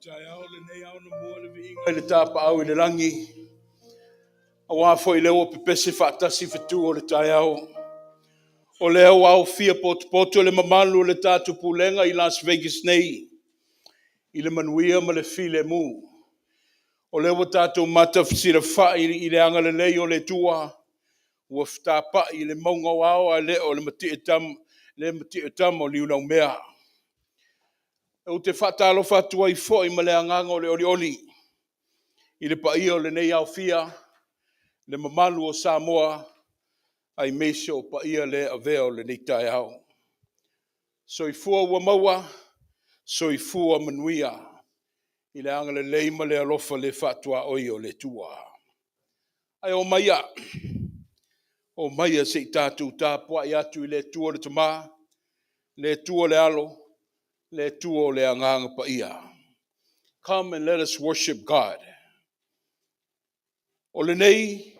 tai au le nei au na mua le viinga le tapa au i le langi. A wafo i leo pepese whaatasi whetu o le tai au. O leo au fia poto le mamalu le tatu pulenga i Las Vegas nei. I le manuia ma le file mu. O leo tatu mata fisira wha i le anga le lei o le tua. Ua whtapa i le maunga wao a le o le mati etam o liunau mea. O te whatalo whatua i fo i male anganga o le oli. I le paia o le nei au fia. Le mamalu o Samoa. Ai meise o paia le avea o le nei tai au. So i fua ua maua. So i fua manuia. I le anga le leima le alofa le whatua oi o le tua. Ai o maia. O maia se i tātou tāpua i atu i le tua le tama. Le tua le alo. Le tua o le anganga paia. Come and let us worship God. O le nei,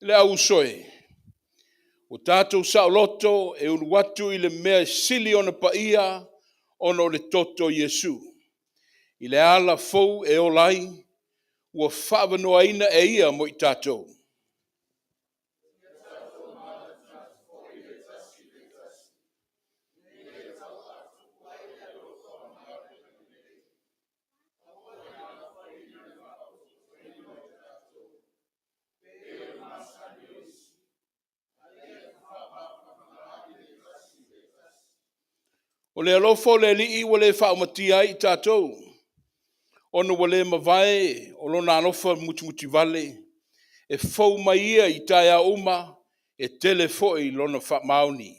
le au soe. O tātou sauloto e unu watu i le mea sili o na paia ono le toto Yesu. I le ala fou e olai, ua whaavanoa ina e ia mo i tātou. O le alofo le li i wale whaamatia i tātou. Ono wale mawai, o lona alofa muti vale. E fau mai ia i tai a uma, e telefo i lona whaamauni.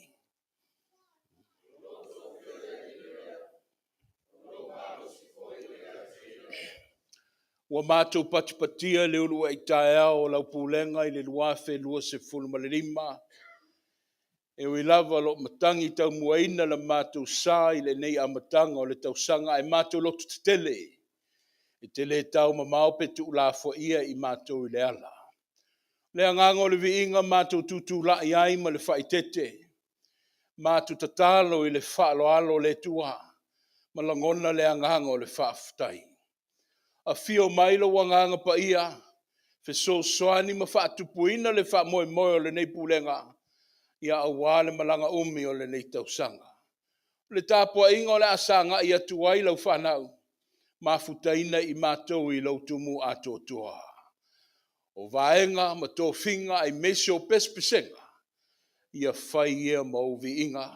Ua mātou patipatia le ulua i tai ao o lau pūlenga i le luafe lua se fulu malirima. E ui lava lo matangi tau muaina la mātou sā i le nei amatanga o le tau sanga e mātou lotu te tele. E tele tau mamao pe tu la fo ia i mātou i le ala. Le angango le viinga mātou tutu la i ai ma le whaitete. Mātou tatalo i le whaalo alo le tua. Malangona le angango le whaafutai. A fio mailo wanganga pa ia. Fe so soani ma whaatupuina le wha moe moe o le nei pulenga. Ia awale malanga umi o le nei tausanga. Le tāpua inga o le asanga ia tuai lau whanau. Mafutaina i mātou i lau tumu ato tua. O vaenga ma tō whinga ai mesio pespesenga. Ia whai ia mauvi inga.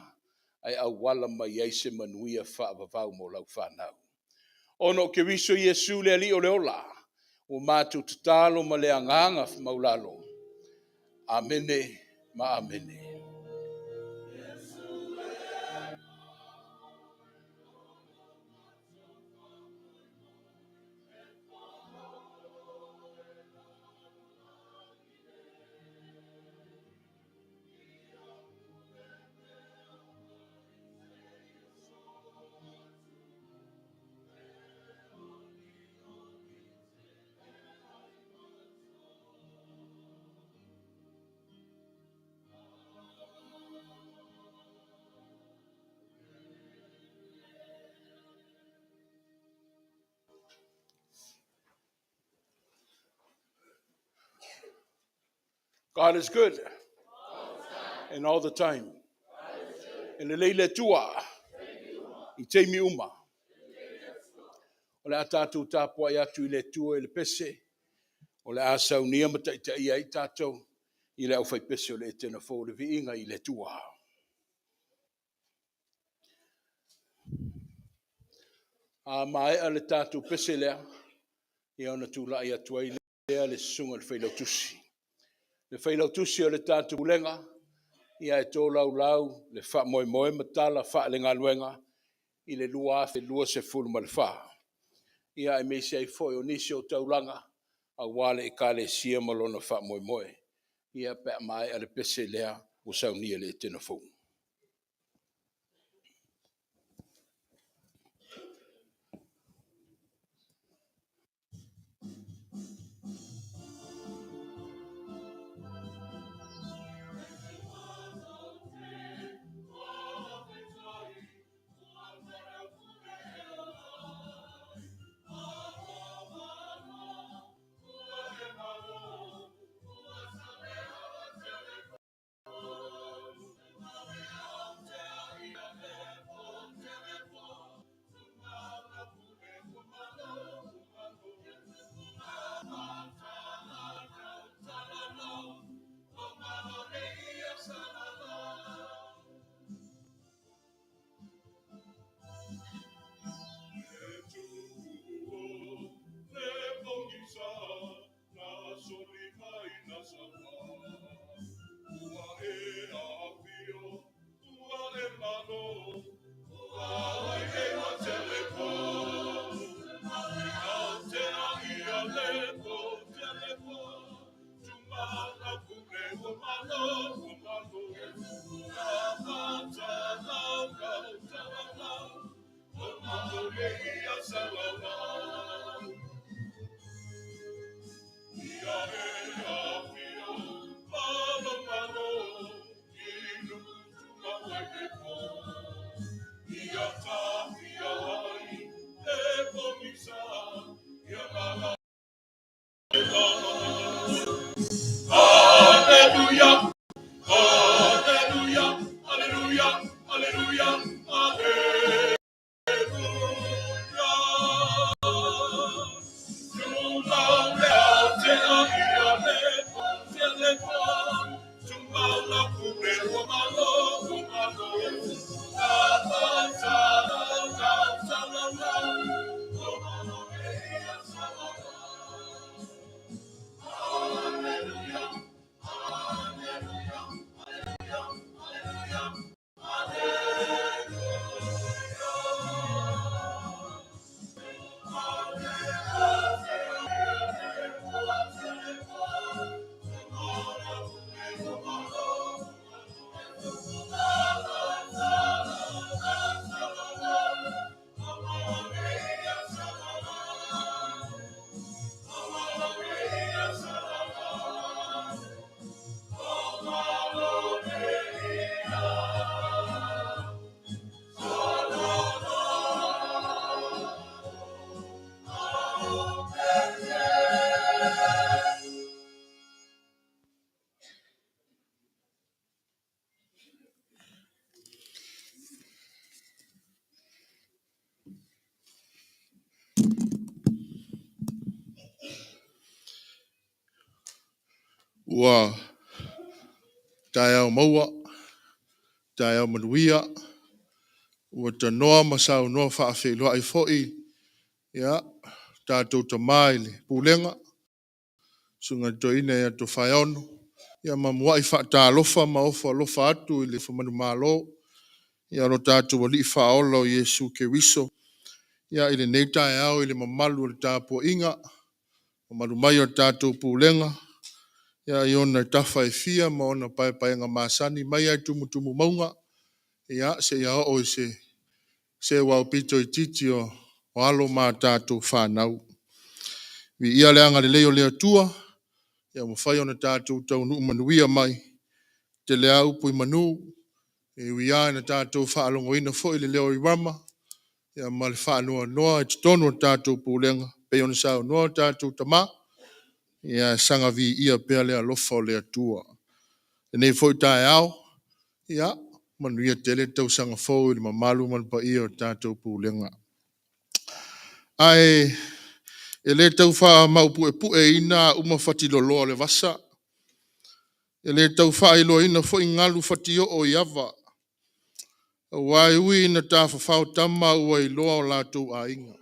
Ai awala mai eise manuia whaavavau mo lau whanau. Ono ke wiso Yesu le ali o le ola. O mātou tatalo ma le anganga maulalo. Amene ma amene. God is good. And all the time. And le leile tua. I teimi uma. O le atatu tāpua i atu i le tua i le pese. O le asau nia mata i te ia i tātou. I le au fai pese o le tena fō le viinga i le tua. A mai a le tātou pese lea. I ona tūla i atua i lea le sunga le whailau tusi. Le whailau tusi o le tātou ulenga. Ia e tō lau lau, le wha moe moe matala, wha le ngā luenga, i le lua afe lua se fulu ma le wha. Ia e meisi ai foi o nisi o taulanga, a wale e kale sia malona wha moe moe. Ia pe mai a le pese lea, o sau nia le tena fau. Hallelujah, hallelujah, hallelujah, hallelujah, hallelujah. Ua tae au maua, tae au manuia, ua ta noa masau noa wha awhiloa ai foi, ia, tātou ta maile, pūlenga, sunga toine ia to whaionu, ia mamua i wha tā lofa ma ofa lofa atu i le whamanu mālo, ia ro tātou wali i whaolo Iesu ke wiso, ia i le nei tae au i le mamalu o le tāpua inga, mamalu mai o tātou pūlenga, ia i ona tafa e fia ma ona pai ngā māsani, mai ai tumu maunga, ia se ia o se wau pito i titi o alo mā tātou whanau. Vi ia leanga le leo lea tua, ia mo whai ona tātou tau nuu manuia mai, te lea upu i manu, e wia na tātou whaalongo ina fo i le leo i rama, ia ma le whaanoa noa e tonu o tātou pūlenga, pe ona sao noa tātou tama, ia sanga vi ia pea lea lofa o lea tua. E nei fo i tae au, ia, manuia tele tau sanga fo i le mamalu man pa ia o tātou pūlenga. Ai, e le tau wha maupu e ina uma whati loloa le vasa. E le tau wha ilo ina fo i ngalu whati o iawa. Wai ui ina tā whawhau tama ua i loa o lātou a inga.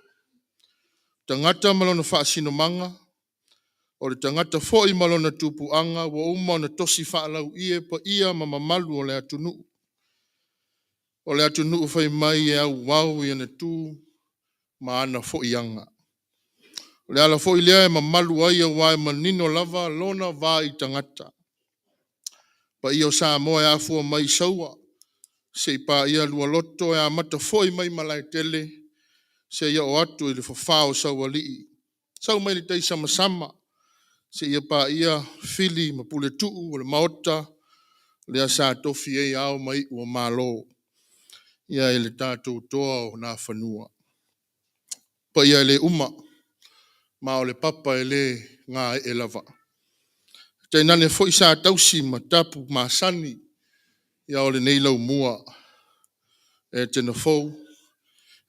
Tangata malona wha sino manga, o le tangata fo i malona tupu anga, wa uma na tosi wha lau ie pa ia mamamalu o le atunu. O le atunu whai mai e au wau i ane tū maana fo i anga. Le ala fo i lea e mamalu ai a wai manino lava lona wā i tangata. Pa ia o sa moa e afua mai saua, se i pa ia lua loto e a mata fo i mai malai tele, se ia o atu i le fafao saua lii. Sau mai le tei sama sama, se ia pa ia fili ma pule tuu o le maota, le a sa tofi e au mai ua malo. Ia e le tātou toa o nā whanua. Pa ia le uma, ma o le papa e le ngā e lava. Te nane fo i sa tausi ma tapu ma sani, ia o le nei lau mua e tena fou,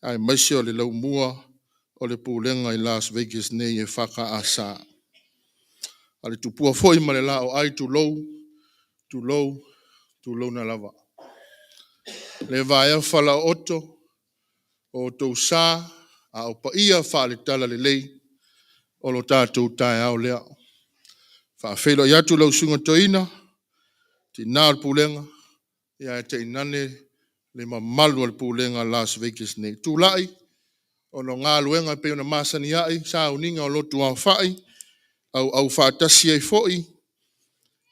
ai maisi o le lau mua o le pūlenga i Las Vegas nei e whaka a sa. A le tupua fo i ma le la o ai tu lou na lava. Le vaea whala oto, o tau sa, a o pa ia wha le tala le lei, o lo tātou tae au lea. Whaafelo i atu lau sunga toina, ti nā al pūlenga, ia te inane le mamalu al pūlenga Las Vegas nei. Tūlai, ono ngā luenga pe ona masani ai, sa uninga o lotu au whai, au whaatasi ai foi,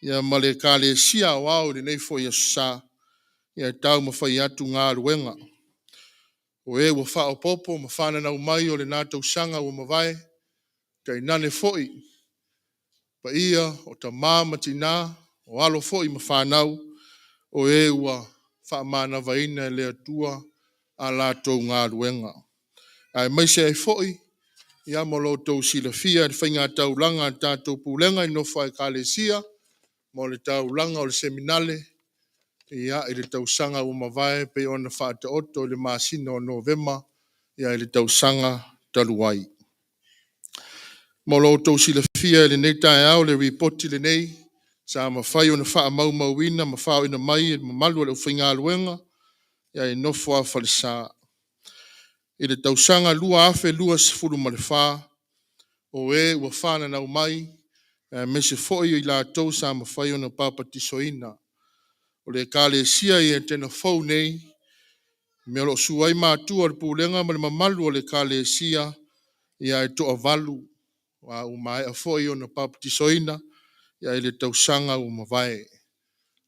ia male kāle sia o au le nei foi a sa, ia tau mawhai atu ngā luenga. O e wa wha o popo, ma whana nau mai o le nātou sanga o mawai, te inane foi, pa ia o ta māma tina, o alo foi ma whanau, o e ua wha mana vaina le atua a lātou ngā luenga. Ai mai se ai foi, ia mo lo tau sila fia, te whainga tau langa tātou pūlenga i no whai kālesia, mo le tau langa o le seminale, ia i le tau sanga o mawai, pe ona whaata oto le māsina o Novema, ia i le tau sanga taluai. Mo lo tau sila fia le nei tae au le ripoti le nei, sa ma whai o na wha mau mauina, ma whao ina mai, ma malu o le whainga luenga, ia i nofo a whalisa. I le tausanga lua afe lua sifuru ma le wha, o e ua whana nau mai, me se foi i la tau sa ma whai o na papatisoina. O le kāle sia i e tena fau nei, me lo suai mātua le pūlenga ma le mamalu o le kāle sia, ia e toa valu, wa umai a foi o na papatisoina, ia i le tausanga o mawai.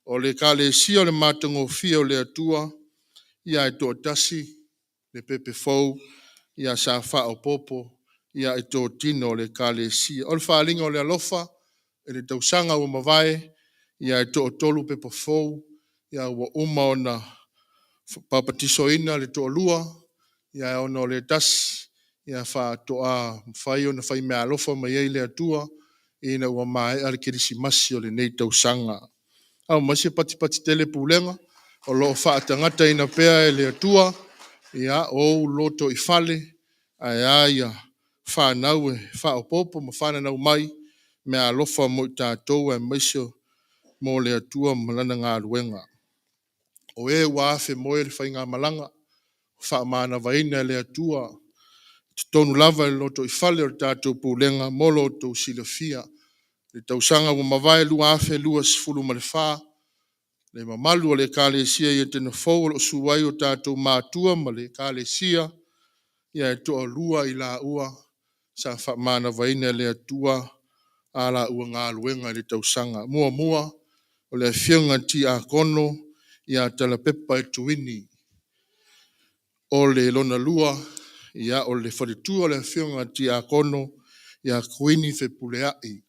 O le kāle sia o le mātango fia o le atua, ia e toa tasi, le pepe fau, ia sa wha o popo, ia e tō tino le kāle sia. O le whaalinga o le alofa, e le tausanga o mawai, ia e tō tolu pepe fau, ia ua uma o na papatisoina le tō lua, ia e ono le tas, ia wha toa whai o na whai mea alofa mai ei le atua, ina ua mai ale kirisimasi o le nei tausanga. Au masi pati tele pūlenga, o loo wha tangata ina pea e le atua, ia o loto i fale, ai ia whanau e whaopopo ma whanau mai, me alofa mo i tātou e maisio mo le atua malana ngā luenga. O e wafe moe le whainga malanga, whaamana vaina le atua, tonu lava e loto i fale o tātou pūlenga, mo loto silafia, le tausanga wa mawai lua afe lua sifuru ma le wha, le mamalu o le kāle sia i e tena fau o suwai o tātou mātua ma le kāle sia, ia e toa lua i la ua, sa whaamana vaina le atua, a la ua ngā luenga le tausanga. Mua, o le whianga ti a kono, ia tala pepa e tuini. O le lona lua, ia o le wharitua o le whianga ti a kono, ia kuini fe puleai.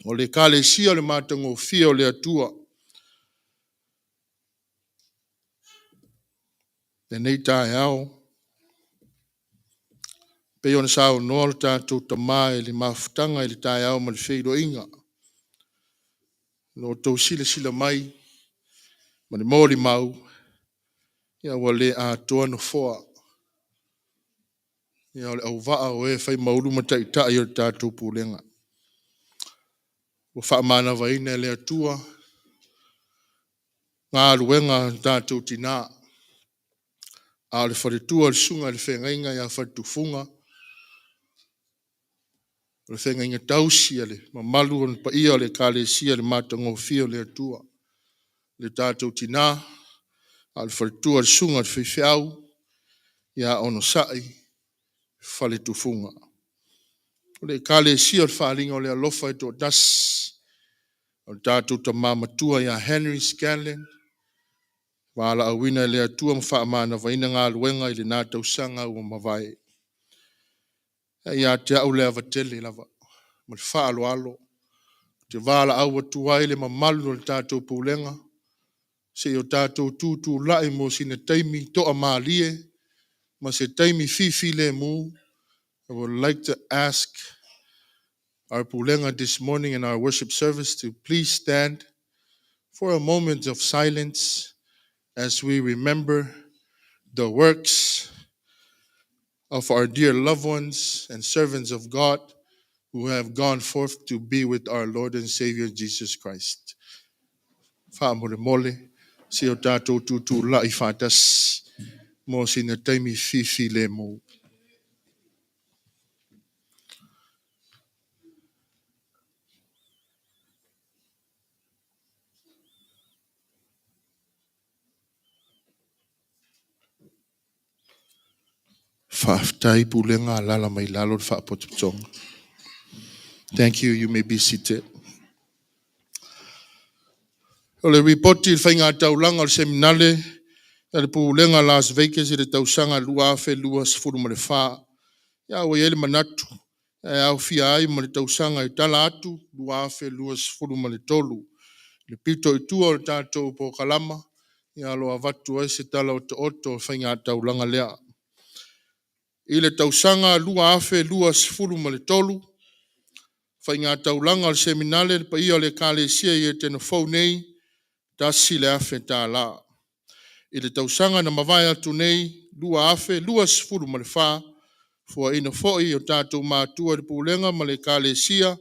O le kāle sia o le mātango fia o le atua. Le nei tae au, pe ona sao noa le tātou tamae le mafutanga i le tae au ma le wheido inga. No tau sila mai, ma le mōri mau, ia wale a toa no foa. Ia ole au waa o e whai mauru mata i tae o le tātou pūlenga. Wa whaamana vaina le atua, ngā ruenga tātou tina, a le wharitua le sunga le whengainga ia wharitufunga, le whengainga tausi ale, ma malu on pa ia le kāle sia le mātango fio le atua. Le tātou tina, a le wharitua le sunga le whiwhiau, ia ono sai, wharitufunga. Le kāle sia le whalinga o le alofa e tō das, o le tātou ta māmatua ia Henry Scanlon, wala awina le atua mwhaamana vaina ngā luenga i le nātou sanga ua mawai. Ia te au le avatele lava, ma le whaalo alo, te wala au atuai le mamalu le tātou pūlenga, se o tātou tūtū lai mo sina taimi toa mālie, ma se taimi fifi le mū. I would like to ask our pūlenga this morning in our worship service to please stand for a moment of silence as we remember the works of our dear loved ones and servants of God who have gone forth to be with our Lord and Savior Jesus Christ. Whaamore mole, se o tātou tūtū lai whātas, mō sina taimi fifi le mō. Whaaftai pulenga lala mai lalo whaapototonga. Thank you. You may be seated. O le ripoti il whainga taulanga o le seminale le pulenga Las Vegas i le tausanga lua afe lua sifuru ma le wha. Ia o ele manatu. Au fia ai ma le tausanga i tala atu lua afe lua sifuru ma le tolu. Le pito i tua o le tātou po kalama. Ia lo avatu ai se tala o te oto o whainga taulanga lea. I le tausanga lua afe lua sifuru ma le tolu. Whainga taulanga o le seminale le pa ia le kālesia i e tena whau nei. Tasi le afe tā la. I le tausanga na mawai atu nei, lua afe, lua sifuru ma le wha, fua ina foi o tātou mātua le pūlenga ma le kālesia,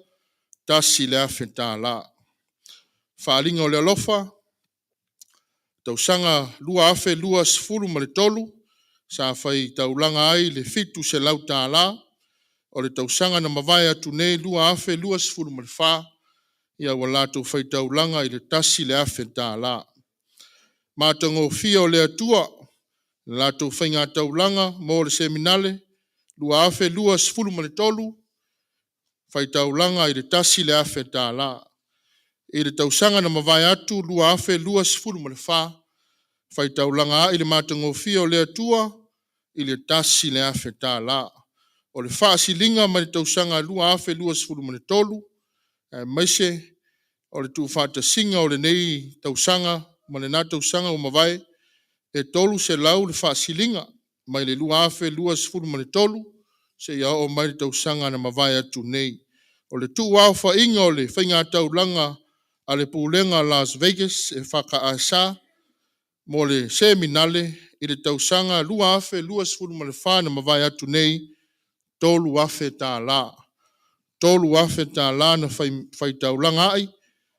tasi le afe tā la. Whaalinga o le alofa, tausanga lua afe, lua sifuru ma le tolu, sa whai taulanga ai le fitu se lau tā la, o le tausanga na mawai atu nei, lua afe, lua sifuru ma le wha, ia walato whai taulanga i le tasi le afe tā la. Mātango fia o le atua, lato whainga taulanga, mo le seminale, lua afe, lua sifuru ma le tolu, whai taulanga i le tasi le afe tā la. I le tausanga na mawai atu, lua afe, lua sifuru ma le wha, whai taulanga i le mātango fia o le atua, i le tasi le afe tā la. O le wha silinga ma le tausanga lua afe, lua sifuru ma le tolu, maise, o le tu whata singa o le nei tausanga, ma le nā tausanga o mawai, e tolu se lau le whaasilinga, mai le lua afe, lua sifuru ma le tolu, se ia o mai le tausanga na mawai atu nei. O le tu wau whainga o le whainga taulanga a le pūlenga Las Vegas e whaka asa, mo le seminale i le tausanga lua afe, lua sifuru ma le wha na mawai atu nei, tolu afe tā la. Tolu afe tā la na whai taulanga ai,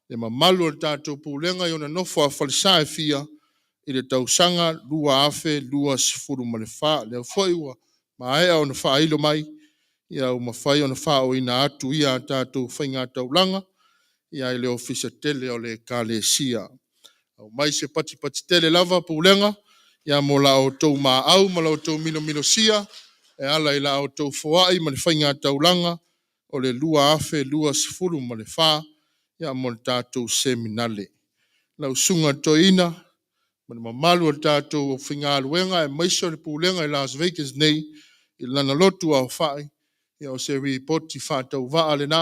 le mamalu o le tātou pūlenga i ona nofo a whalisa e fia, i le tausanga lua afe, lua sifuru ma le wha, leo foi ua, ma ea o na wha ilo mai, ia o mawhai o na wha o ina atu ia tātou whainga taulanga, ia i le ofisa tele o le kālesia. Au mai se pati tele lava pūlenga, ia mo la o tau maa au, ma la o tau mino sia, e ala i la o tau whaai ma le whainga taulanga, o le lua afe, lua sifuru ma le wha, ia mo le tātou seminale. Lau sunga toina, ma mamalu o tātou o whinga aluenga e maiso le pūlenga i Las Vegas nei i lana lotu au whai i o se ripoti whātau waa le nā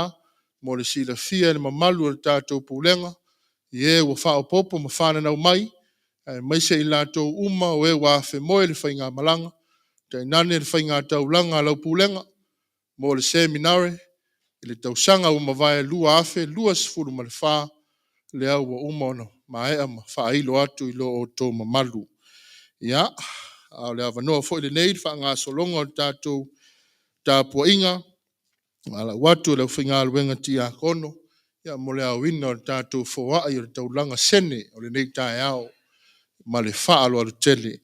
mo le sila fia le mamalu o tātou pūlenga i e ua whao popo ma whananau mai e maise i lātou uma o e wāwhe moe le whainga malanga te nane le whainga taulanga lau pūlenga mo le seminare i le tausanga uma vai lua afe, lua sifuru ma le wha le au wa uma ono ma ea ma whailo atu i lo o tō mamalu. Ia, au le awanoa fo i le nei, wha ngā solonga o tātou tāpua inga, ala watu le whinga aluenga ti a kono, ia mo le au ina o tātou fōa i o le taulanga sene o le nei tae au, ma le wha alu alu tele.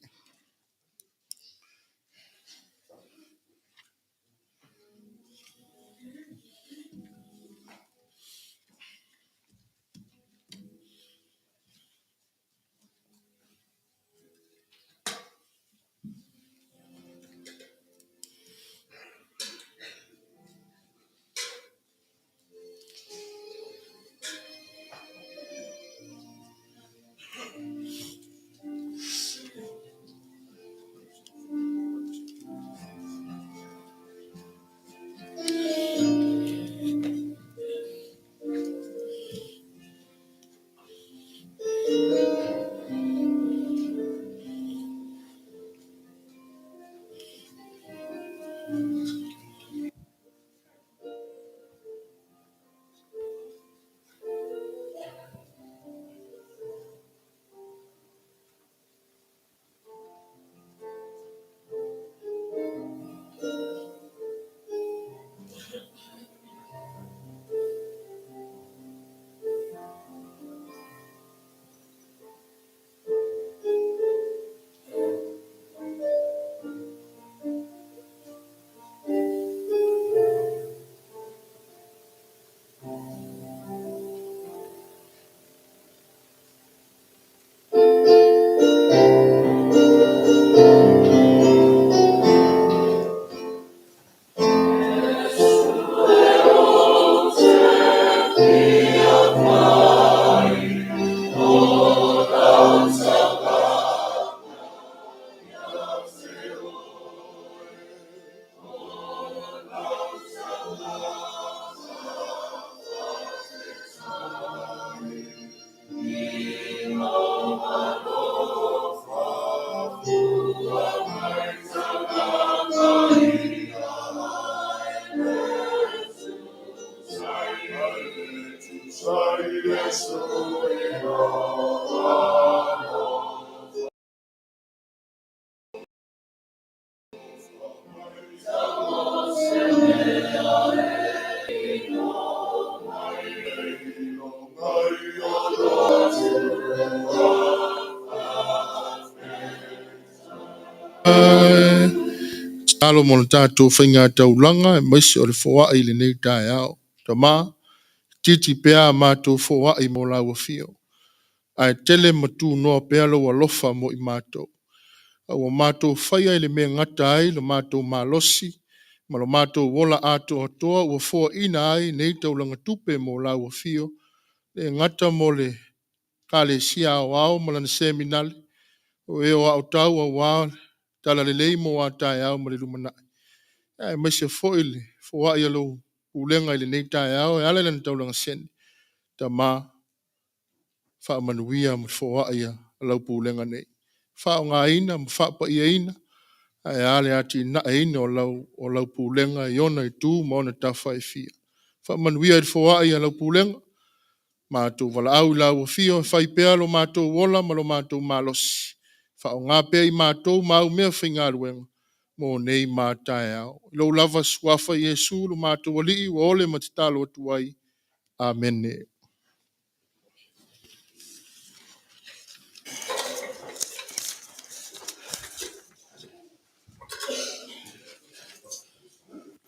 Talo mo tātou whainga taulanga, maisi o le whawai le nei tae au. Tama, titi pea mātou whawai mo la wafio. Ai tele matu noa pea lo walofa mo I mātou. Awa mātou whaia I le mea ngata ai, lo mātou malosi, ma lo mātou wola ato atoa, ua fua ina ai nei taulanga tupe mo la wafio, le ngata mo le kale sia au au, ma lana seminale, o eo au tau au au, tala le leimo wa tae au ma le lumanai. Ai maise foile, foa ia lo ulenga ile nei tae au, e ala lana taulanga sen. Ta ma, wha manuia ma foa ia lau ulenga nei. Wha o ngā ina, ma wha pa ia ina, ai ale ati na ina o lau ulenga, iona I tū, ma ona tawha I fia. Wha manuia I foa ia lau ulenga, mātou wala au lau fio, whai pea lo mātou wola, ma lo mātou malosi. Wha o ngā pea I mātou, mau mea whainga ruenga. Mo nei mātai au. Lo lava swafa Yesu lo mātou wali wa ole matitalo atuai. Amen.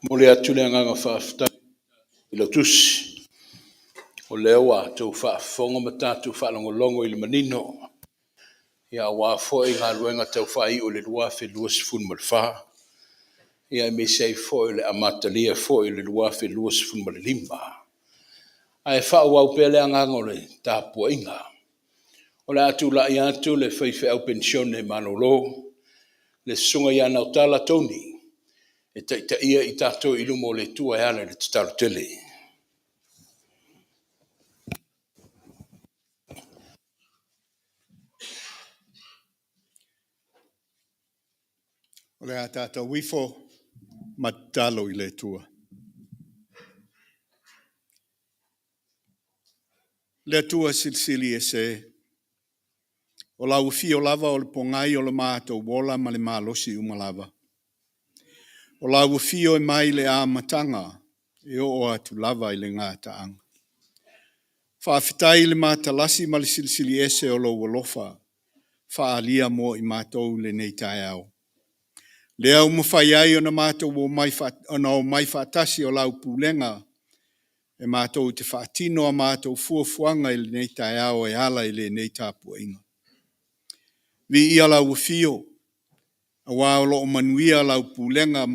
Mole atu le nganga whaafta I lo tusi. O lewa tau whaafonga ma tātou whaalongolongo I le manino. Ia wā fōi ngā ruenga tau whai o le luafe luas fun mal wha. Ia me sei fōi le amatalia fōi le luafe luas fun mal lima. Ai wha wau pele anganga o le tāpua inga. O le atu la I atu le whaiwhi au pensione manolo. Le sunga ia nau tala toni. E ta ia I tātou ilu mo le tua e ala le tataru tele. O le a tātou wifo matalo I le tua. Le tua silsili e se. O la ufi o lava o le pongai o le mātou wola ma le malosi umalava. O la ufi o e mai le a matanga e o atu lava I le ngā taanga. Whaafitai le mātalasi ma le silsili e se o lo walofa. Whaalia mo I mātou le nei tae au. Le au mawhai ai o na mātou o mai whaatasi o lau pūlenga. E mātou te whaatino a mātou fuafuanga I le nei tae au e ala I le nei tāpua inga. Vi ia lau fio. A wā o loo manuia lau pūlenga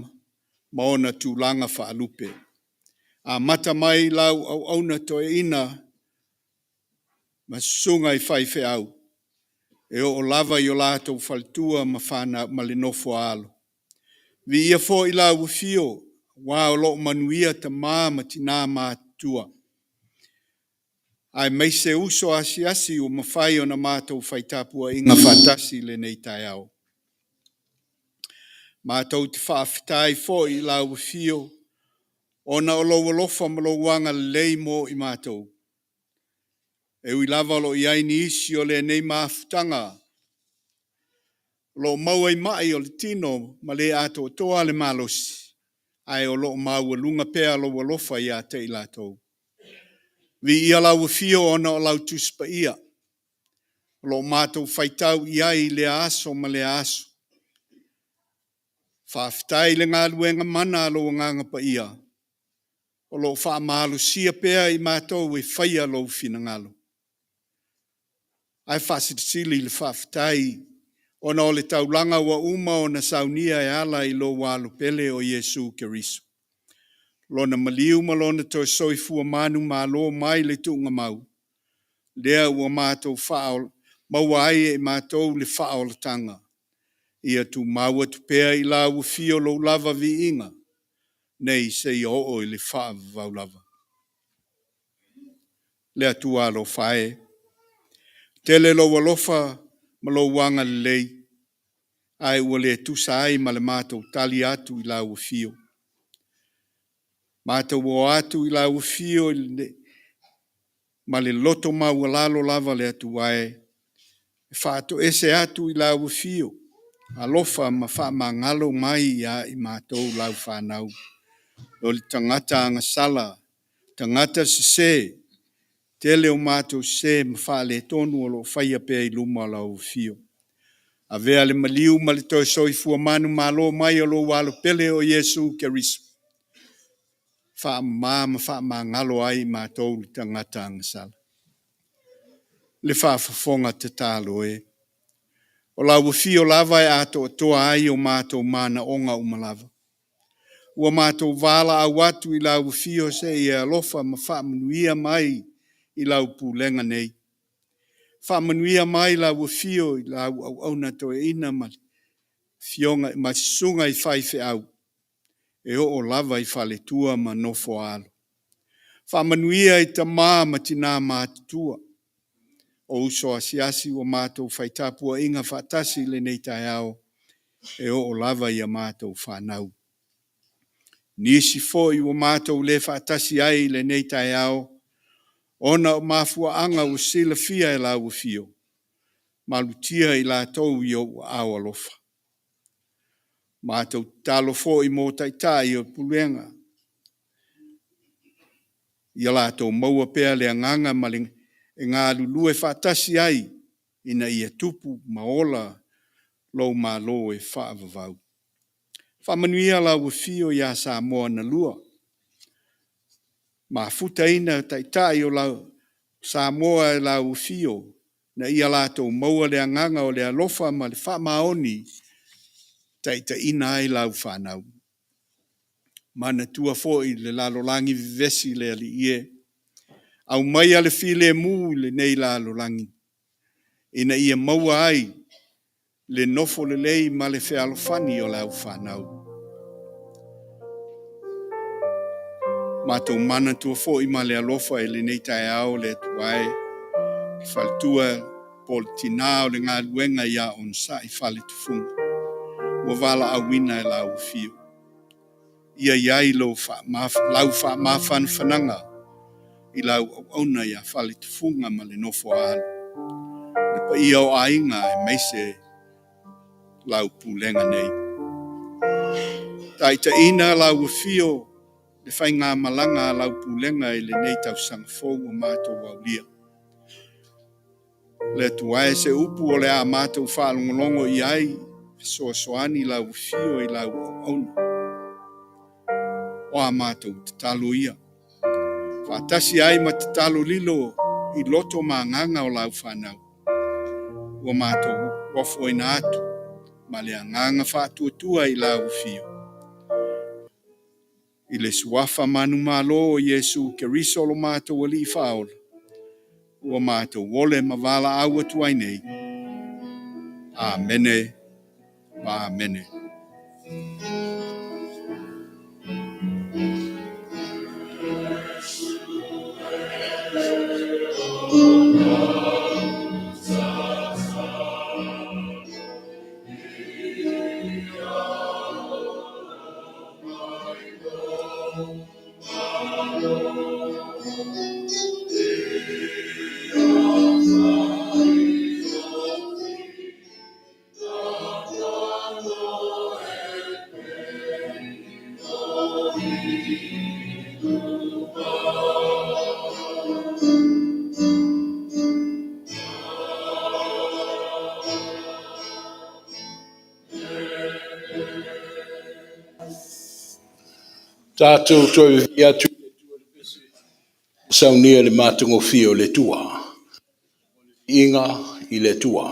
ma ona tūlanga whaalupe. A mata mai lau au auna toe ina ma sunga I whaiwhe au. E o lava I o lātou whaltua ma whana ma le nofo alo. Vi ia fo I lau fio. Wā o loo manuia ta ma tina mātua. Ai meise uso asi o mawhai o na mātou whaitapua inga whatasi le nei tai au. Mātou te whaafitai fo I lau fio. Ona o lo walofa ma lo wanga lei mo I mātou. E ui lava lo I aini isi o le nei maafutanga. Lo mau ai mai o le tino ma le ato toa le malosi. Ai o lo mau lunga pea lo walofa I a te I lātou. Vi ia lau fio ona o lau tuspa ia. Lo mātou whaitau I le aso ma le aso. Whaafitai le ngā luenga mana lo nganga pa ia. O lo wha malu sia pea I mātou e whaia lo fina ngalo. Ai whasitisili le whaafitai. Ona o le taulanga wa uma o na saunia e ala I lo walu pele o Yesu Keriso. Lona maliu ma lona to soifua manu malo mai le tunga mau. Lea ua mātou whaol, mawai e mātou le whaol tanga. Ia tu maua tu pea I la ua fio lo lava vi inga. Nei se I o I le wha vau lava. Lea tu alo whae. Tele lo walofa ma lo wanga lei. Ai ua le tu sai ma le mātou tali atu I la ua fio. Mātou o atu I la ua fio ma le loto maualalo lava le atuae, e whaato ese atu i lau fio, alofa ma whaamangalo mai ia i mātou lau whanau. O le tangata angasala, tangata se, tele o mātou se ma whaale tonu o lo whaia pia i luma lau fio. A vea le maliu ma le toi soi fua manu malo mai o lo walo pele o Yesu Keriso. Whaamangalo ai mātou le tangata angasala. Le whaafafonga te tālo e. O lau fio lava e ato toa ai o mātou mana onga umalava. Ua mātou vala a watu i lau fio se i alofa ma whaamanuia mai i lau pūlenga nei. Whaamanuia mai lau fio i lau au na toe ina ma fionga ma sunga i whaife au. E o lava i whale tua ma nofo alo. Whaamanuia i ta ma tina mātua. O uso asiasi o mātou whaitapua inga whatasi le nei tai au. E o lava i a mātou whanau. Nisi foi o mātou le whatasi ai le nei tai au. Ona o mafua anga o sila fia e lau fio. Malutia i la tau i o au alofa. Mātou talo fo i mō taitai o pulenga. Ia la tau maua pea le anganga maling e ngā lulu e whatasi ai ina ia tupu maola lo malo e whaavavau. Whamanuia lau fio ia Samoa na lua. Ma futa ina taitai o lau Samoa e lau fio na ia la tau maua le anganga o le alofa ma le whamaoni taita ina ai lau whanau. Mana tua fo i le lalolangi vivesi le ali ie. Au mai ale file mu le nei lalolangi. Ina ia maua ai le nofo le lei ma le fealofani o lau whanau. Mātou mana tua fo i ma le alofa e le nei tai au le tuae. Faltua politina o le ngā luenga ia on sa i fale tufunga. Ua wala awina e lau fio. Ia iai lau wha mafan whananga i lau auna ia fale tufunga ma le nofo alu. Ne pa ia o ainga e meise lau pulenga nei. Taita ina lau fio le whai ngā malanga lau pulenga i le nei tau sangfou o mātou waulia. Le tuae se upu o le a mātou whaalongolongo i ai soani lau fio i lau auna. O a mātou te talo ia. Whatasi ai ma te talo lilo i loto maanganga o lau whanau. Ua mātou wafo ina atu, ma le anganga whatuatua i lau fio. I le suafa manu malo o Yesu Keriso lo mātou ali i whaola. Ua mātou wole ma wala aua tuai nei. Amene, ma amene. Tātou toi ia tu saunia le mātungo fio le tua. Inga i le tua.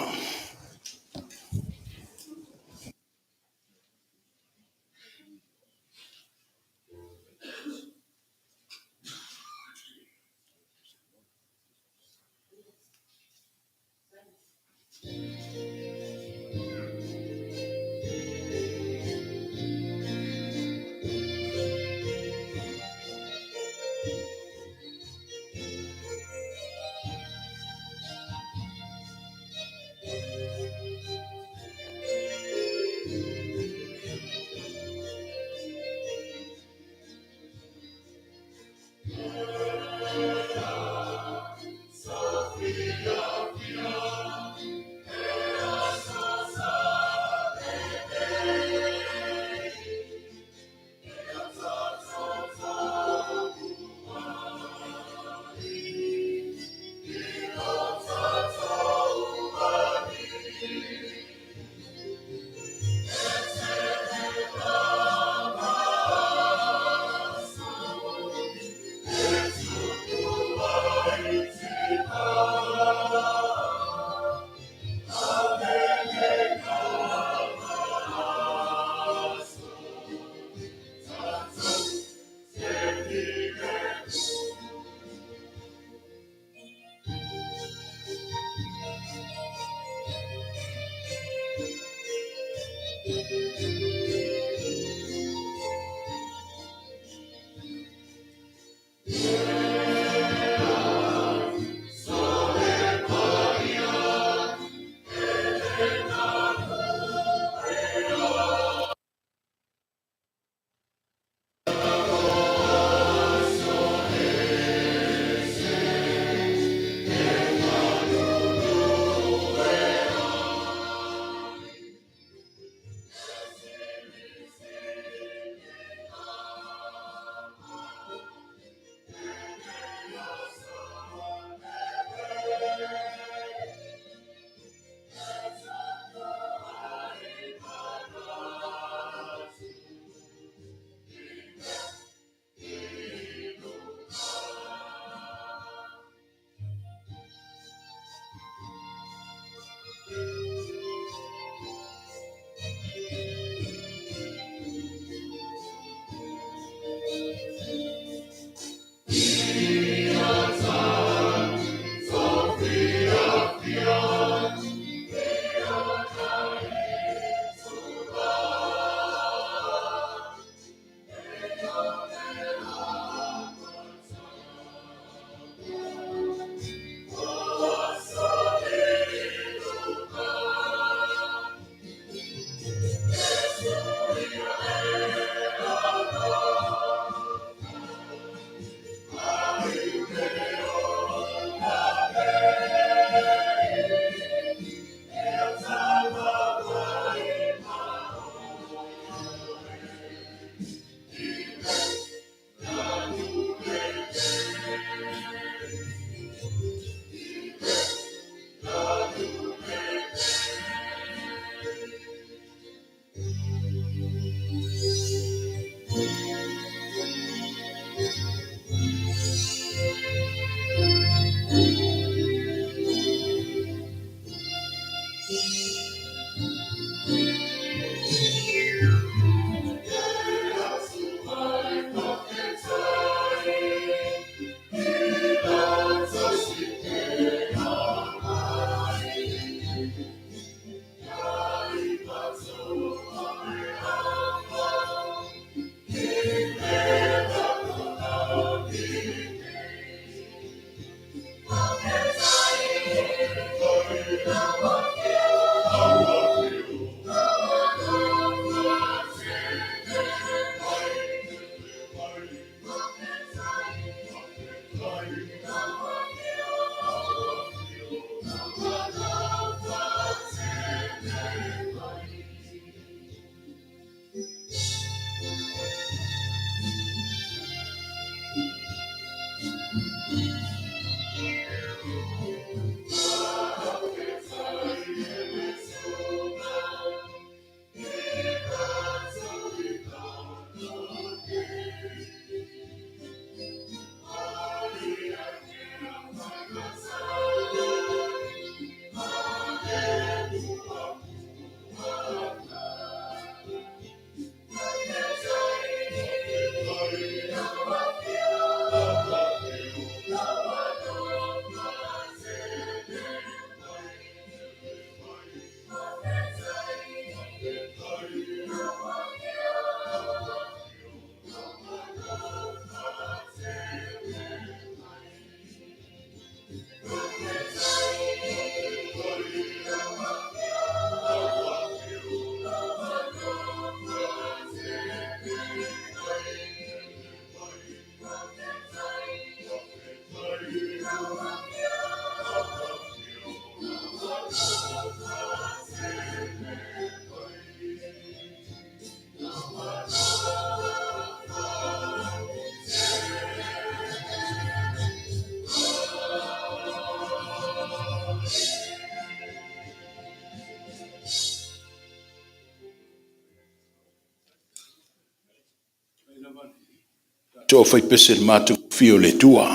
To fai pese matu fio le tua.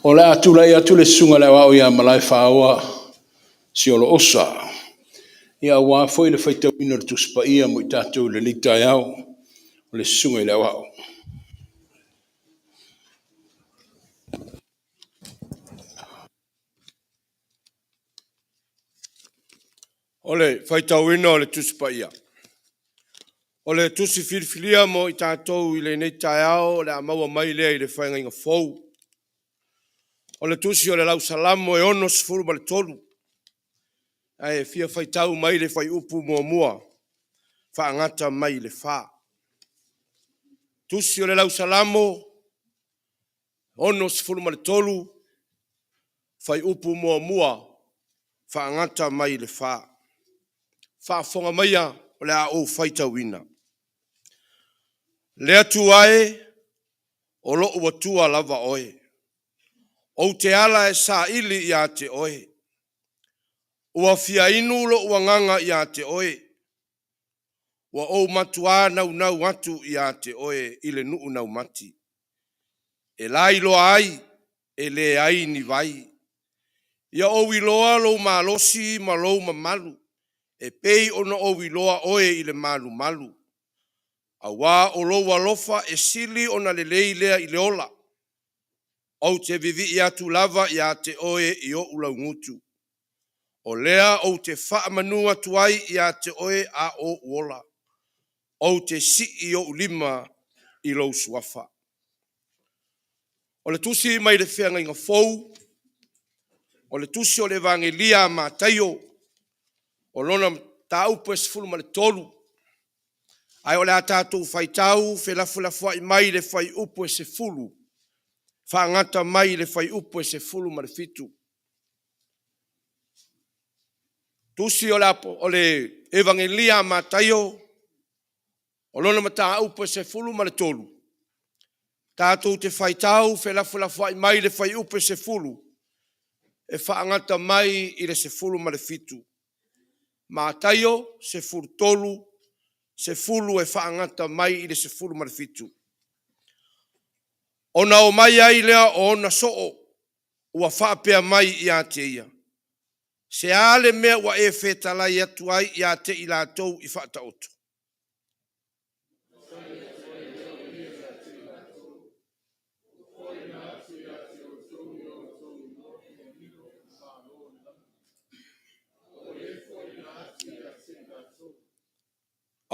O le atu le sunga le wao ia malai whaoa si o lo osa. Ia wā foi le fai tau ina le tuspa ia mo i tātou le litai au. O le sunga i le wao. Ole, faitauina o le tuspa ia. O le tusi filifilia mo i tātou i le nei tae ao, le amaua mai lea i le whainga inga fou. O le tusi o le lau salamo e ono sifuru ma le tolu. Ai fia faitau mai le fai upu mua mua. Whaangata mai le wha. Tusi o le lau salamo, ono sifuru ma le tolu. Fai upu mua mua. Whaangata mai le wha. Whaafonga maia o le a o faitauina. Lea tu ae, o lo ua tua lava oe. O te ala e sa ili i a te oe. Ua fia inu lo ua nganga i a te oe. Ua o matua nau nau atu i a te oe i le nuu nau mati. E lai loa ai, e le ai ni vai. Ia o wiloa lo malosi ma lo mamalu. E pei ona o wiloa oe i le malu malu. A wā o lo walofa e sili ona le leilea i le ola. O te vivi i atu lava i a te oe i o ula ngutu. O lea o te wha manua tuai i a te oe a o uola. O te si i o ulima i lo suafa. O le tusi mai le whianga inga fou. O le tusi o le vangelia ma taio. O lona taupu e sifulu ma le tolu. Ai o le atatou faitau, felafulafua i mai le fai upu e sifulu. Whaangata mai le fai upu e sifulu ma le fitu. Tusi o le evangelia ma taio. O lona mata upu e sifulu ma le tolu. Tātou te faitau, felafulafua i mai le fai upu e sifulu. E whaangata mai i le sifulu ma le fitu. Ma taio, sifulu tolu, sifulu e whaangata mai i le sifulu ma le fitu. Ona o mai ai lea o ona soo, ua whaapea mai i a te ia. Se ale mea ua e whetala i atu ai i a te i lātou i whaata otu.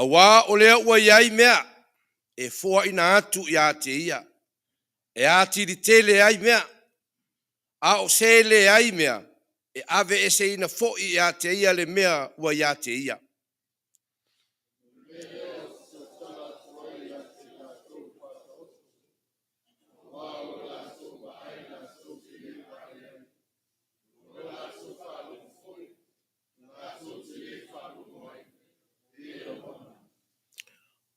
A wā o lea ua iai mea, e fua ina atu i a te ia. E ati di tele ai mea, a o se le ai mea, e ave ese ina foi i a te ia le mea ua i a te ia.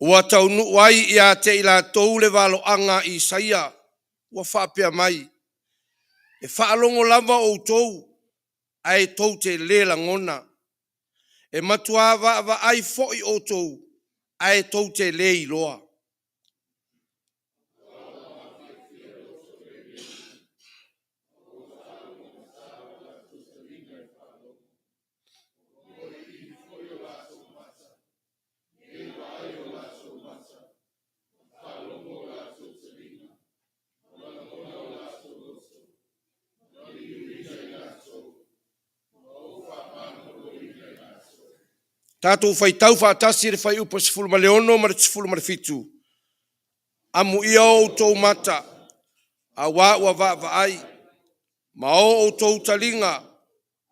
Ua taunu ai i a te ila tou le walo anga i saia, ua whapea mai. E whaalongo lava o tou, ai tou te le langona. E matuava ava ai foi o tou, ai tou te le iloa. Tātou whai tau whaatasi re whai upa sifuru ma leono ma re sifuru ma re fitu. Amu ia o tau mata, a wā ua wā ai, ma o tau talinga,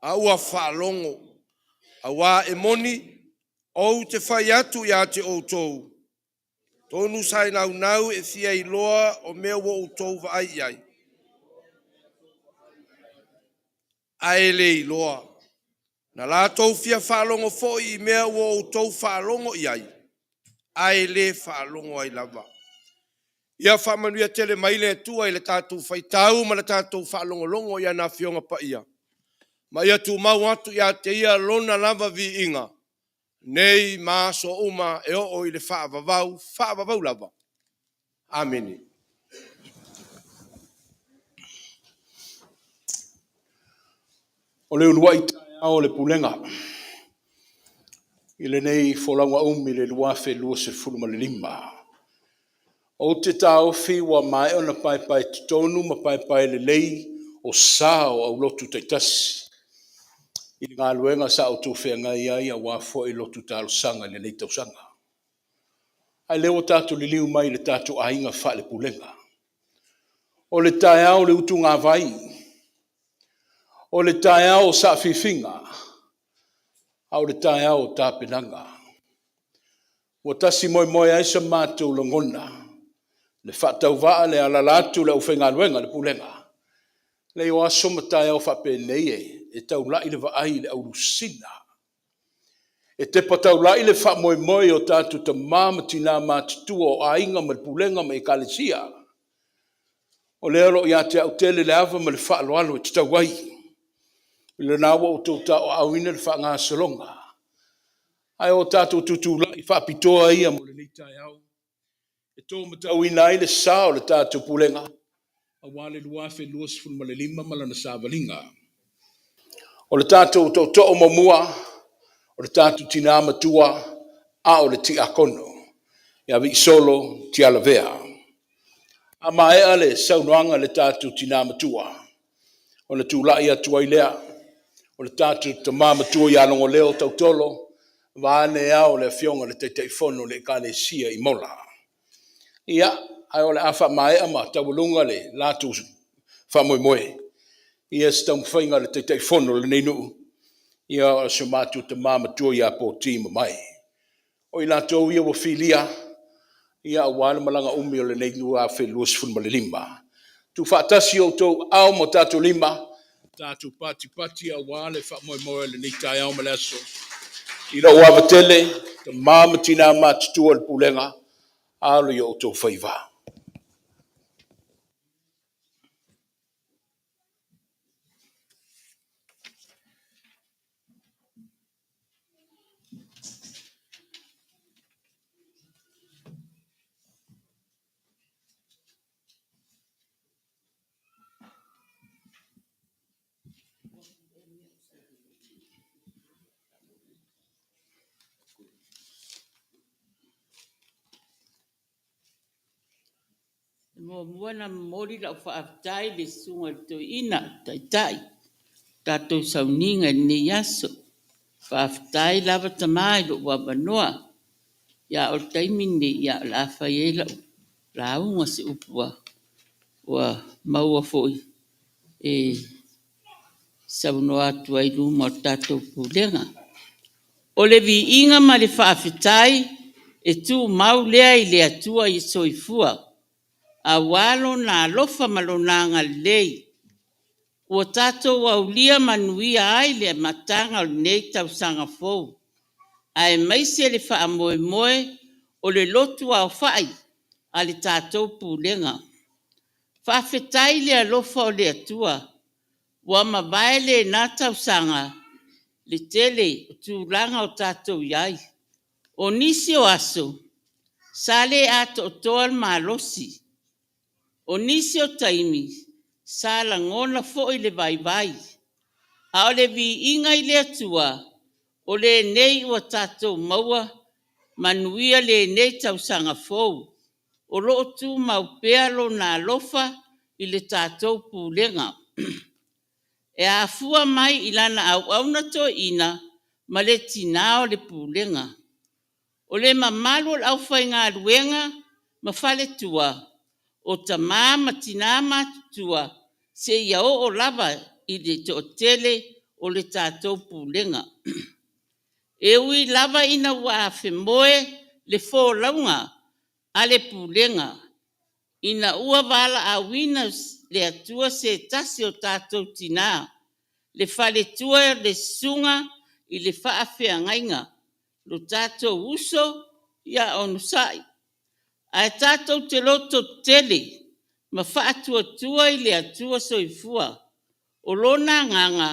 a ua whaalongo, a wā e moni, o te whai atu i a te o tau. Tonu sai nau e fia i loa o mea o tau wa ai ai. Aele i loa. Na la tau fia whaalongo fo i mea o tau whaalongo i ai. Aele whaalongo ai lava. Ia whamanuia tele maile tua i le tātou whaitau ma le tātou whaalongo longo i ana fionga pa ia. Ma ia tu mau atu i a te ia lona lava vi inga. Nei maa so uma e o i le whaavavau lava. Ameni. O le urua i tae o le pulenga. I le nei wholanga le luafe lua se fuluma le lima. O te tau whiwa mai o na pai tonu ma pai le lei o sao au lotu taitasi. I ngā luenga sa o tū whenga ai a wafo i lotu talo sanga le nei tau sanga. Ai leo tātu li liu mai le tātu ainga wha le pulenga. O le tae au le utu ngā vai. O le tae au sa whiwhinga. Au le tae au tā penanga. O tasi moi aisa mātou le ngona. Le whatau waa le alalatu le uwhenga luenga le pulenga. Le o aso matai au whape nei e tau lai le vaai le aurusina. E te patau lai le wha moi o tātu ta māmatina mātutua o ainga ma le pulenga ma e kalesia. O le alo i ate au tele le ava ma le wha aloalo e te tau wai. Le nawa o tau ta o awina le wha ngā salonga. Ai o tātu tutu lai wha pitoa ia mo le neitai au. E tō matau inai le sao le tātou pulenga. A wale luafe lua sifuru ma le lima malana sa valinga. O le tātou to'o mamua, o le tātou tina matua, a o le ti akono. Ia vi solo ti alavea. A maea le saunoanga le tātou tina matua. O le tūlai atua i lea. O le tātou ta matua i alongo leo tautolo. Vāne au le fionga le teitei fono le kane sia i mola. Ia, ai o le afa maea ma tawalunga le lātou fa moe moe. Ia stau mwhainga le teitei fono le neinu. Ia o se mātou ta matua i a po tīma mai. O i lātou ia wa filia. Ia wala malanga umi o le neinu a whelua sifun malilima. Tu whaatasi o tau au mo tātou lima. Tātou pati a wale wha moe moe le nitai au malaso. I rau avatele, ta māmatina mātutua le pulenga. Alo i o tau whaiva. Mo muana mori la whaatai le sunga to ina tai. Tatou sauninga ni yaso. Whaatai lava tamai lo wabanoa. Ia o taimini ia la whaiela. La unga se upua. Wa maua foi. E saunoa atu ai luma o tatou pulenga. O le vi inga ma le whaatai e tu mau lea i le atua i soifua. A walo na lofa malonanga lei. Ua tātou au lia manuia ai le matanga o nei tau sanga fou. Ai maise le wha moe moe o le lotu au whai a le tātou pulenga. Whawhetai le alofa o le atua. Ua mawae le nā tau sanga le tele o tūlanga o tātou iai. O nisi o aso. Sale ato o toal malosi. O nisi o taimi, sala ngona fo i le vai. A o le vi inga i le atua, o le nei ua tātou maua, manuia le nei tausanga fou. O loo tu mau pealo na lofa i le tātou pulenga. E a fua mai ilana au auna to ina, ma le tinao le pulenga. O le mamalu au whainga ruenga, ma fale tua. O ta mama tinama tua se ia o lava i le to tele o le tātou pulenga. E ui lava ina wa fe moe le fo launga a le pulenga. Ina ua wala a wina le atua se tasi o tātou tina. Le fale tua le sunga i le whaafea ngainga. Lo tātou uso ia onusai. Ai tātou te loto tele, ma whaatua tua i le atua soifua. O lona nganga,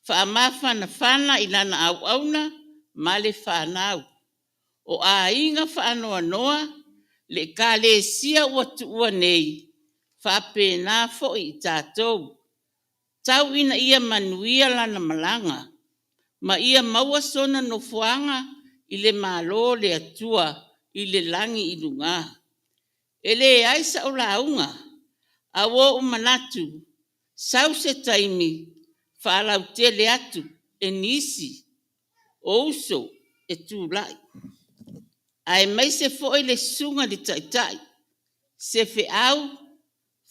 whaamawhana whana i lana au auna, ma le whanau. O a inga whaanoa noa, le ka le sia ua tuua nei, whapena fo i tātou. Tau ina ia manuia lana malanga, ma ia maua sona no fuanga i le malo le atua, i le langi i lunga. Ele aisa o launga, a wo manatu, sau se taimi, whalau tele atu, e nisi, o uso, e tūlai. Ai mai se foi le sunga di taitai, se fe au,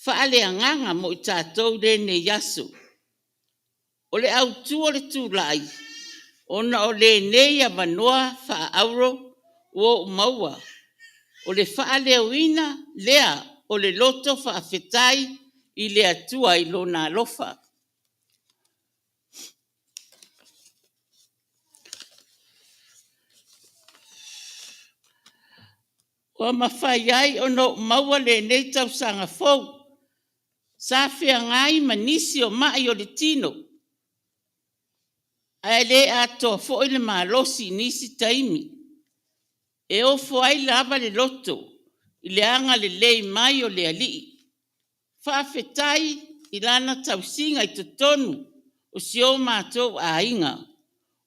whaale anganga mo i tātou le ne yaso. O le au tua le tūlai, ona o le neia manoa wha auro o maua. O le whaale uina lea o le loto whaafetai i le atua i lona lofa. O mawhai ai o no maua le nei tau sanga fau. Sa whea ngai manisi o mai o le tino. Ai le ato fo i le malosi nisi taimi. E o fo ai lava le loto. I le anga le lei mai o le alii. Whaafetai i lana tausinga i totonu o sio mātou a inga,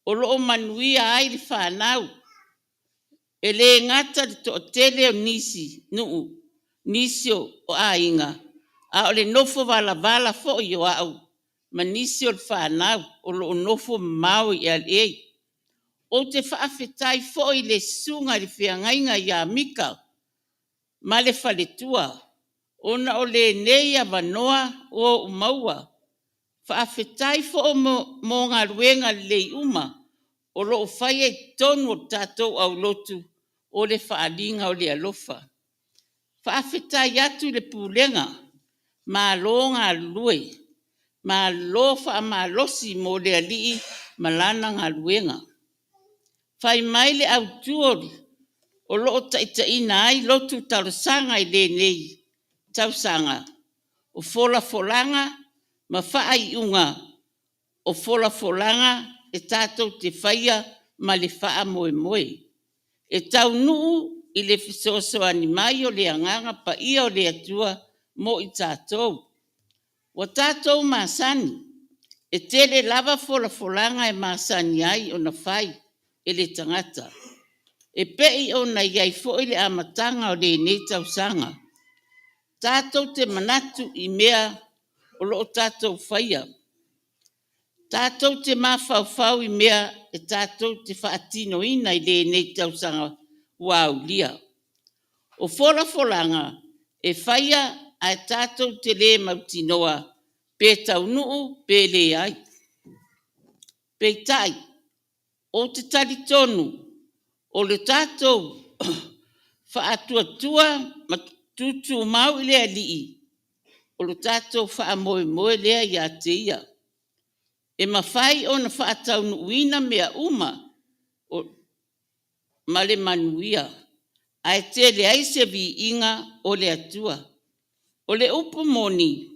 o loo manuia ai li whanau, e le ngata li to tele o nisi o a inga, a o le nofo vala fo i o au, ma nisi o le whanau, o loo nofo mau i al ei. O te whaafetai fo i le sunga li whiangainga i a mika, ma le whaletua, ona o le nei a wanoa o umaua, whaafetai fo mo ngā ruenga le uma, o loo whai e tonu o tātou au lotu, o le whaalinga o le alofa. Whaafetai atu le pūlenga, ma lo ngā lue, ma lo wha ma losi mo le alii malana ngā ruenga. Whai mai le au tuori, o loo taitaina ai lotu taurasanga i le nei, tausanga, o folanga, ma wha i unga, o folanga e tātou te whaia ma le wha moe. E tau nuu i le fisoso animai o le anganga pa ia o le atua mo i tātou. Wa tātou māsani, e tele lava folanga e māsani ai o na whai e le tangata. E pei o na iai fo i le amatanga o le nei tausanga. Tātou te manatu i mea o loo tātou whaia. Tātou te mawhau i mea e tātou te whaatino ina i le nei tausanga wau lia. O folanga e whaia a tātou te le mautinoa pe tau nuu pe le ai. Pe tai, o te tari tonu, o le tātou whaatuatua ma tutu mau i le alii, o le tātou whaamoe lea i a te ia. E mawhai o na whaatau nuuina mea uma o male manuia. Ai te le aise vi inga o le atua. O le upu moni,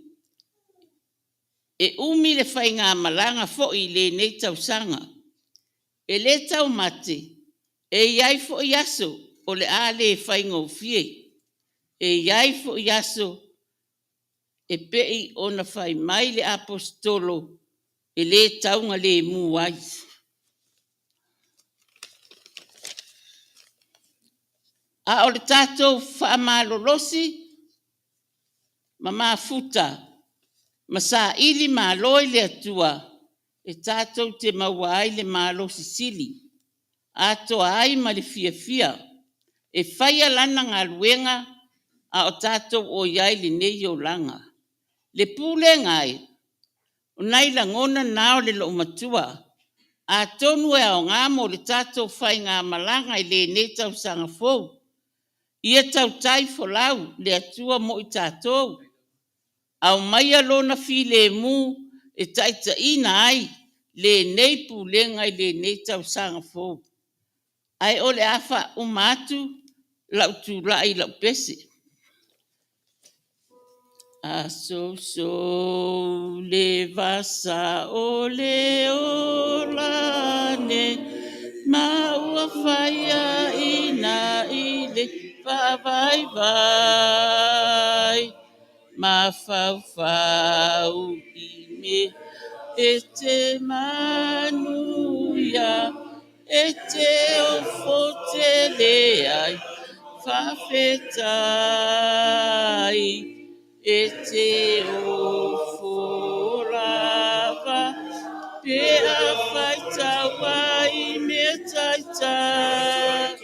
e umi le whai ngā malanga fo i le nei tausanga. E le tau mate, e iai fo i aso o le a le whai ngau fie. E iai fo i aso e pei o na whai mai le apostolo e le taunga le muai. A o le tātou whaamalolosi, ma mafuta, ma sa ili maloi le atua, e tātou te maua ai le malosi sili. A toa ai ma le fia, e whaia lana ngā luenga a o tātou o iai le nei o langa. Le pūle ngai, o nai la ngona nao le lo matua, a tonu e o ngā mo le tātou whai ngā malanga i le nei tau sanga fou. Ia tau tai folau le atua mo i tātou. Au mai alona fi le mu e taita ina ai le nei pūlenga i le nei tau sanga fou. Ai ole afa umatu lau tu lai lau pese. A so le vasa o le olane maua whaia ina i le vai ma fau i me e te manuia e te ofote le ai whawhetai e te oforava pe a whaitawa i me taitai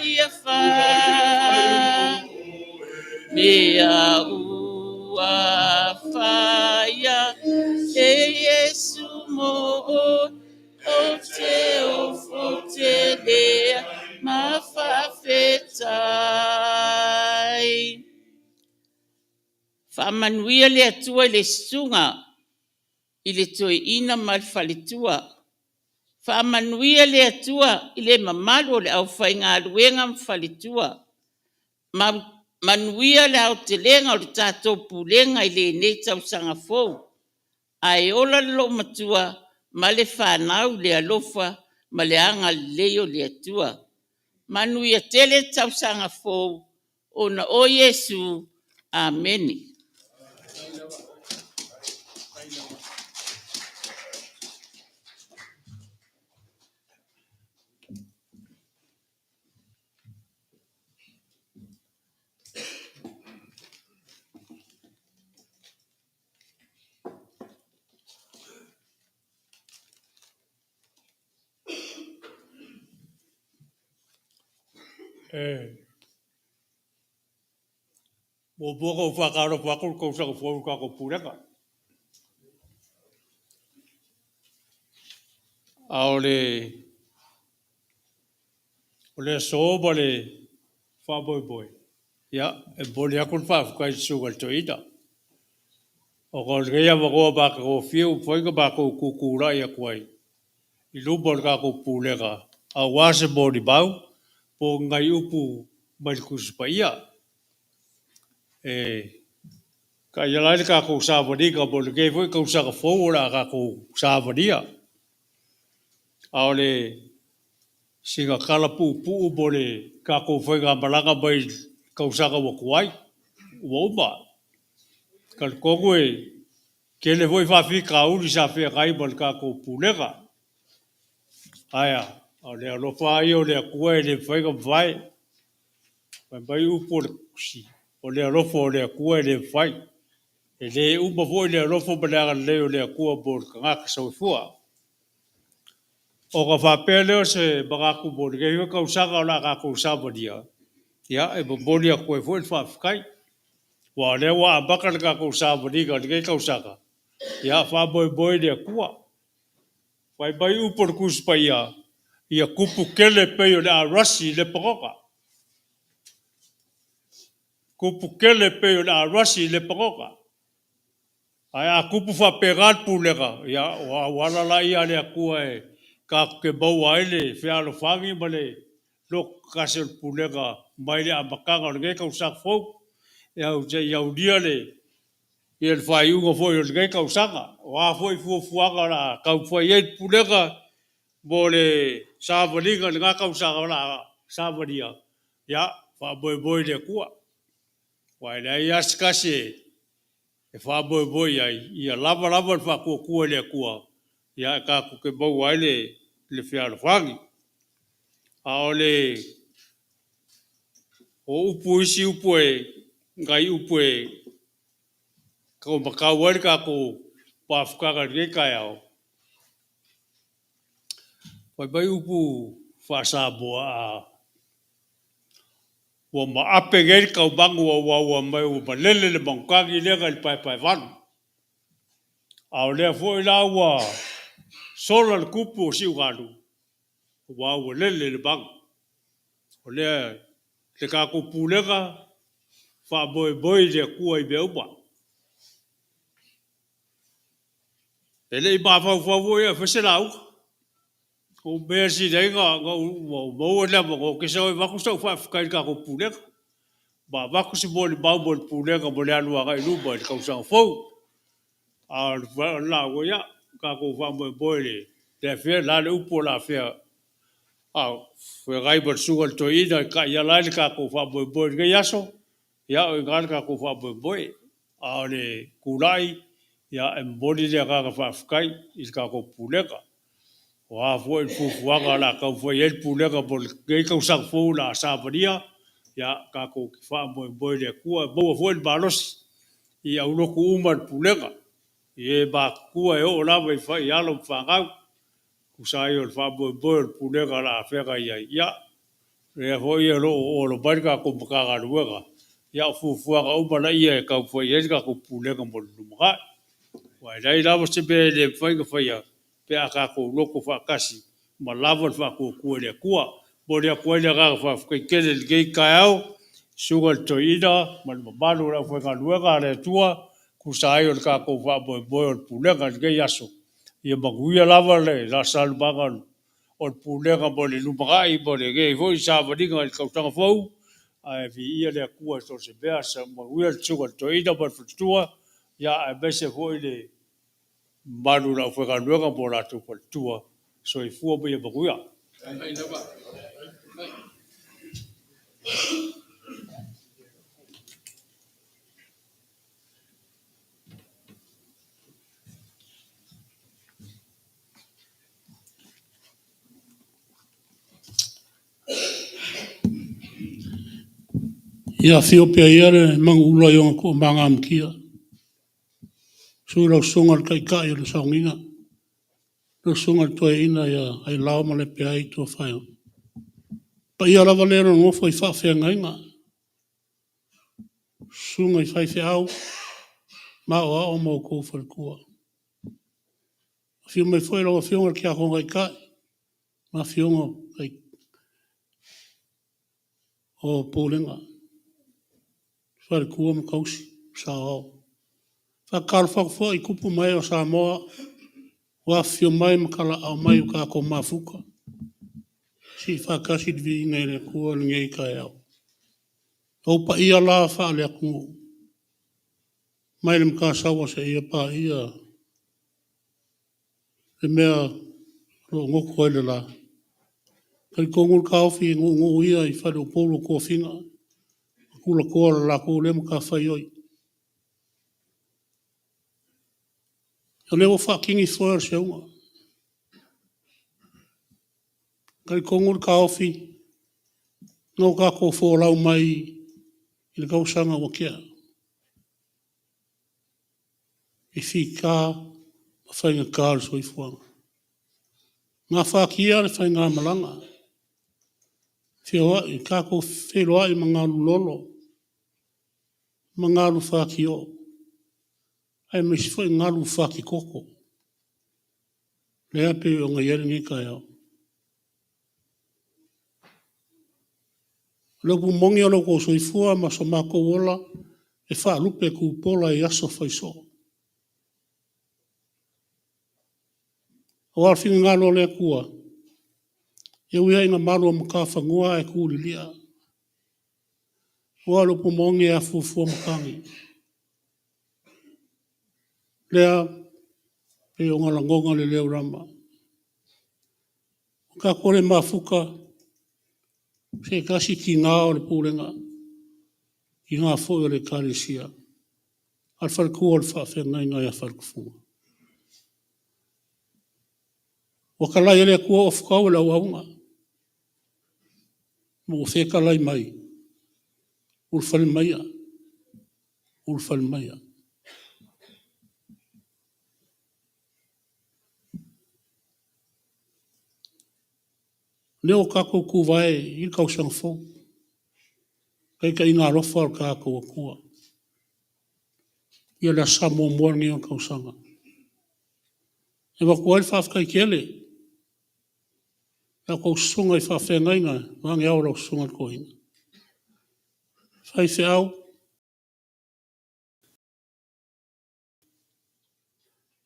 ia wha mea ua whaia e Yesu mo o te ofo te lea ma whawhetai. Whamanuia le atua i le sunga i le toi ina mal whaletua. Whaamanuia le atua i le mamalu o le au whai ngā ruenga mwhalitua. Manuia le au te lenga o le tātou pūlenga i le nei tau sanga fou. Ai ola lo matua ma le whanau le alofa ma le anga leo le atua. Manuia tele tau sanga fou o na o Yesu. Amen. Mo boko whakaro whakaro ko sa ko kako pureka. Aole ole so bole boy. Ya, e bole akul kai sugal to ida. O ko rea mo ba ko fiu foi ko ba ko kukura ya kwai. I lubor ka ko pureka. A wase body bau po ngai upu mai kuspaia. Ka yalai ka ko savadi ka bol ke foi ko sa ka fora ka ko savadia. Aole singa kala pu bole ka ko foi ka balaka bai ka sa ka wakwai. Woba. Kal kowe kele foi fa fi ka uli sa fi kai bol ka ko pulega. Aya, aole lo fa yo le kwe le foi ka vai. Bai upo si. Ole lo fo le kwe le vai. Le upa foi le rofo balaga leo le kua bol ka so fua. O ka fa pele se bagaku bol ke yo ka usaka la ka ko sabadia. Ya e bolia ko foi fa kai. Wa le wa bakal ka ko sabadia ke ka usaka. Ya fa boy le kua. Vai bai upa kus pa ya. Ya kupu kele pe yo la rasi le poka. Kupu kele pe yo la rasi le poka. Ai kupu fa pegat pulega ya wala la ia le ku e ka ke bau aile fe alo fangi male lo kasel pulega mai le abakanga le ka usak fo ya dia le el fai ungo fo le ka usaka wa fo fuanga la ka fo ye pulega bole savaliga le ka usaka la savalia ya fa boy le ku wa le ya skase e fa boy ai ia lava fa ku le ku ya ka ku ke bo wale le fiar fangi aole o upu isi upu e ngai upu e ko maka wale ka ko pa fuka ke ka yao bai upu fa sa bo a wa ma apegel ka bangu wa mai u balele le bankangi le ka pai van aole fo la wa solo le kupu si ugalu wa lele le bang ole le ka ko pulega fa boy le ku ai be upa ele ba fa wo ya fa se lau o be si de ga mo le mo ke so va ku so fa ka ko pulega ba ku si bol pulega bol alu ga lu bol ka so fo a la wo ya ka ko fa boy le fe la le upo la fe fue gai por su alto ida ya la ka ko fa boy ge yaso ya o gal ka ko fa boy ale kulai ya embodi le ka fa kai is ka ko pulega wa fue fu ga la ka fue el pulega por ge ka sa fu la sabria ya ka ko fa boy le ku bo fue el balos y a uno ku umar pulega y ba ku e o la fa ya lo fa ga kusai o fa boy pulega la fe ga ya re ho ye lo o lo barka ko ka ga ruega ya fu ga o bala ye ka fo ye ka ko pulega mo lumga wa dai la se be le fa ya pe aka ko lo ko fa kasi ma lava fa ko le kwa bo le ko le ga fa ke le ge ka au sugal to ida mal balu la fa ga ruega le tua kusai o ka ko fa boy pulega ge yaso ye maguia lava le la salvagan o pulega bole lumagai bole ge foi sa vadinga el kautanga fou a vi ia le kua so se bea sa maguia tsuga to ida por futua ya a bese foi le malu la foi ga luega bola tu por tua so i fu bo ye maguia Ia Ethiopia ia le mangula i ko manga mkia. Sura sunga kai le saunginga. Le sunga to ina ia ai lao ma le pe ai to fai. Pa ia lava lera ngofo I whawhengainga. Sunga I whaiwhi au. Ma o ao mo kou whalkua. Whio mai whai rawa whionga ki a konga I kai. Ma whionga o pōlenga. Whalkua ma kausi. Sa ao. Whakaru whakufo I kupu mai o Samoa. Wa whio mai makala au mai o kako mafuka. Si whakasi dvi ngai le kua ngei kai au. O pa ia la wha le aku. Mai le mka sawa se ia pa ia. Le mea lo ngoko ele la. Kai kongul kauwhi ngu ia I whare o polo kua whinga. Kula kua la ko le mka whai oi. O leo whakingi whaer se unga. Kai kongul kauwhi. Ngau kako wholau mai I le kausanga wa kia. I whika ma whainga kāre so I whuanga. Ngā whakia le whainga malanga. Whioa I kako wheroa I mangalu lolo. Mangalu whakio. Ai me si whai ngalu whaki koko. Lea pe o ngai ere ngi kai au. Lopu mongi o loko so I fua ma so mako wola e wha lupe ku pola I aso whaiso. O alwhinga ngalo lea kua. E uia inga malu o maka whangua e ku lilia. O lopu mongi e a fua makangi. Lea pe o ngala ngonga le leo rama. Ka kore mafuka. Se kasi ki ngā o le pūrenga. I ngā fōi o le kāresia. Al whalkua o le whawhengai ngai a whalkufunga. O ka lai ele kua o whakau e lau aunga. Mo o wheka lai mai. Ulwhale maia. Ulwhale maia. Leo kako ku vai I kausang fo. Kai ka inga rofa o kako o kua. Ia lea samo moangi o kausanga. E wako ai whawkai kele. Ia kou sunga I whawhengai ngai. Wangi au rau sunga ko ina. Whai whi au.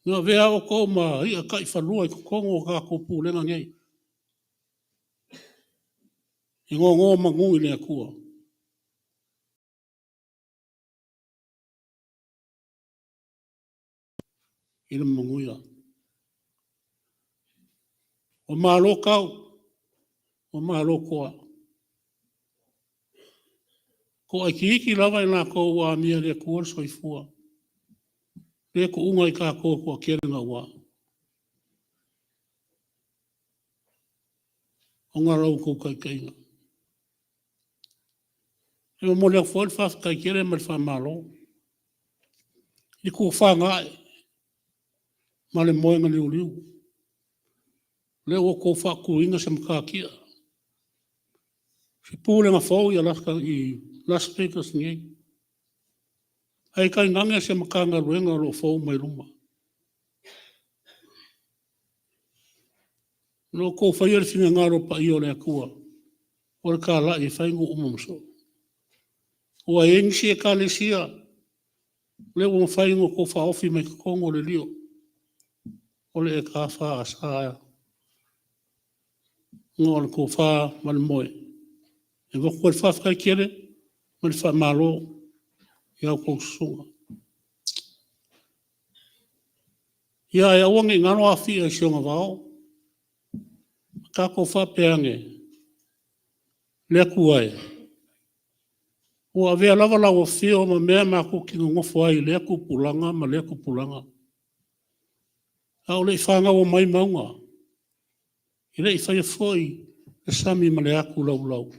Nga vea o kou ma ia kai whalua I kukongo o kako pūlenga ngei. I ngō mangu I lea kua. I le mangu ia. O mālo kau. O mālo koa. Ko ai ki iki lava I nā kou wā mia lea kua so I fua. Lea ko unga I kā kua kere ngā wā. O ngā rau kou kai kainga. E mo lea fwoi whawkai kere mai wha mālo. I kua whangai. Ma le moenga liu liu. Leo o kou whaku inga se mkakia. Si pūle ngā whau I Las Vegas ngei. Ai kai ngange se makanga ruenga lo whau mai ruma. No kou whaiere whina ngaro pa I o lea kua. O le kā la I whaingu umamso. O a engisi e ka lesia. Leo o whaingu kou whaofi mai kakongo le lio. O le e ka wha asaya. Ngō le kou wha male moe. E wako e whawkai kere. Mali wha malo. Iau kou sunga. Ia e awangi ngano a whi e sionga wao. Ka kou wha peange. Lea kuai. O a vea lava lau a whio ma mea ma ko ki ngofo ai lea kupulanga ma lea kupulanga. Au le whanga o mai maunga. I le I whai foi e sami ma le aku lau lau.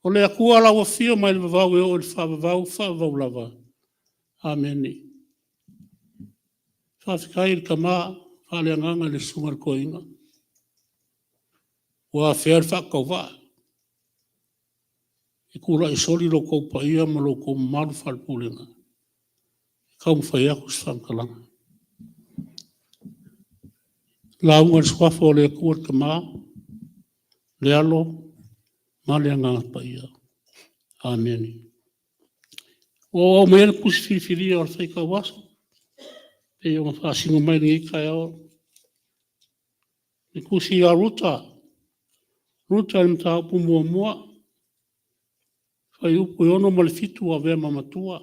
O le akua lau a whio mai le vavau e o le whavavau lava. Ameni. Whawhikai le kama, whale anganga le sungar ko inga. Wa fer fa ko va. I kula i soli lo ko pa ia ma lo ko maru fal pulenga. Kau fai aku sfankalanga. La unga swafo le kuat ka maa. Le alo. Ma le anga pa ia. Amen. O mea kusi whiwhiri o whai ka waso. Pe o whaasingo mai ni kai ao. Ni kusi a ruta. Ruta ni mta upu mua mua. Whai upu ono male fitu a vea mamatua.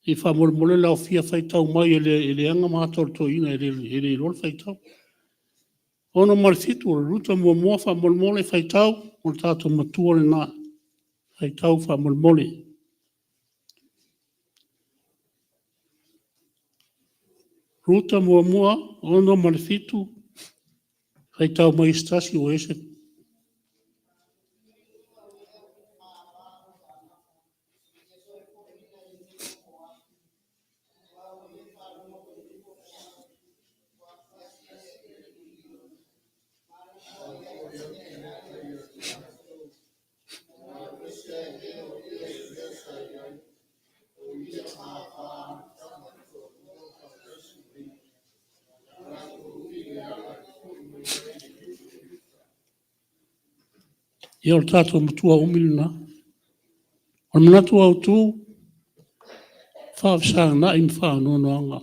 I wha mole lau fia whai tau mai ele anga mātor to ina ele rol whai tau. Ono male fitu ruta mua mua wha mole whai tau. O tātou matua le nā. Whai tau wha mole. Ruta mua mua, ono male fitu. Whai tau mai stasi o ese. Ia o tātou matua umilina. O manatu au tū, whaafsā ngā i mwhaanoa noanga.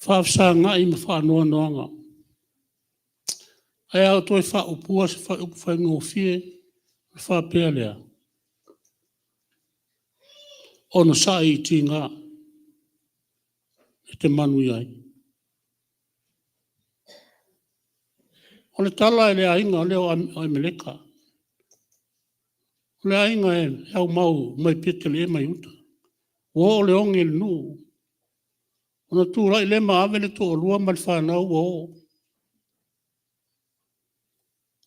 Whaafsā ngā i mwhaanoa noanga. Ai au toi whaupua se whaupu ngō fie, whaapea lea. Ono sa i ti ngā, e te manu iai. O le tala e le ainga leo ai meleka. O le ainga e au mau mai petele e mai uta. O le onge le nu. O na tūra i le maawe le tō rua mai whanau o.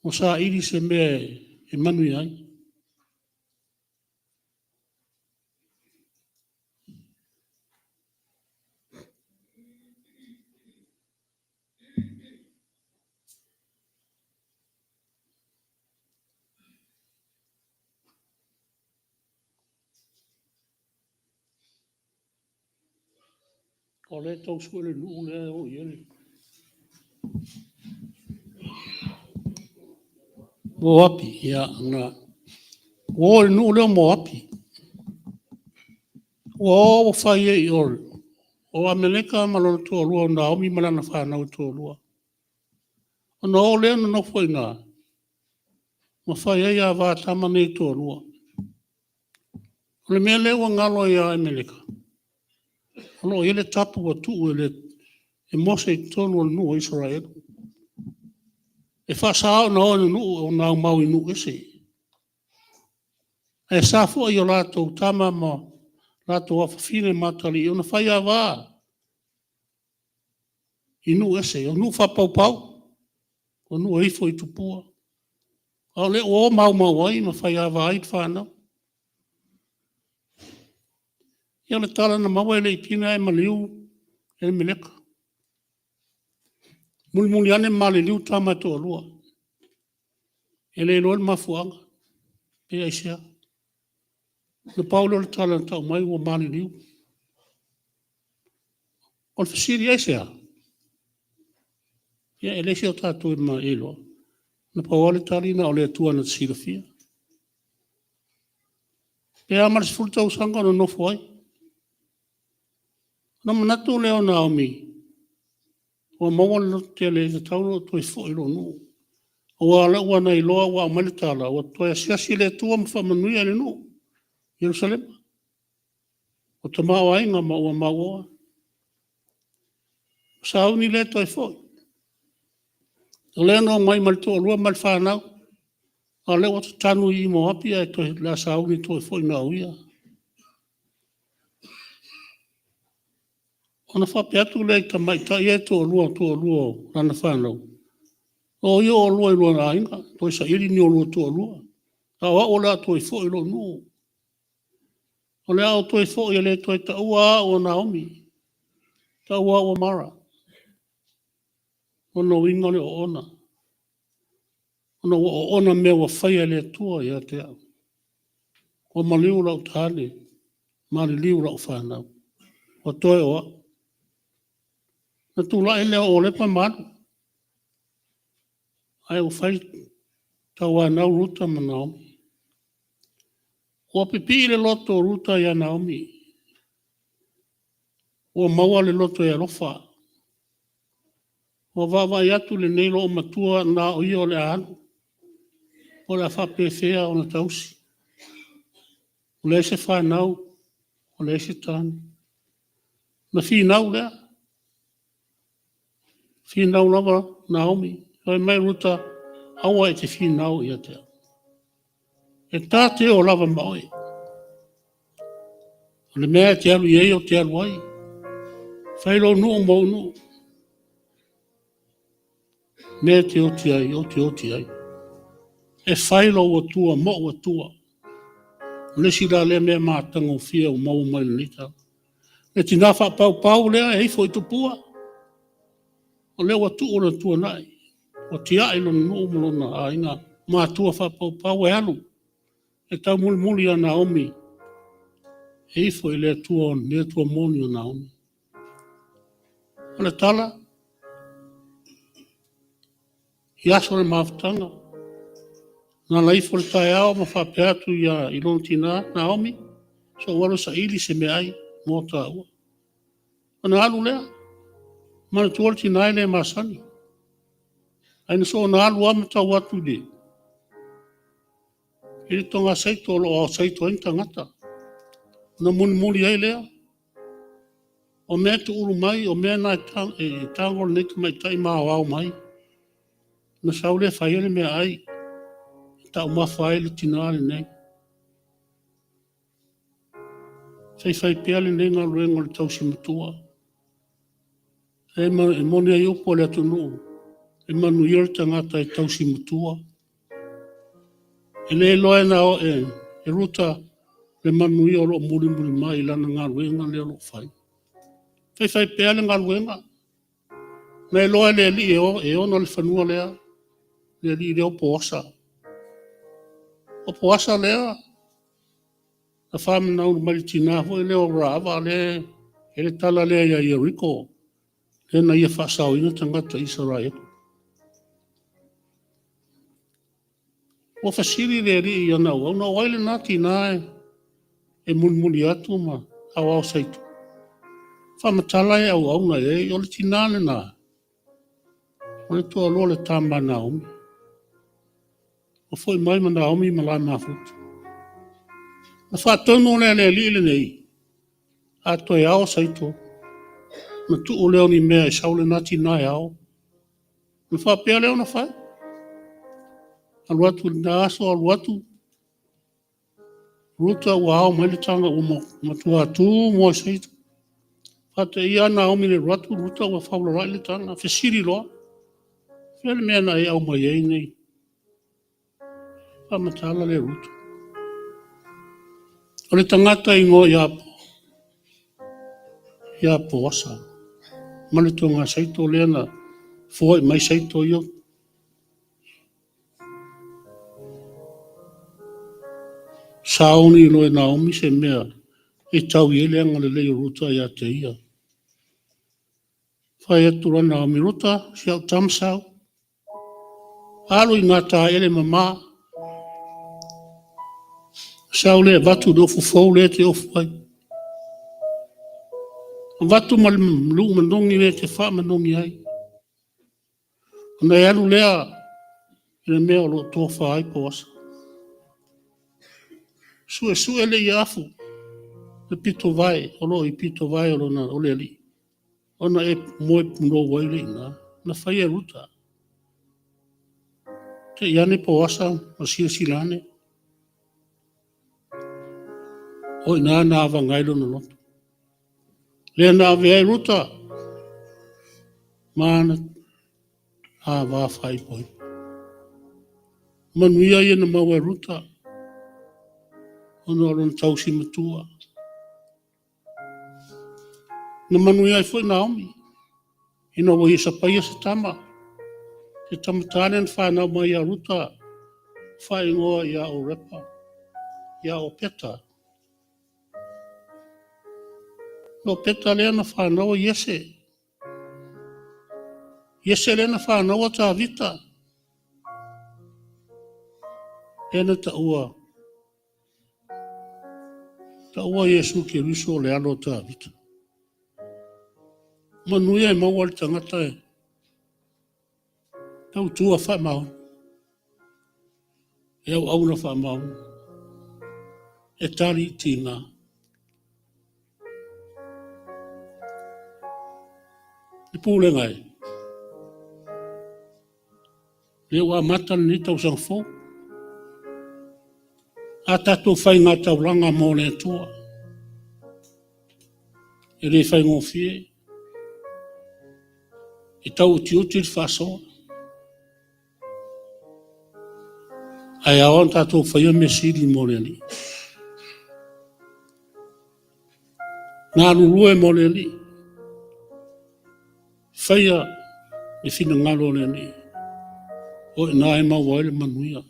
O sa iri se mea e manu iai. O le tau suele nuu le o iele. Mo api, ia, ngā. O le nuu leo mo api. O whai e i ol. O Amerika malona tō lua, o Naomi malana whanau tō lua. O na o leo na nofo i ngā. Ma whai e a wā tamane i tō lua. O le mea leo ngalo i a Amerika. Ono ele tapu wa tu ele e mose tonu o nu o Israel. E whasao na o nu o nau mau i nu ese. E safo i o lato tama ma lato a whawhine matali i ona whai a wā. I nu ese, o nu whapau pau. O nu o ifo i tupua. O le o mau ai ma whai a wā i whanau. Ia le tala na maua e le ipina e maliu e meleka. Muli ane mali liu tama to lua. E le loa mafuanga. Pe aisea. Na paulo le tala na tau mai ua mali liu. O le fasiri aisea. Ia e le seo tatu e ma e loa. Na pauale talina o le atua na tsirafia. Pe amara se fulta usanga no nofo ai. Na manatu leo Naomi. O mawala te le te tauno toi fo ilo nu. O ala ua nei loa wa malitala. O toi asiasi le tua mwhamanui ane nu. Jerusalem. O te mao ainga ma ua maua. Sauni le toi fo. O leo no mai malito o lua malwhanau. A leo o te tanu i mo api e toi la sauni toi fo ina uia. Ona whape atu le ta mai ta ie tō lua rana whanau. O ia o lua i lua na inga, toi sa iri ni o lua tō lua. Ta wa o lea toi fo i lo nu. O lea o toi fo i le toi ta ua o Naomi. Ta ua o Mara. O no inga le o ona. ona mea wa whaia le tua ia te au. O maliu lau tāne, mali liu lau whanau. O toi oa. Na tula ele o le pa manu. Ai o whai tau a nau ruta ma Naomi. O pipi le loto ruta ia Naomi. O maua le loto ia rofa. O wawa iatu le neilo o matua na o ia o le anu. O le whape whea o na tausi. O le se whanau. O le se tāne. Na whinau lea. Whinau lava Naomi. Hoi mai ruta awa e te whinau ia te. E tāte o lava maoi. O le mea te alu iei o te alu ai. Whailo nu o mau nu. Mea te oti ai, o te oti ai. E whailo o tua, mo o tua. Lesi la le mea mātanga o fia o mau mai nita. E tina wha pau pau lea e hifo i tupua. O lea watu o na tua nai. O te ailo nu o mulona a inga mātua wha pau pau e alu. E tau muli muli a Naomi. E hifo i lea tua on, lea tua moni o Naomi. O le tala. I aso le mawhatanga. Nā laifo le tae ao ma whape atu ia i lona tina Naomi. So walo sa ili se me ai mō tā ua. Ana alu lea. Mana tuol tina ai le masani. Aina so na alu ama tau atu le. Ili tonga saito o saito ain tangata. Na muni ai lea. O mea tu uru mai, o mea nai tango le neku mai tai maa wau mai. Na saule whaiele mea ai. Ta umawhai le tina le nei. Whai pia le nei ngā ruenga le tausi matua. E moni ai upo le atu nuu. E manu ira tangata e tausi matua. E le loe na o e ruta le manu i o lo muri mai lana ngā ruenga le lo whai. Whai pia le ngā ruenga. Na e loe le li e o na le whanua lea. Le li le o poasa. O poasa lea. Na whame nau mari tina ho e leo rava le. E le tala lea ia Yeriko. Le na ia whasau ina tangata Israel. O whasiri le ri i ana au. Na waile nā tina e muni atu ma au saitu. Whamatala e au na e. O le tina le nā. O le tua lo le tamba Naomi. O foi mai ma Naomi ma lai mafutu. Na whātono le li le nei. A toi ao saito. Na tu o leo ni mea e saule nati nai ao. Na whapea leo na whai. Aluatu na aso aluatu. Ruta ua ao mai le tanga o matua tu mo saito. Whate ia Naomi le ruatu ruta ua whaula rai le tanga. Whesiri loa. While mea na e au mai ei nei. Whamatala le rutu. O le tangata i ngō ia poasa. Mane tō ngā saito lea na fōi mai saito io. Saoni i loe Naomi se mea e tau i ele anga le leo ruta ia te ia. Whai atura Naomi ruta si au tamsau. Alo i ngā tā ele mamā. Sao le vatu do fufou le te ofu ai. Vatu ma lu manongi le te wha manongi ai. Nei alu lea i le mea o lo tō wha ai poasa. Sue le i afu. Le pito vai, o lo i pito vai o lo na o le li. Ona e moe puno waile ina. Na whai e ruta. Te iane poasa o silane. Oi nā nāwa ngailo na loto. Lea nā vea ruta. Mana a wā whai poi. Manuia ia na maua ruta. Ono alon tausi matua. Na manuia i foi Naomi. Ina wa isa paia sa tama. Te tamatane na whanau mai a ruta, whaingoa ia o repa, ia o peta. No peta lea na whanau Iese. Iese lea na whanau a tā vita. Ena ta ua Iesu ke riso le alo tā vita. Manuia e maua le tangata e. Tau tua wha mau. E au au na wha mau. E tari I tina. E pūle ngai. Le ua matan ni tau sang fō. A tātou whai ngā tauranga mō le tua. E le whai ngō fie. E tau uti whasoa. Ai aon tātou whaia me siri mō le li. Ngā rurue mō le li. Whaia e whina ngalo le li. O e nā e maua ele manuia.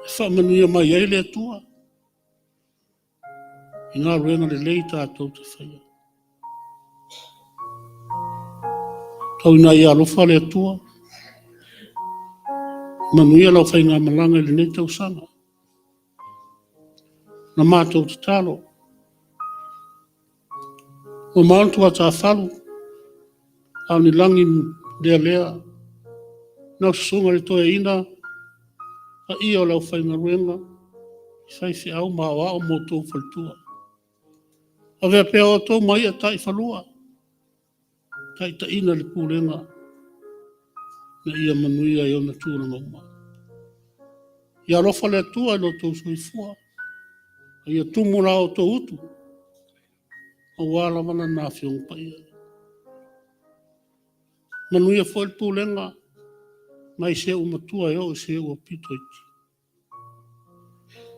E wha manuia mai ei le tua. I ngā ruenga le lei tātou te whaia. Tau ina I alofa le tua. Manuia lau whai ngā malanga le nei tau sanga. Na mātou te talo. O maantua tā whalu. Au ni langi lea. Nau sunga le toe ina. A ia lau whai ngā ruenga. Whai whi au maa wao mō tō whaltua. A vea pēo o tō mai a tai whalua. Tai ta ina le pūrenga. Na ia manuia I ona tūranga uma. Ia rofa le tua no tō soifua. Ia tumura o tō utu. A wala mana nā whiong paia. Manuia fo le pūrenga. Mai se umatua eo se ua pito iti.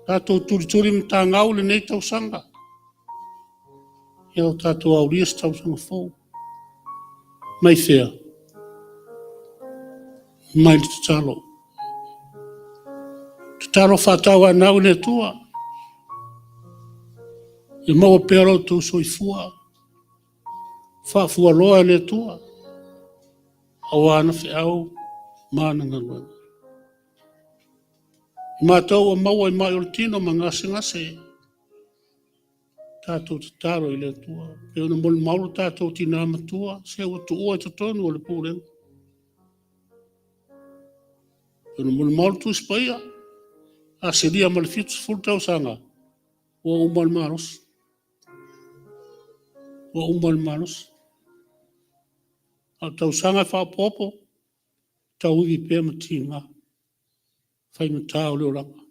Tātou turi mta ngau le nei tau sanga. Ia o tātou aurias tau sanga fōu. Mai whea. Mai le tatalo. Tatalo whatau anau le tua. Ia maua pero tau soifua. Whafua loa le tua. Awana whiau. Mana ngaluana. I mātou a maua I mai o le tino ma ngase. Tātou te taro I le tua. Peo na moli mauro tātou tina matua. Se ua tu ua te tonu o le pūrenga. Peo na moli mauro tu spaia. A seria ma le fitu fulu tau sanga. Ua umal maros. Ua umal maros. A tau sanga wha popo. Tau I pēr matinga. Whai na tāo leo ranga.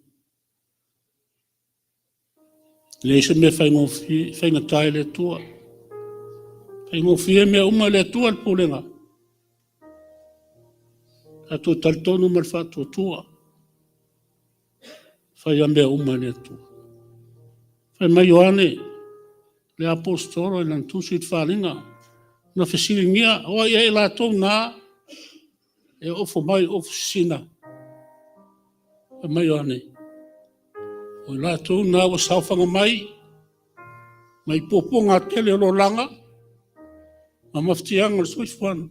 Leise me whai ngōwhi, whai ngā tāi le tua. Whai ngōwhi e mea uma le tua le pōlenga. A tō taritonu ma le whātua tua. Whai a mea uma le tua. Whai mai Ioane, le apostolo I lantusi I wharinga. Na whesiringia, oa ia e lātou nā. E ofo mai ofo sina. E mai ane. O lātou nā wa sauwhanga mai. Mai popo ngā tele o langa. Ma maftianga le soifuan.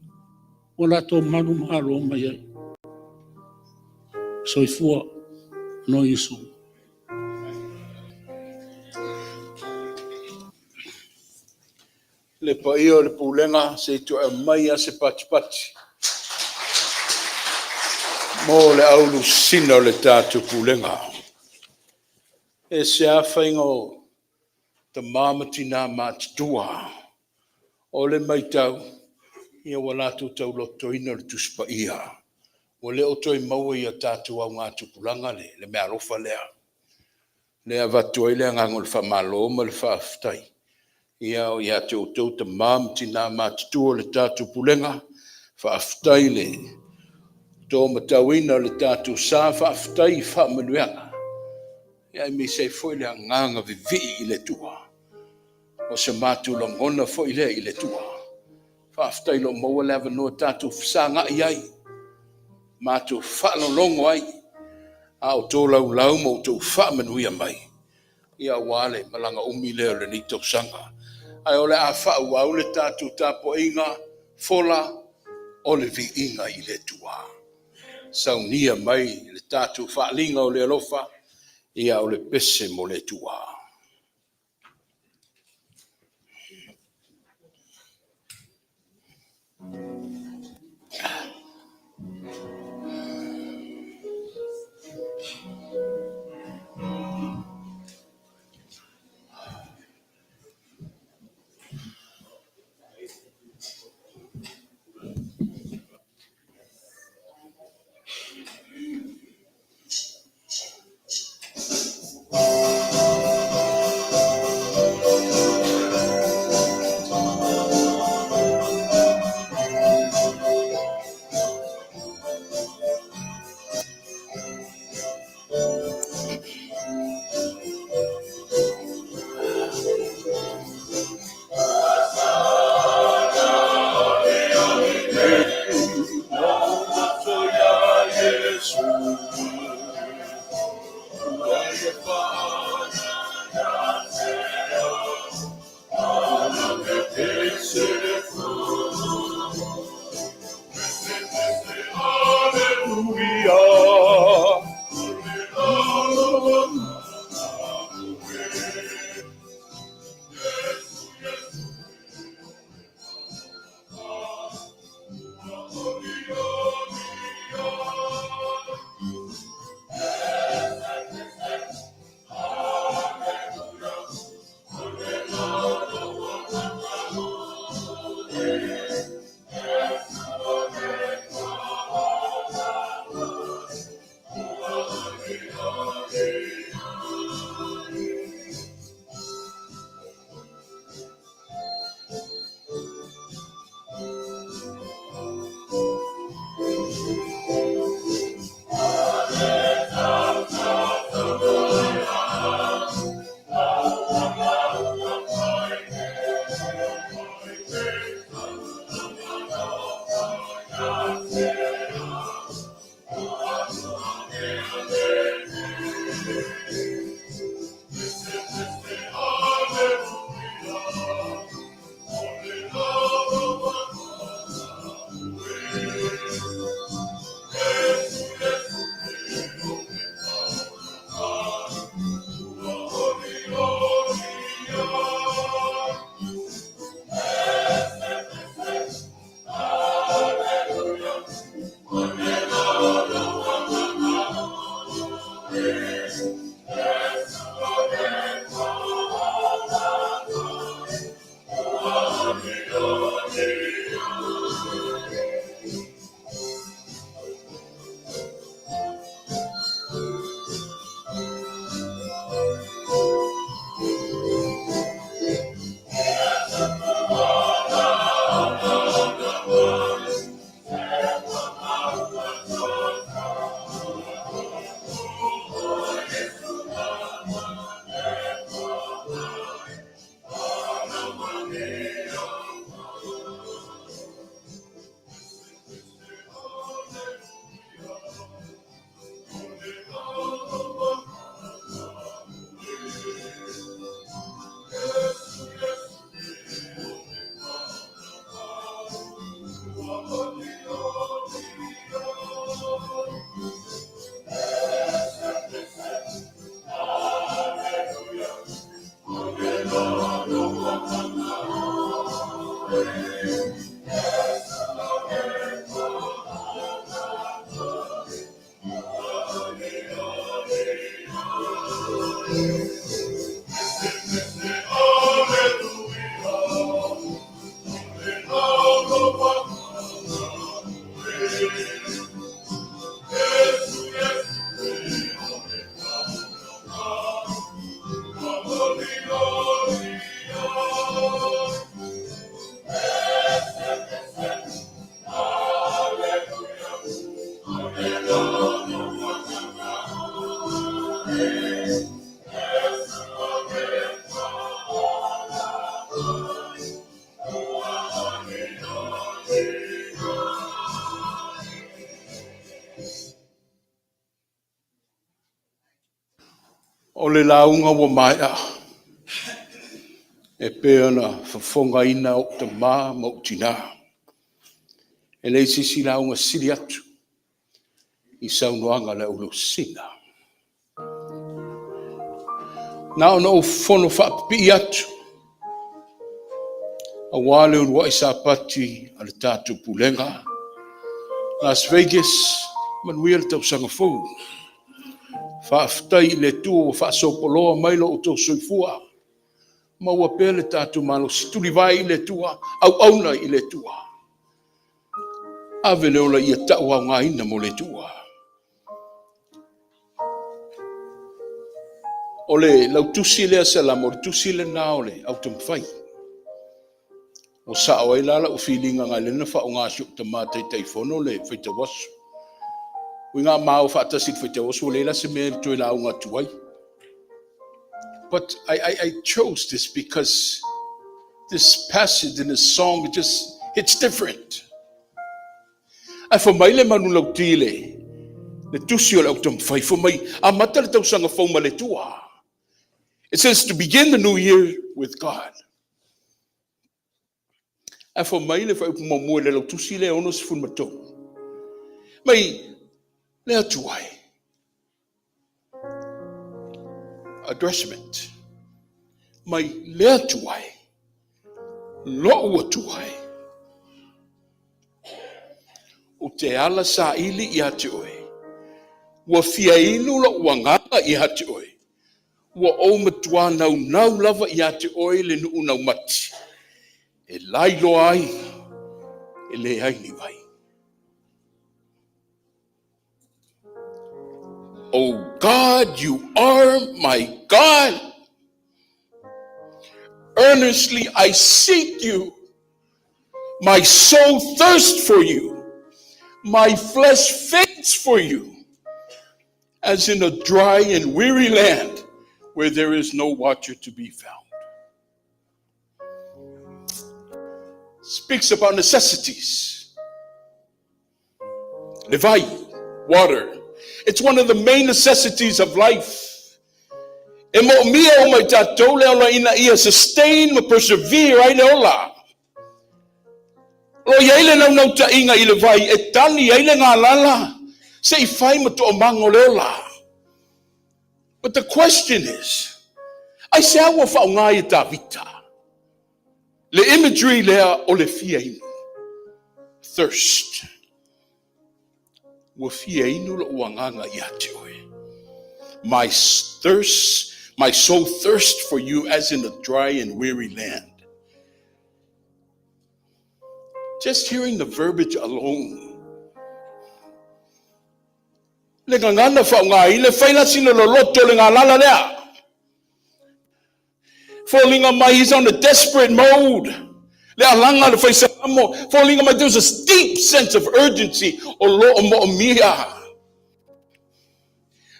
O lātou manu mahalo mai ai. Soifua no Yesu. Le paia o le pūlenga se tu e mai a se pati. Mō le aulu sina o le tātou pūlenga. E se a whaingo te māmatina mātitua. O le maitau, ia walatu tau loto ina le tuspa ia. O le oto I maua ia tātou au ngā tupulanga le mea rofa lea. Le avatu ai le angango le whamalo ma le whaaftai. Ia o ia te oto te māmatina mātitua le tātou pūlenga. Whaaftai le tō matauina le tātou sā whaaftai whaamanuanga. Ia mi sei foi le nganga vivi I le tua. O se mātou langona foi le I le tua. Whaftai lo maua lewa no tātou whisanga i ai. Mātou whalolongo ai. A o tō lau lau mo tō whamanuia mai. Ia wale malanga umi leo le ni tau sanga. Ai ole a whau au le tātou tāpo inga, fola, o le vi inga i le tua. Saunia mai le tātou whaalinga o le alofa, ia o le pese mo le tua. O le launga wa mai a. E pea na whafonga ina o te mā ma o tina. E le sisi launga siri atu. I saunoanga le ulo sina. Na o no fono whaapi atu. A wale unwa isa pati a le tātou pulenga. Las Vegas, manuia le tausanga fou. Whaaftai le tua o whaasopoloa mailo o tau soifua. Maua pēr le tātou malo situli vai i le tua, au auna i le tua. Ave leola ia tau au ngā ina mo le tua. O le lautusi lea salama, o le tusi le nā o le au tamawhai. O sa o lala o filinga ngai lena wha o ngā siuk ta mātai taifono le whaita wasu. O ngā māo whaatasi whaita wasu o leila se mea tue la o ngā tuai. But I chose this because this passage in this song, it's different. Ai wha mai le manu lau tile, le tusi o le au tamawhai, wha mai a mata le tausanga whauma le tua. It says to begin the new year with God. Ai wha mai le whaupu mamua le lau tusi le ono se funmatou. Mai le atuai. Addressment. Mai le atuai. Lo'u atuai. O te ala sa ili I hati oe. Ua fia inu lo uanganga I hati oe. Ua o matua nau lava I hati oe le nuu nau mati. E lailo ai. E le ai ni vai. Oh God, you are my God. Earnestly I seek you. My soul thirsts for you. My flesh faints for you. As in a dry and weary land where there is no water to be found. Speaks about necessities. Levi, water. It's one of the main necessities of life. E mo mia o mai tātou le ola ina ia sustain ma persevere ai le ola. Lo ia ile nau ta inga ile vai e tani ile ngā lala se I whai ma to mango le ola. But the question is, ai se awa whao ngā I tā vita. Le imagery lea o le fia inu. Thirst. Ua fia inu lo uanganga I ate oe. My soul thirsts for you as in a dry and weary land. Just hearing the verbiage alone. Le ngangana whao ngā I le whaila sina lo loto le ngā lala lea. Falling on my, he's on a desperate mode. Le alanga le whaisa amo. Falling on my, there's a deep sense of urgency. O lo o mo o mia.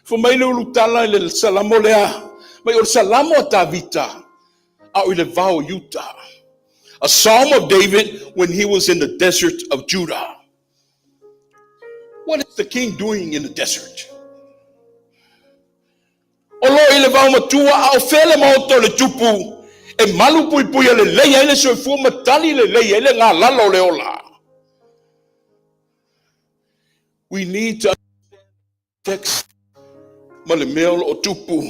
For mai le ulutala le salamo lea. Mai o salamo ta vita. A le vao yuta. A psalm of David when he was in the desert of Judah. What is the king doing in the desert? O lo I le vau matua au fele maoto le tupu e malu pui pui le leia ele soifua matali le leia ele ngā lalo le ola. We need to text ma le mea o tupu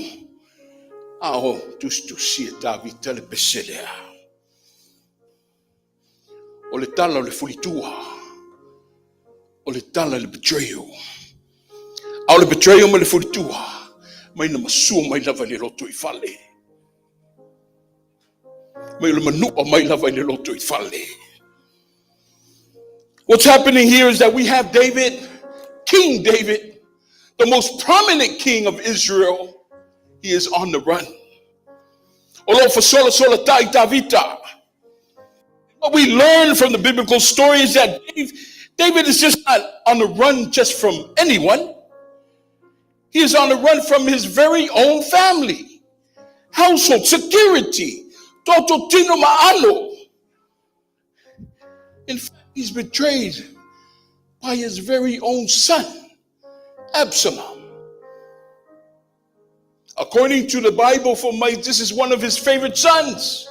a o tustusi e tavita le peselea. O le tala o le fulitua. O le tala le betrayal. A o le betrayal ma le fulitua. Mai na masua mai lava le loto I fale. Mai le manua mai lava le loto I fale. What's happening here is that we have David, King David, the most prominent king of Israel. He is on the run. Olo fa sola sola tai tavita. What we learn from the biblical story is that David is just not on the run just from anyone. He is on the run from his very own family, household, security, toto tino maano. In fact, he's betrayed by his very own son, Absalom. A According to the Bible, this is one of his favorite sons.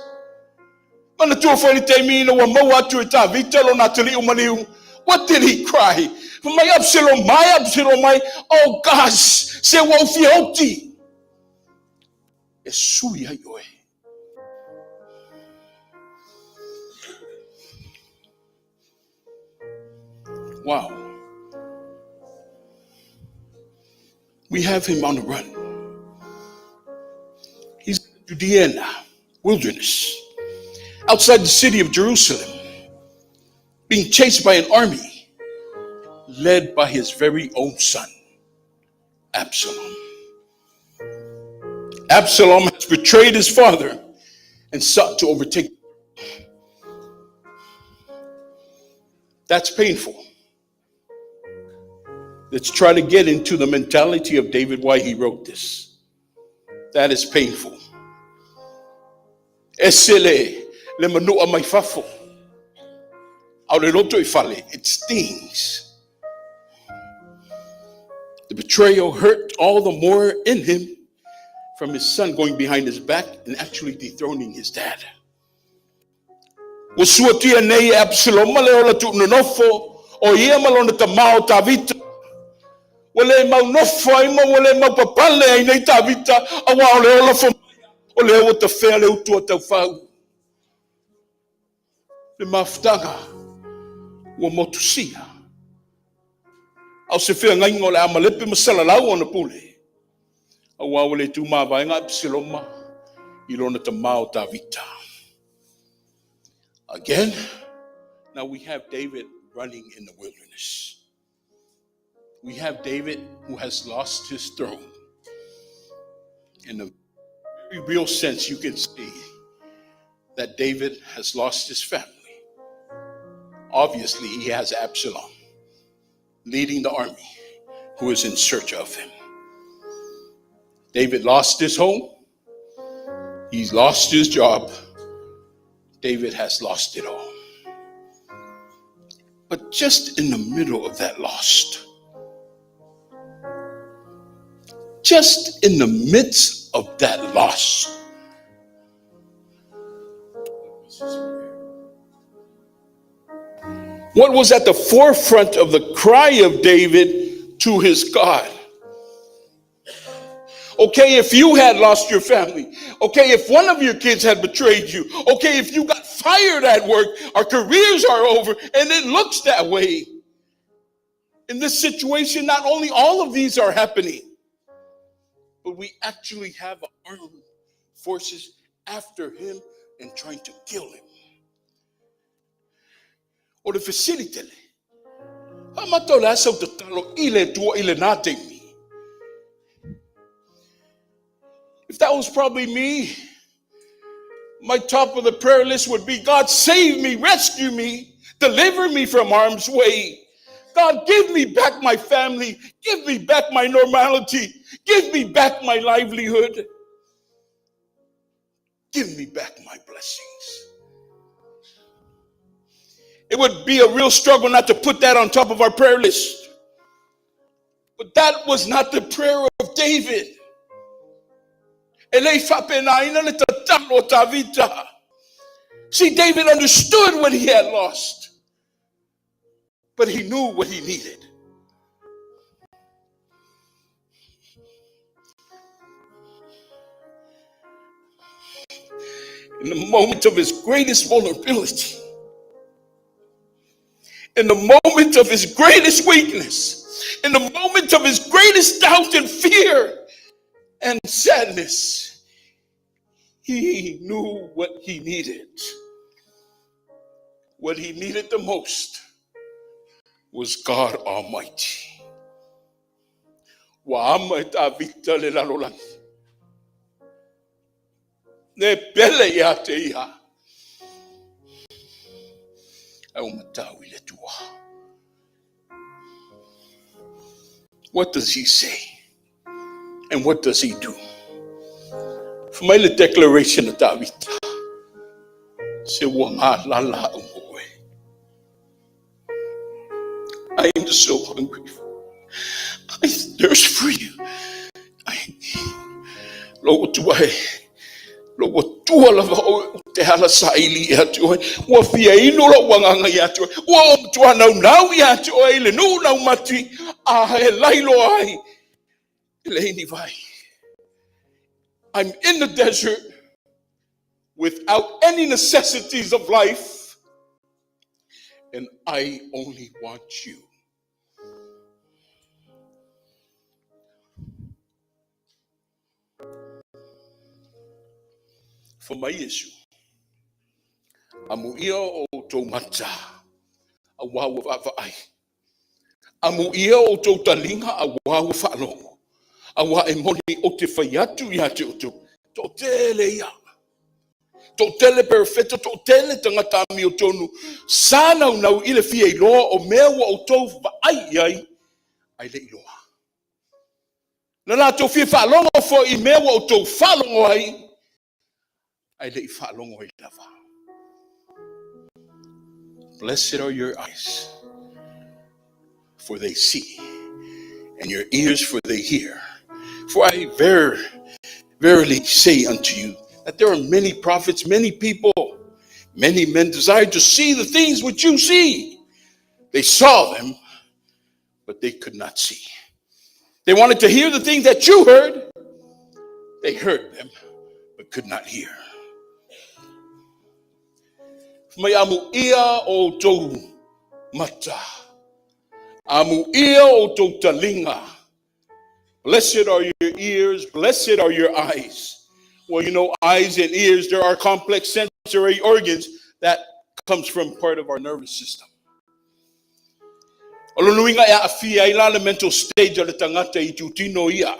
What did he cry? Oh gosh, se wofioti. Esuya yoe. Wow. We have him on the run. He's in the Judean wilderness, outside the city of Jerusalem, being chased by an army led by his very own son, Absalom. Absalom has betrayed his father and sought to overtake him. That's painful. Let's try to get into the mentality of David, why he wrote this. That is painful. It stings. The betrayal hurt all the more in him from his son going behind his back and actually dethroning his dad. Wale mau nofo ai mo wale mau papale ai nei tavita awa ole ola fo ole o te fea le utua tau fau le maftanga wa motusia au se fea ngai ngole amalepe masala lau ona pule awa ole tu ma vai nga psiloma ilona te mau tavita. Again, now we have David running in the wilderness. We have David who has lost his throne. In a very real sense, you can see that David has lost his family. Obviously, he has Absalom leading the army who is in search of him. David lost his home. He's lost his job. David has lost it all. But just in the middle of that just in the midst of that loss, what was at the forefront of the cry of David to his God? Okay, if you had lost your family, okay, if one of your kids had betrayed you, okay, if you got fired at work, our careers are over, and it looks that way. In this situation, not only all of these are happening, but we actually have armed forces after him and trying to kill him. Or the facility. If that was probably me, my top of the prayer list would be, God, save me, rescue me, deliver me from harm's way. God, give me back my family. Give me back my normality. Give me back my livelihood. Give me back my blessings. It would be a real struggle not to put that on top of our prayer list. But that was not the prayer of David. See, David understood what he had lost, but he knew what he needed. In the moment of his greatest vulnerability, in the moment of his greatest weakness, in the moment of his greatest doubt and fear and sadness, he knew what he needed. What he needed the most was God Almighty. What does he say? And what does he do? For my declaration of David, I am so hungry. I thirst for you. Lo tuai. Lo tua lava o te hala saili ia tu oi. Ua fia ino lo wanganga ia tu oi. Ua o tua nau ia tu oi. Le nu nau mati. A he lailo ai. Le ni vai. I'm in the desert without any necessities of life. And I only want you. For my issue, amu ia o tō mata, a wawa wa'ai. Amu ia o tō talinga a wawa whālongo. A wa e moni o te whaiatu ia te utu. Tō tele ia. Tō tele perfecto, tō tele tangata mi o tonu. Sānau nau ile fia i loa o mea wa o tō wa'ai ai. Ai le i loa. Nana tō fia whālongo fo i mea wa o tō whālongo ai. Ai le i whaalongo i lava. Blessed are your eyes, for they see, and your ears, for they hear. For I verily say unto you, that there are many prophets, many people, many men desire to see the things which you see. They saw them, but they could not see. They wanted to hear the things that you heard. They heard them, but could not hear. Mai amu ia o tō mata. Amu ia o tō talinga. Blessed are your ears, blessed are your eyes. Well, you know, eyes and ears, there are complex sensory organs that comes from part of our nervous system. Olo nuinga e awhia i la mental stage o le tangata I tūtino ia.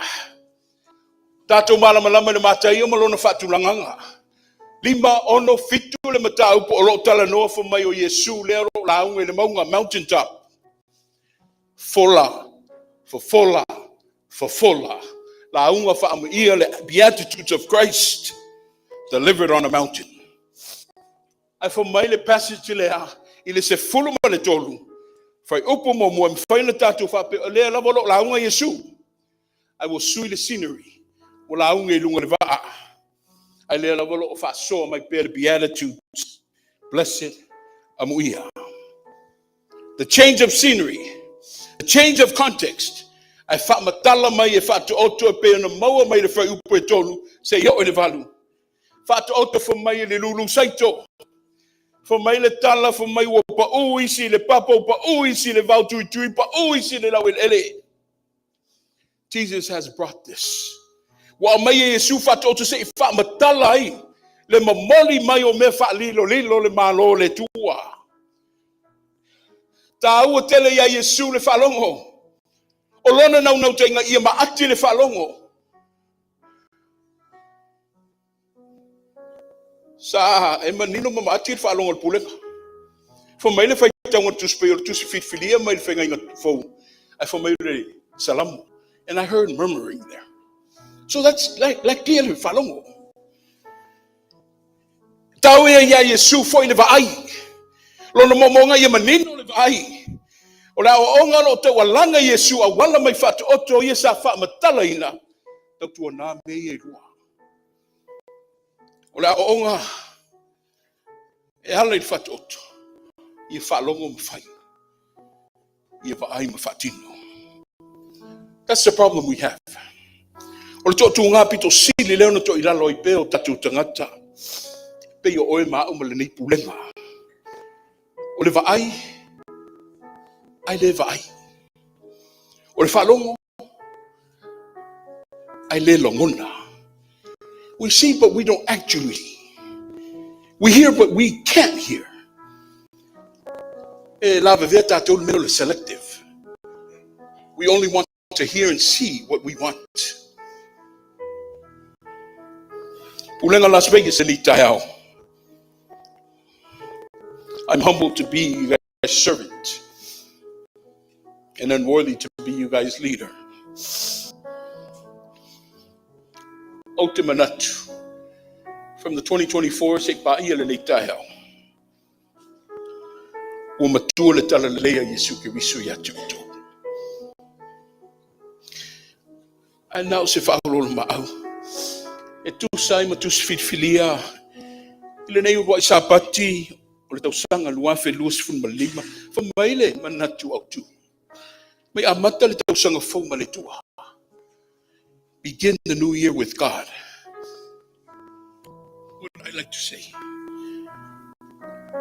Tātou malamalama le mātai o malona whātulanganga. Lima ono fitu le matau po ro tala noa fo mai o Yesu le ro launga le maunga mountaintop. Fola. Launga fa amu ia le beatitudes of Christ delivered on a mountain. Ai fo mai le passage le a ile se fulu ma le tolu. Fai upo mo mo fai na tatu fa pe le la volo launga Yesu. I will sui the scenery. O launga I lunga le va. I lay a volo fa so my bear beatitudes. Blessed amuia. The change of scenery, the change of context. I fa matala mai e fa to auto pe na maua mai le fa upo tonu se yo ele valu. Fa to auto fo mai le lulu saito. Fo mai le tala fo mai wo pa ui si le papo pa ui si le vau tui pa ui si le lawel ele. Jesus has brought this. Wa mai Yesu fa to se fa matala ai le mamoli mai o me fa lilo le malo le tua. Ta u tele ya Yesu le fa longo. O lona nau te inga ia maati le fa longo. Sa e manino maati le fa longo le pulenga. Fo mai le fa tanga tu speo tu se fit filia mai le fa inga fo. I fo mai le salam. And I heard murmuring there. So that's like clearly falongo. Tau ia Yesu foi le vai. Lono momonga ia manino le vai. O la onga lo te walanga Yesu a wala mai fatu oto ia sa fa matala ina. Tau tua na me e lua. O la onga e hala I fatu oto. Ia falongo mfai. Ia vai mafatino. That's the problem we have. O le tō ngā pito sili leo na tō I lalo I peo tatu tangata. Peo oe maa o male nei pulenga. O le vaai. Ai le vaai. O le whalongo. Ai le longona. We see but we don't actually. We hear but we can't hear. E lava vea tātou le meno le selective. We only want to hear and see what we want. Pulenga Las Vegas elitao. I'm humbled to be you guys' servant and unworthy to be you guys' leader. Otimanatu from the 2024 Sekpaia elitao. Umatua le talalea Yesu Kirisu yatuto. And now se fa'alo ma'au. E tu sai ma tu sfitfilia. Ile nei ua isapati o le tausanga luafe luas fun malima. Fa maile manatu au tu. May amata le tausanga fau maletua. Begin the new year with God. What I like to say.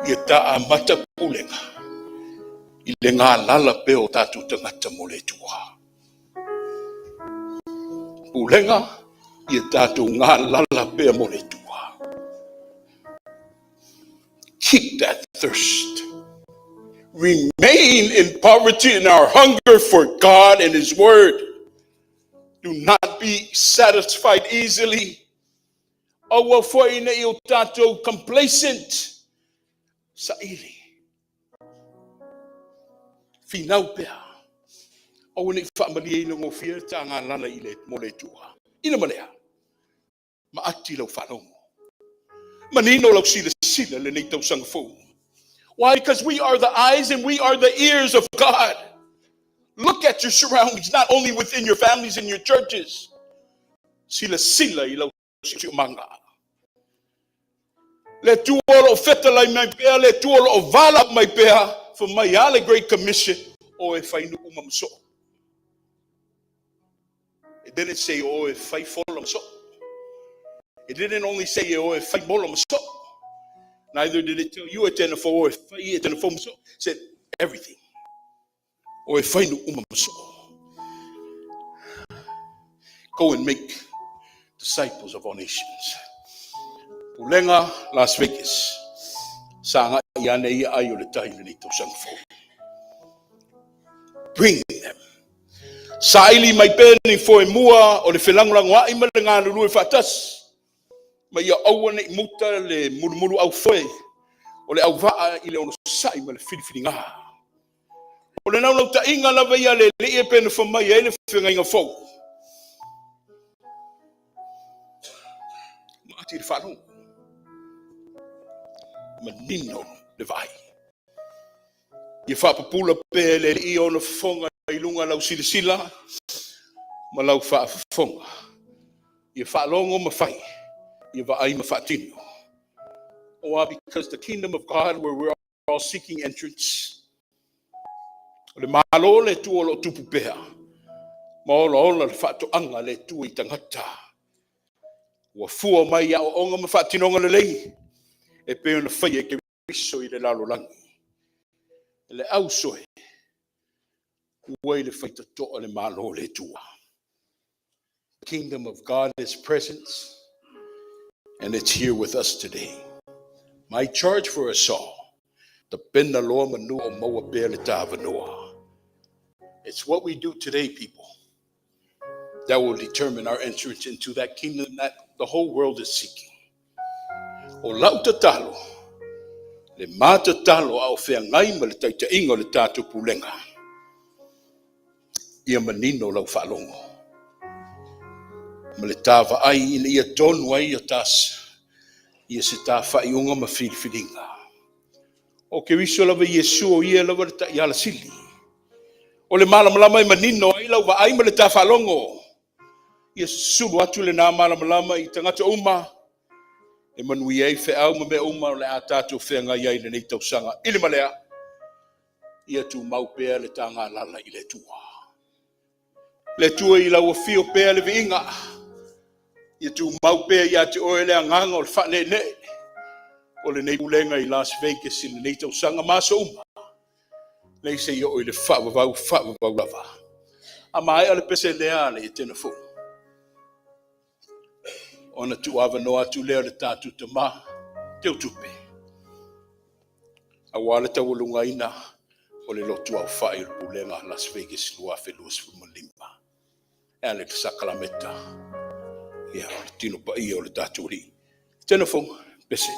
Ia ta amata pulenga. Ile ngā lala pe o tātou tangata mo le tua. Pulenga, ia tātou ngā lala pe mo le tua. Keep that thirst. Remain in poverty in our hunger for God and His Word. Do not be satisfied easily. Awa foi na i o tātou complacent sa ili. Finau pea. Awa ni whaamali e no ngofia ta ngā lala i le mo le tua. Ina malea. Ma ati lau whanongo. Manino lau sila sila le nei tau sanga fau. Why? Because we are the eyes and we are the ears of God. Look at your surroundings, not only within your families and your churches. Sila sila i lau sila manga. Le tuolo fetalai mai pea, le tuolo vala mai pea, for my ale great commission, o e whainu umamso. It didn't say, o e whai folamso. It didn't only say, o e whai molamso. Neither did it tell you it didn't for, o e whai it didn't for. It said everything. O e whainu umamso. Go and make disciples of all nations. Pulenga, Las Vegas. Sanga iane ia ayo le tai le to sangfo. Bring them. Saili mai peni foi mua o le felangulango ai malenga lulu fatas. Mai ia aua nei muta le mulumulu au foi. O le au vaa i le ono sai ma le filifilinga. O le nau ta inga lava ia le e peni fa mai e le fengainga fo. Ma ati le whanongo. Manino le vai. Ia whapapula pe le i ona fonga i lunga lau silasila, ma lau whafonga. Ia whalongo ma whai, ia vaai ma whatino. Or because the kingdom of God where we're all seeking entrance. Le malo le tuo lo tupu pea. Ma ola ola le whatoanga le tua I tangata. Ua fua mai au onga ma whatinonga le lei. E pe ona whai e ke wiso I le lalo langi. E le au soe. Ua le whai ta toa le malo le tua. The kingdom of God is present. And it's here with us today. My charge for us all. The benda loa manua o maua pea le tava noa. It's what we do today, people. That will determine our entrance into that kingdom that the whole world is seeking. O lau tatalo. Le mata talo au whea ngai ma le taita ingo le tātou pulenga. Ia manino lau whalongo. Ma le tāwa ai ina ia tonu ai o tasa. Ia se tā whaiunga ma whiriwhiringa. O ke wiso lava Iesu o ia lava le ta iala sili. O le malamalama I manino ai lau wa ai ma le tā whalongo. Ia sulu atu le nā malamalama I tangata uma. E manui ei fe au ma me uma le a tātou whenga iai le nei tausanga. Ili malea, ia tu mau pēr le tanga lala I le tua. Le tua I lau fio pēr le vinga. Ia tu mau pēr ia te oe le anganga o le whane ne. O le nei ulenga I Las Vegas I le nei tausanga masa uma. Nei se ia oe le whawavau lava. A mai ale pese lea le I tena fu. Ona tu ava no atu leo le tātu te ma, te utupe. A wale tau lunga ina, o le lotu au whai o pulenga Las Vegas lua wheluas fumalimba. E le sakalameta, ia o le tino pa ia o le tātu ri. Tēnā fong, pese.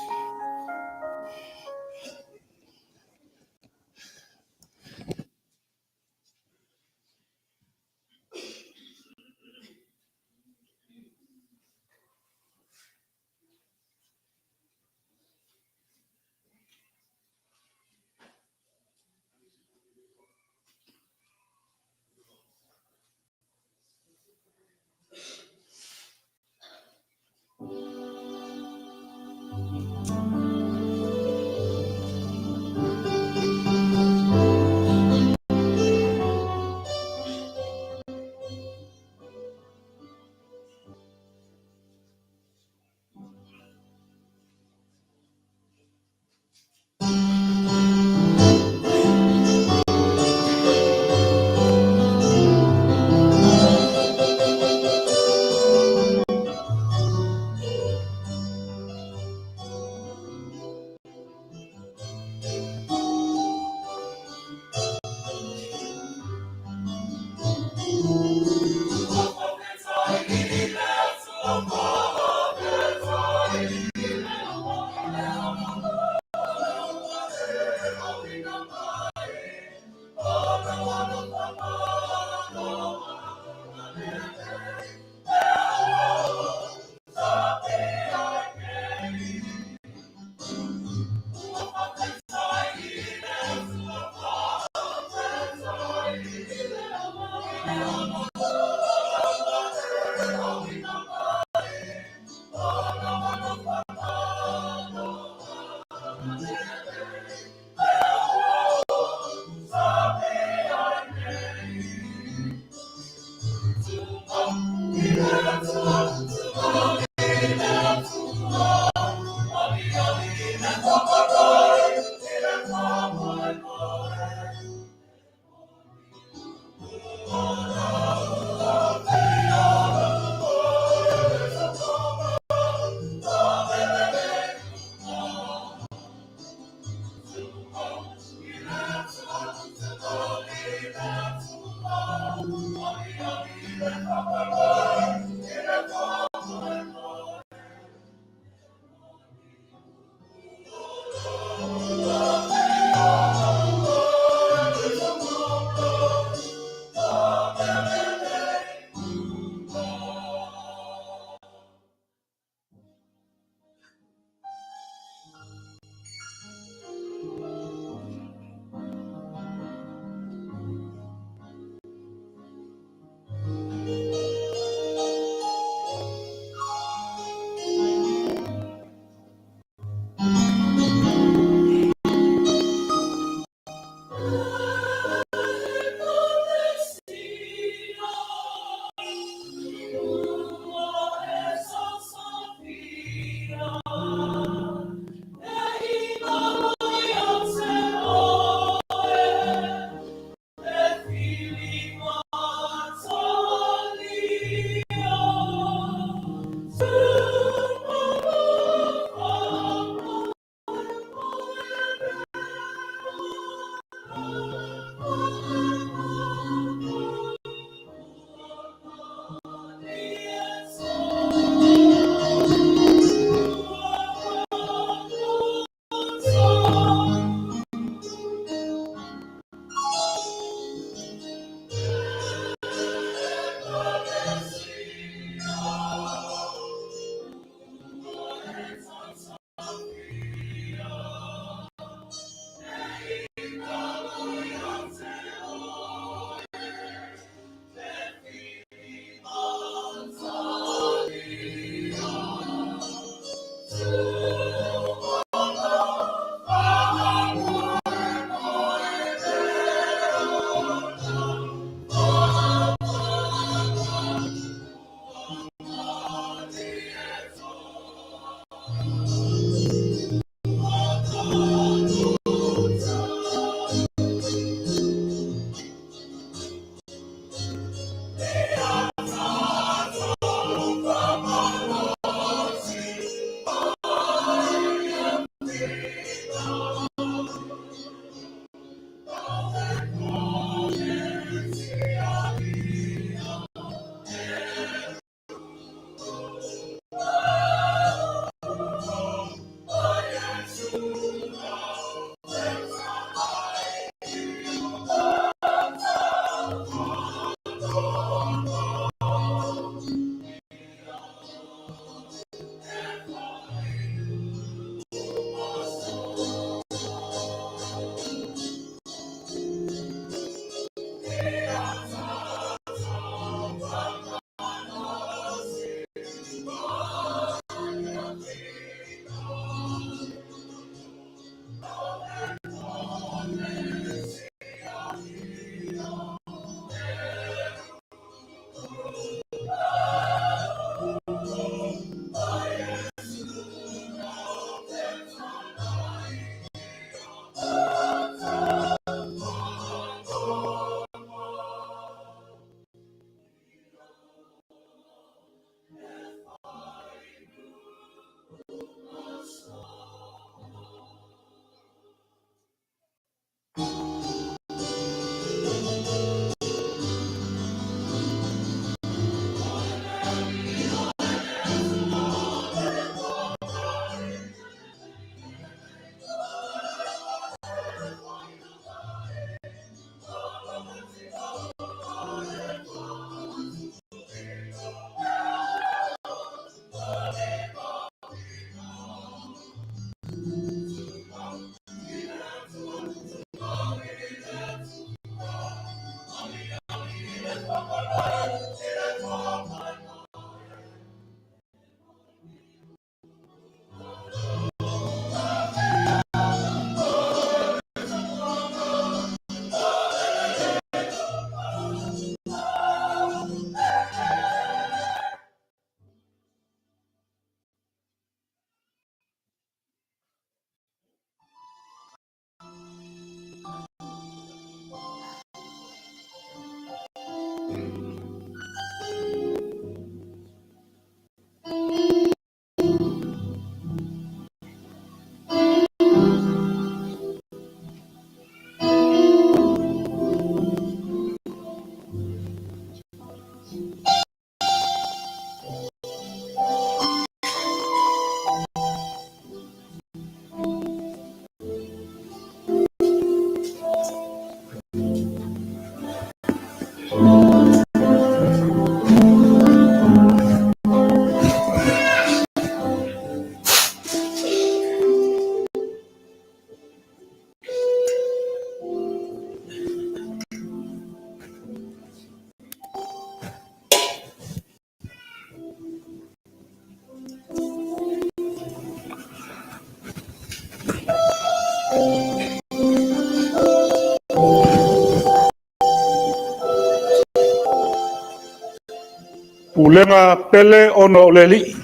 Pulenga pele ono leli.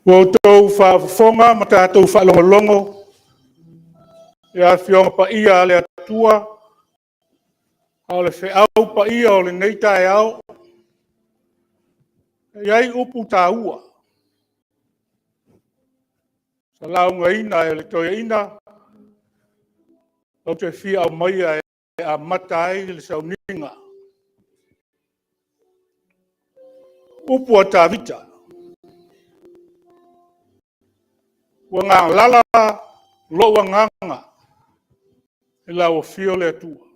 Wotou whaafonga ma tātou whaalongolongo. Ia whionga pa ia le atua. Au le whiau pa ia o le neita e au. Iai upu tā ua. Sa launga ina e le toia ina. O te whia au maia e a matai le sauninga. Upu a tā vita. Ua ngā lala lo ua nganga. E la o fio le atua.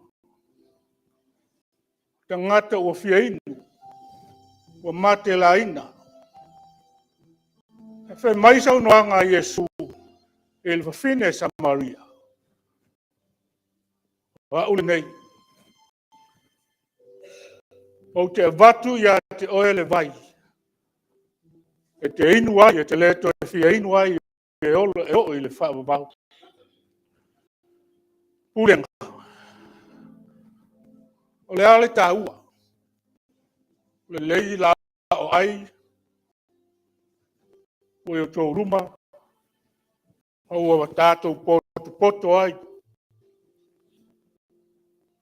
Tangata ua fia inu. Ua mate la ina. E whai maisa unoanga Yesu. E le whawhine Samaria. Wa ule nei. O te vatu ia te oe le vai. E te inu ai, e te leto e fia inu ai. E o i le whaababau. Pulenga. O le ale tā ua. O le lei la o ai. O i o tō ruma. O ua tātou poto ai.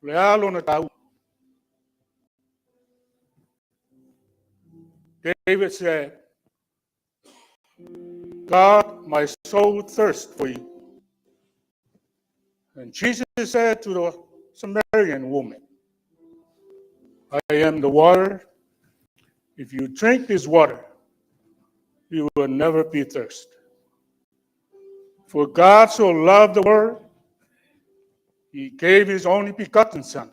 O le alo na tā ua. David said, God, my soul thirsts for you. And Jesus said to the Samaritan woman, I am the water. If you drink this water, you will never be thirsty. For God so loved the world, he gave his only begotten Son,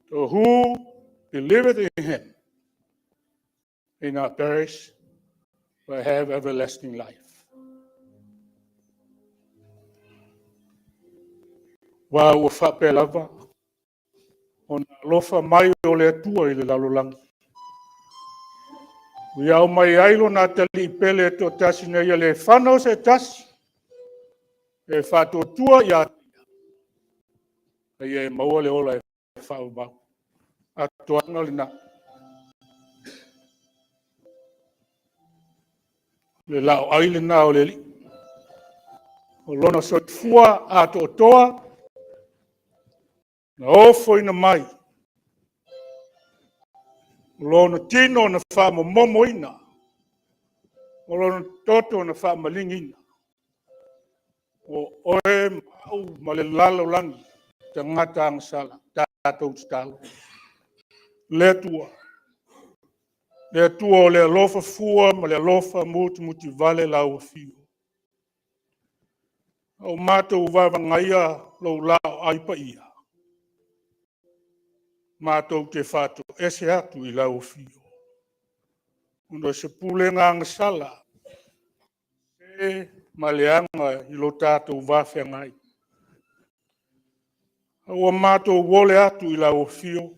so who believeth in him may not perish, but have everlasting life. Wa ua whapelava, o na lofa mai o le atua i le lalolangi. Ui au mai ailo na tali i pele to tasi na ia le whanau se tasi. E whatotua i ati. E maua le ola e whaubau. Atua anga le na. Le lao aile na o le li. O lona sot fua ato toa. Na ofo ina mai. Lona tino na wha momo ina. O lona toto na wha malingina. O oe mau ma le lalo langi. Te ngata ang sala. Tātou talo. Le tua. Le tua o le alofa fua ma le alofa muti vale la o fio. O mātou wawangaia lo lao aipa ia. Mātou te whātou ese atu i lau fio. Uno se pulenga ang sala. E maleanga i lo tātou wawhia ngai. O mātou wole atu i lau fio.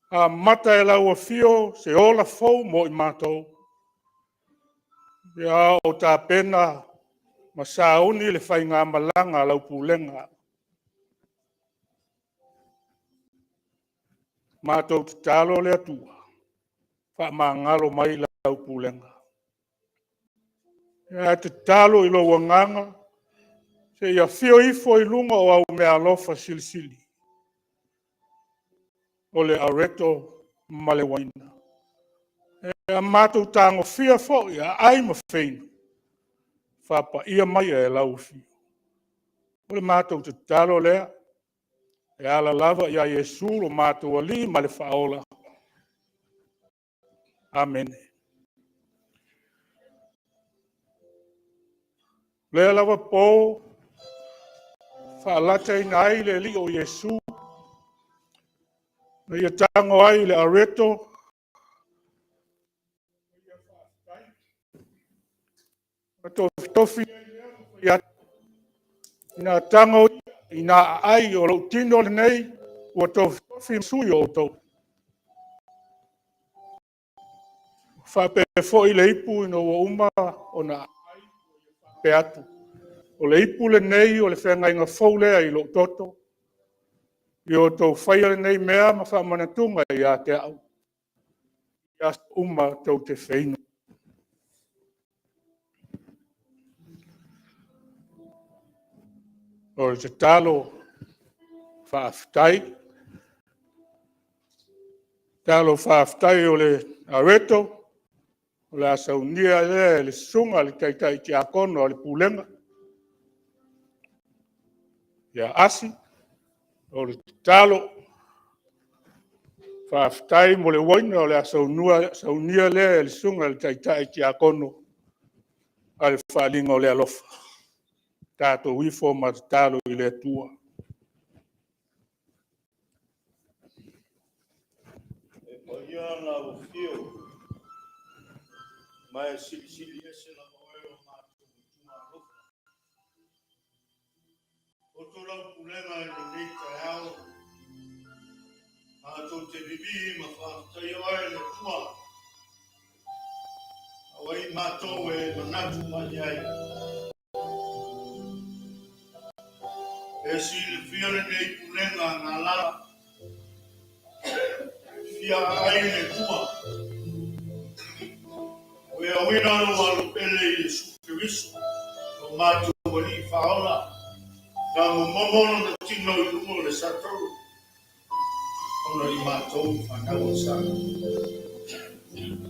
A mata e lau fio se ola fau mo i mātou. Ia o tā pena ma sauni le whai ngā malanga lau pulenga. Mātou te talo le atua. Wha maa ngalo mai lau pulenga. Ia te talo i lo wanganga. Se ia fio ifo i lunga o au mea alofa silisili. O le areto male waina. Ia mātou tango fia fo ia ai ma feinu. Whapa ia mai e lau fio. O le mātou te talo lea. E ala lava ia Yesu lo mātou ali ma le whaola. Amen. Lea lava pō. Whaalata ina ai le li o Yesu. Na ia tango ai le areto. Na tofi ia. Ina tango ina ai o lo tino le nei. Ua tofi sui o tau. Whape fo i le ipu ino o uma o na ai pe atu. O le ipu le nei o le whenga inga fau lea i lo toto. Yo tau whaia nei mea ma whamanatunga i a te au. Ia uma tau te whaino. O te talo whaafitai. Talo whaafitai o le areto. O le asaunia le sunga le taitai te akono o le pulenga. Ia asi. O le talo whaafitai mo le waina o le asaunia le sunga le taitai te akono a le whaalinga o le alofa. Tato wifo ma talo i le tua. Mariana o fio. Mai sili ese na moero ma tuma lofa. O tola pulenga i le leita ao. A to te bibi ma fa tai ai le tua. Awai ma to e manatu mai ai. E sili fio le nei pulenga na la. Fia ai le tua. We are winner of Pele Superiso, no matter what he found. Now, Momono, the Tino, the Sato, only Mato, and I was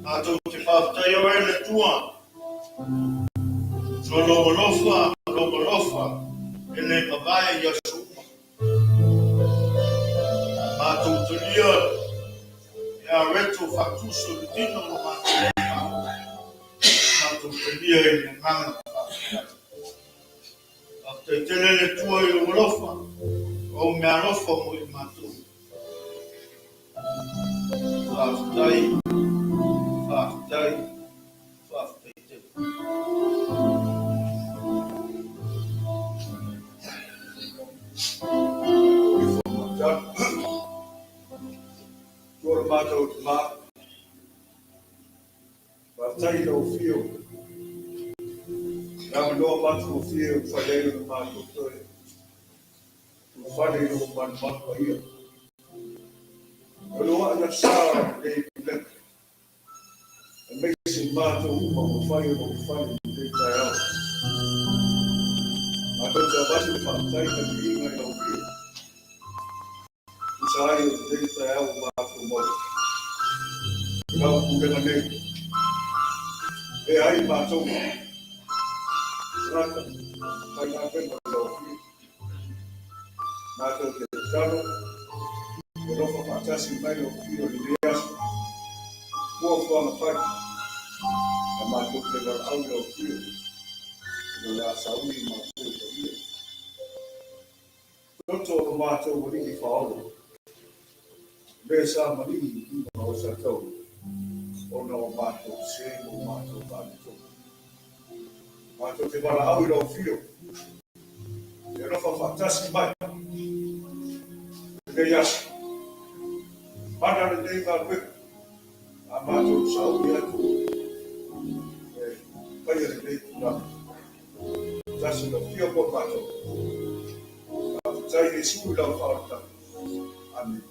Mato, the Patayo, and the Tua. So, Logolofa, and then Babaya Yasuma. Mato, Tulia, Yareto, Fatuso, the Tino, Mato. Dia ini mana? Waktu itu le tua i lofa, o me lofa mo i matu. Faftai. Tua matu ma. Faftai lo fio. Now no much will feel for later than my doctor. Funny no one month a year. But what I saw, they left. Amazing battle of fire of fire in the child. I thought the battle from time and being of fear. It's I in the child battle mode. Now, who can I name? They are in battle. Rata, vai na frente do filho. Nada de estado. Eu não vou passar sem mais o filho de Deus. Vou falar na parte. A mais do que dar algo ao filho. Eu já saúde mais coisa ali. Não só o mato o que fala. Besa mali não se tão. Ou não mato sem o mato mato. Mato te wala au i lau fio. E rofa whatasi mai. Nei asi. Mana le nei ngā kwe. A mato sau i atu. E pai le nei kuna. Tasi no fio po mato. A tai e siku lau whaata. Amen.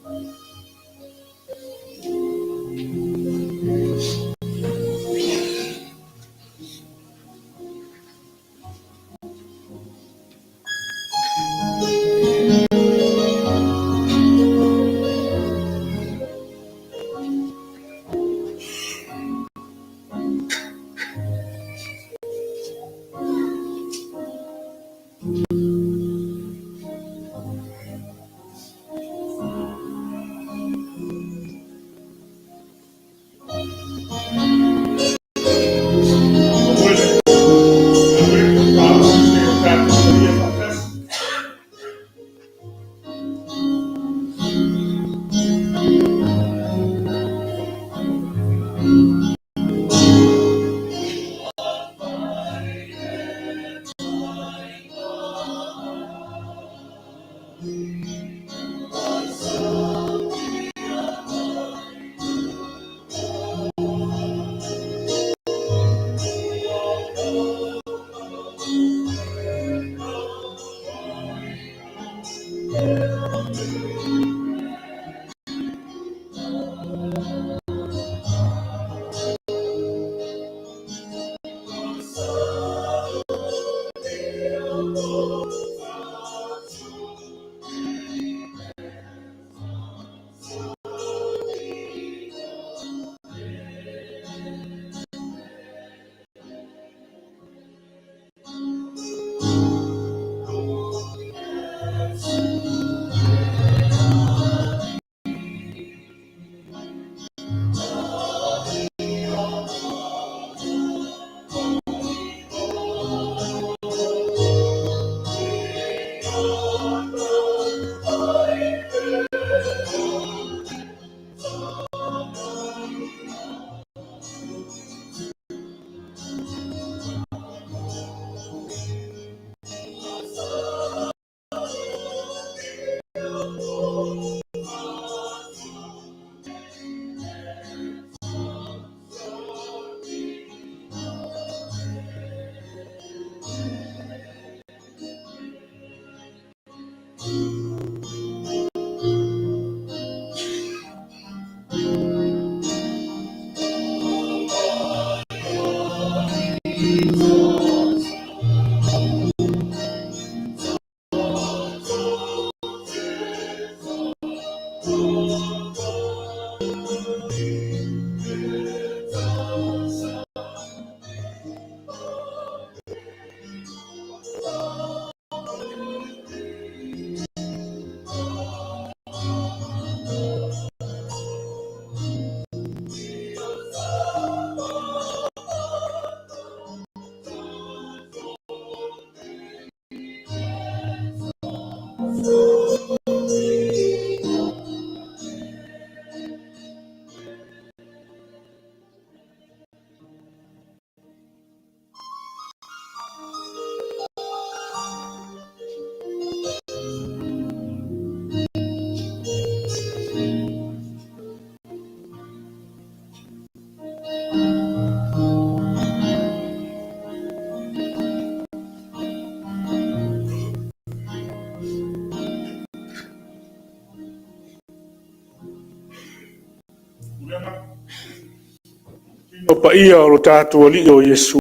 O pa ia o tātua li o Yesu.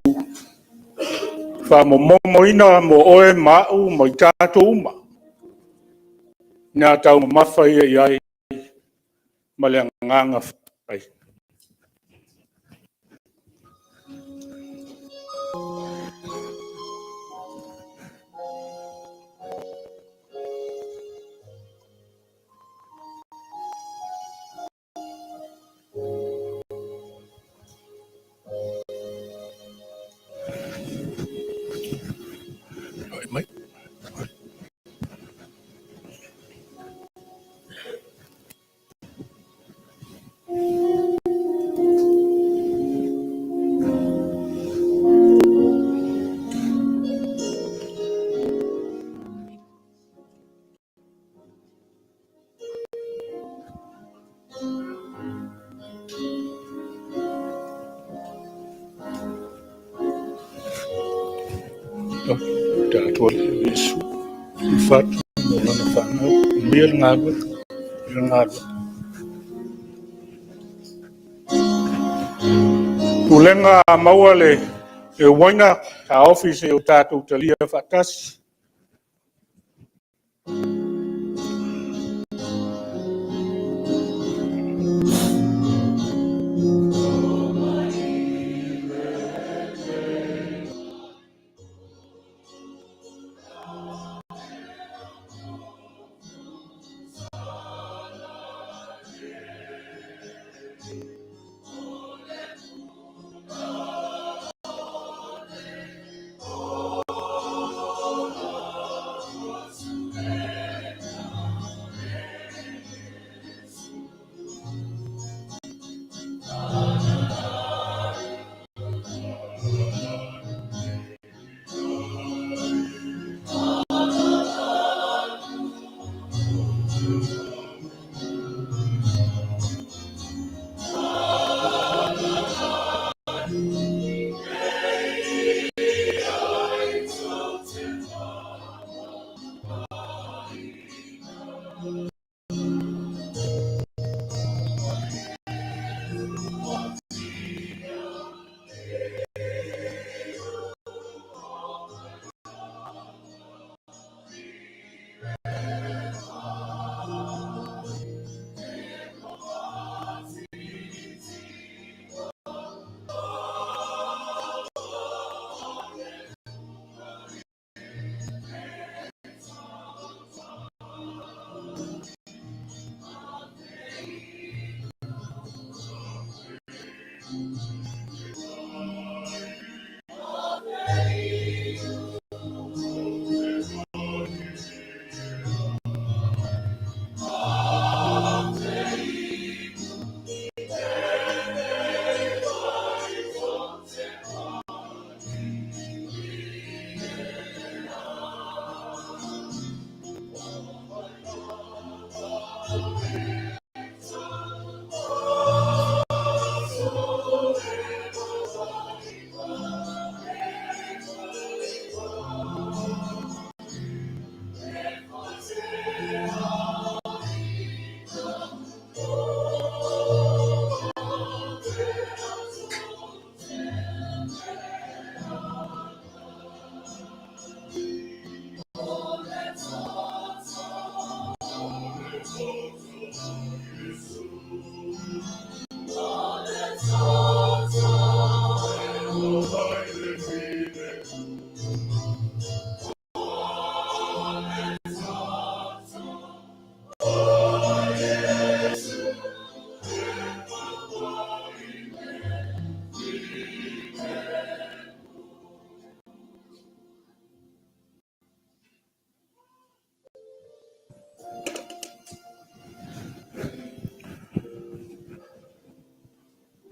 Wha mo ina mo oe mau mo i tātua uma. Nā tau mawhai e iai ma le nganga whai. Mai. Tātua li o Yesu. I whatu mo lana whanau. Mia ngāwa. Mia ngāwa. Tulenga maua le e waina ka office o tātou talia whatasi.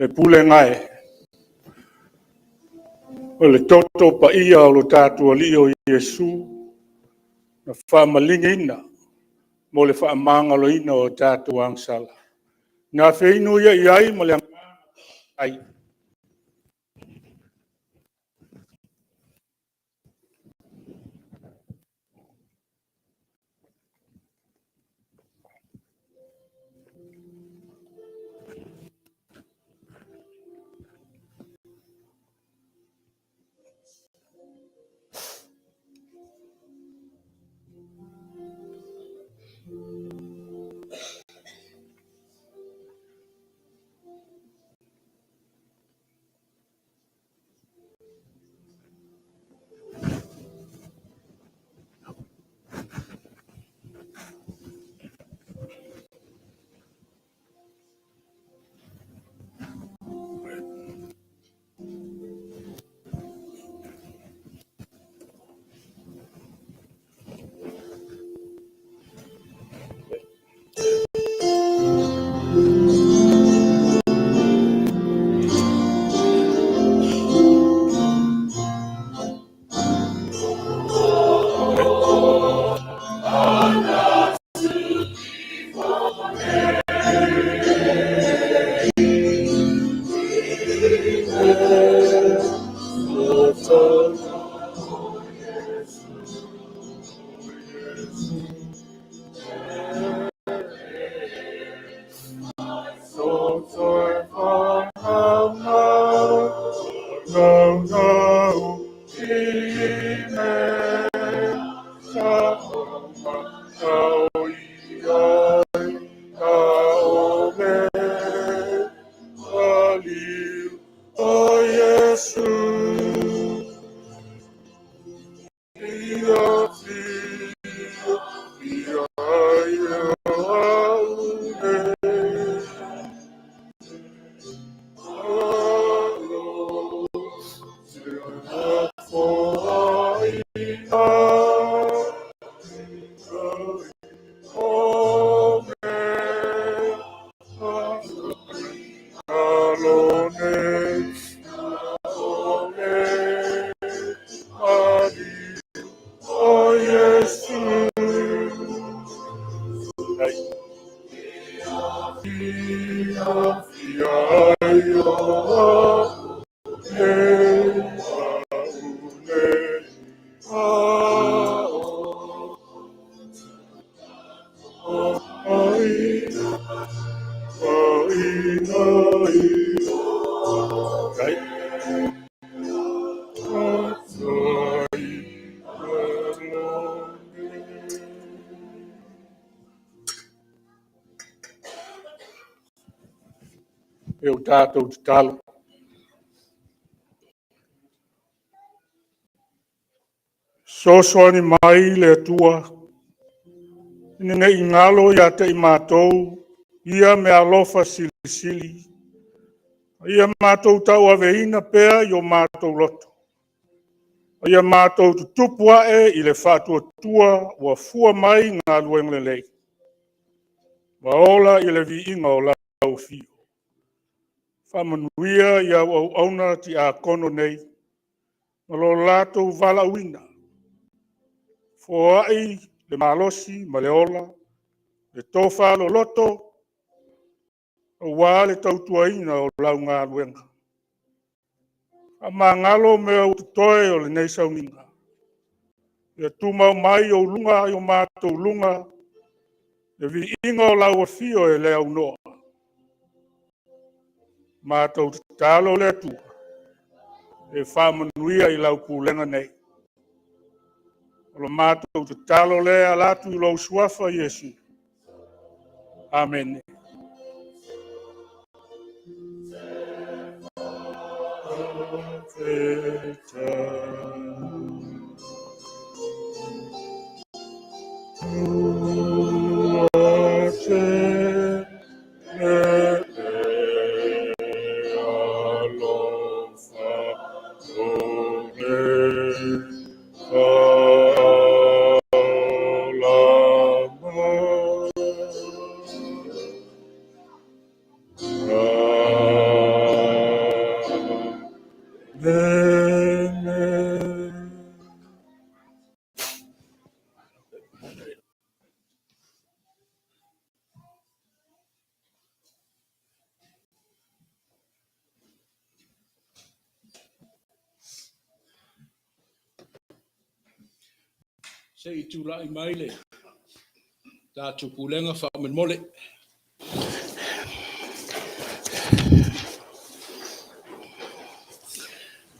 le pulenga e. O le toto pa ia o lo tātua li o Iesu, na whaamalinga ina, mo le whaamangalo ina o tātua angsala. Nā whino ia i ai, mo le ai. E o tātou te talo. Sosoani mai le atua. Nene i ngalo ia te i mātou. Ia me alofa silisili. Ia mātou tau aveina pea i o mātou loto. Ia mātou tutupua i le whātua tua ua fua mai ngā luengle lei. Waola i le vi inga o lau fio. Whamanuia ia au auna ti a kono nei. Malo lātou vala uina. Foai le malosi ma le ola. Le tofa lo loto. Wa le tautua ina o lau ngā luenga. A mā ngalo mea ututoe o le nei sauninga. Ia tūmau mai o lunga i o mātou lunga. Ia vi inga o lau fio e lea unoa. Mātou talo le atua. E whamanuia i lau pūlenga nei. O lo mātou talo le alatu i lau suafa Iesu. Amen. Se i tūla i maile. Tātou pulenga wha men mole.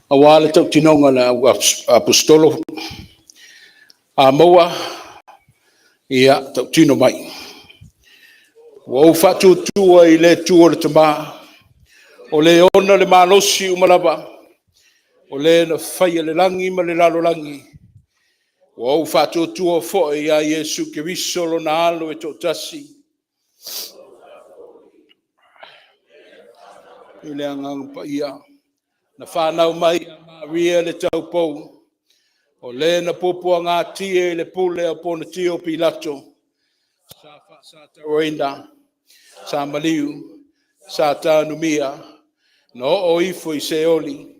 A wale tau tinonga na apostolo. A maua. Ia tau tino mai. Wa ufatu tua i le tua le tama. O le ona le malosi umalaba. O le na whaia le langi ma le lalo langi. Wa ufatu tua fo e a Yesu ke visolo na alo e to tasi. I le angang pa ia. Na whanau mai a Maria le tau pou. O le na popo ngā tie le pule a pona tio Pilato. Sa taroina. Sa maliu. Sa tanumia. No o ifo I se oli.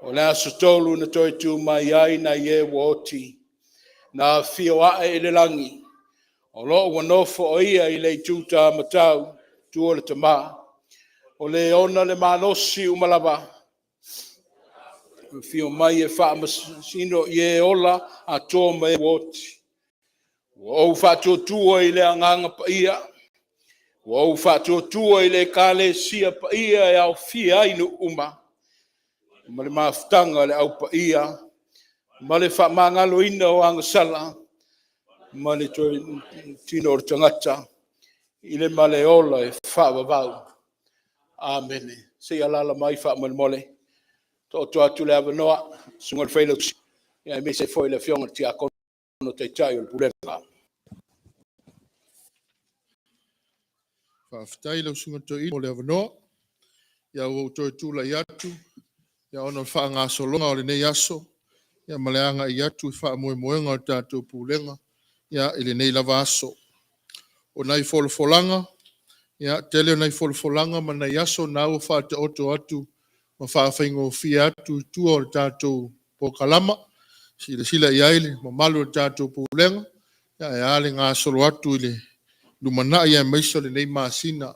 O le asotolu na toi tu mai ai na ye woti. Na fio ae le langi. O lo wanofo o ia I le tuta matau. Tua le tama. O le ona le malosi umalaba. Fio mai e wha masino ye ola a tō mai woti. O whato tua I le anganga pa ia. O whato tua I le kale sia pa ia e au fia inu uma. Ma le maftanga le au pa ia. Ma le wha mangalo ina o angasala. Ma le toi tino o tangata. I le male ola e wha wawau. Amen. Se alala mai wha mole. To atu le avanoa. Sunga le whaila. Ia me se foi le fionga ti a kono te tai o le pulenga. Whaafitai lau sunga to ino o le avanoa. Ia o toi tūla I atu. Ia ono wha ngā solonga o le nei aso. Ia maleanga I atu I wha moe moenga o tātou pūlenga. Ia I le nei lava aso. O nai folfolanga. Ia tele o nai folfolanga ma nei aso na o wha te oto atu. Ma wha whaingo fia atu tua o le tātou pokalama. Sila I aile ma malu o tātou pūlenga. Ia e ale ngā solo atu I le lumana ia meiso le nei maasina.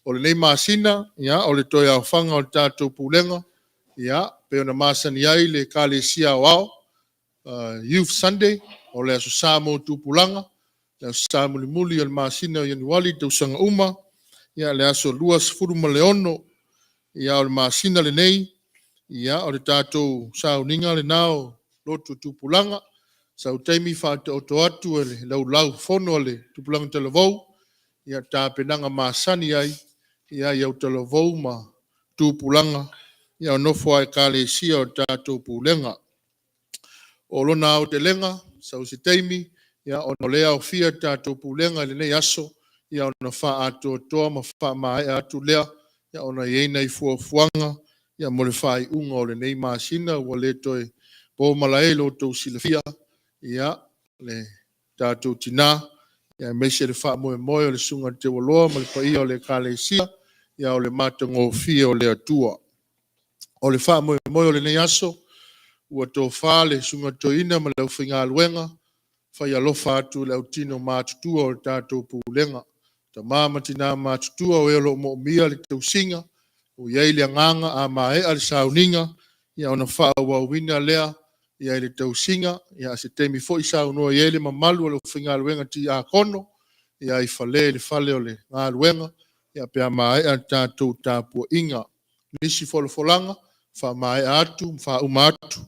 O le nei maasina, ia, o le toi au whanga o le tātou pūlenga. Ia, pe ona maasani ai le kale sia wao. Youth Sunday, o le aso samo tūpulanga. Le aso samo li muli o le maasina o Yanuali, te usanga uma. Ia, le aso luas furuma leono. Ia, o le maasina le nei. Ia, o le tātou sauninga le nao lotu tūpulanga. Sau teimi whaate oto atu e le lau fono le tūpulanga te lavou. Ia tā penanga maasani ai. Ia iau te lavou ma tūpulanga. Ia o nofo ai kale sia o tātou pūlenga. O lona au te lenga, sau si teimi. Ia ono lea o fia tātou pūlenga le nei aso. Ia ono wha ato toa ma wha mai atu lea. Ia ono iena I fuafuanga. Ia mo le wha I unga o le nei maasina. Ua le toi po malaelo tau silafia. Ia le tātou tina. Ia meise le wha moe moe o le sunga te waloa. Ma le paia o le kale sia. Ia o le matango fia o le atua. O le wha moe moe o le nei aso. Ua tō wha le sunga toina ma lau whinga aluenga. Whai alofa atu le autino mātutua o le tātou pūlenga. Ta māma tina mātutua o elo mo mia le tausinga. O iei le nganga a mae ale sauninga. Ia ona wha wawina lea. Ia le tausinga. Ia se temi fo I saunoa iei le mamalu o le whinga aluenga ti a kono. Ia I whale le whale o le ngā aluenga. Ia pia mae ale tātou tāpua inga. Nisi folfolanga. Wha mae atu, wha umatu.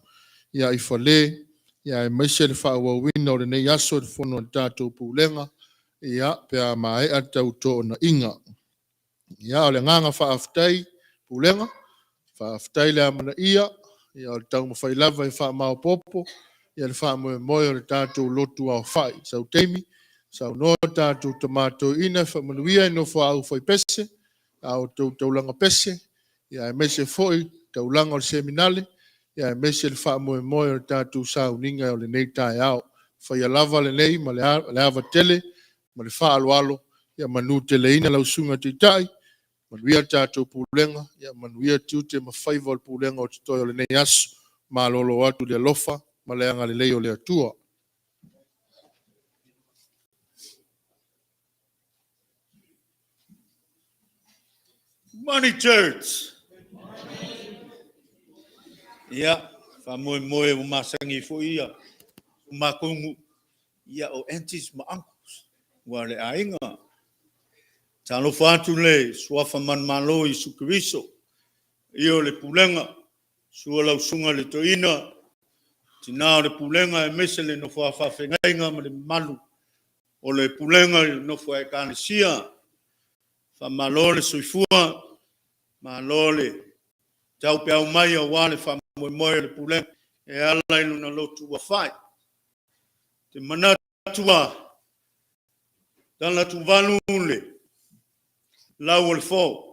Ia I whale. Ia e maise le wha wawina o le nei aso le whono tātou pūlenga. Ia pia mae atau tō na inga. Ia o le nganga wha aftai pūlenga. Wha aftai le amana ia. Ia o le tau mawhai lava I wha mao popo. Ia le wha moe moe o le tātou lotu au whai. Sau teimi. Sau noa tātou tamato ina. Wha manuia I no wha au whai pese. Au tau taulanga pese. Ia e mese foi taulanga o le seminale. Ia e mese le wha moe moe o le tātou sauninga o le nei tae au. Whai alava le nei ma le ava tele. Ma le wha alo. Ia manu te leina lau sunga te tai. Manuia tātou pūlenga. Ia manuia tiute ma whaiva o le pūlenga o te toi o le nei asu. Ma lolo atu le alofa. Ma le anga le lei o le atua. Money Church. Ia, wha moe moe o masangi fo ia. O makungu. ia o aunties ma uncles. Wa le ainga. Talo fatu le suafa man malo i sukriso. Io le pulenga. Sua lau sunga le toina. Tina le pulenga e mese le no fa whawhengainga ma le malu. O le pulenga le no fa e kanesia. Fa malo le soifua. Malo le tau pe au mai a wale fa moe le pulenga. E ala inu na lotu wa fai. Te manatua. Tala tu valu le. Lau le fo.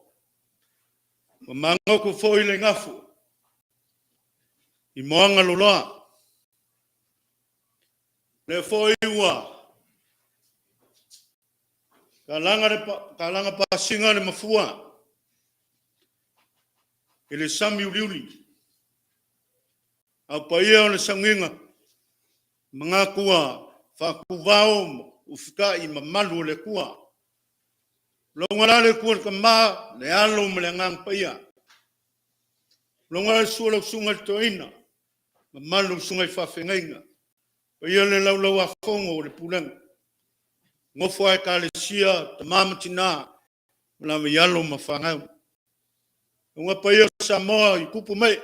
Mamangoko fo i le ngafu. I moanga loloa. Le fo i ua. Kalanga pa singa le mafua. I le sami uliuli. Au pa ia o le sanginga. Mga kua. Whakuvao ufika i mamalu le kua. Longa le kua ka ma le alo me le ngang pa ia. Longa le sua lau sunga toina. Mamalu sunga i whawhengainga. Pa ia le lau a whongo le pulenga. Ngofo ai ka le sia, ta mamatina. Mala me yalo ma whangau. Longa pa ia Samoa i kupu mai.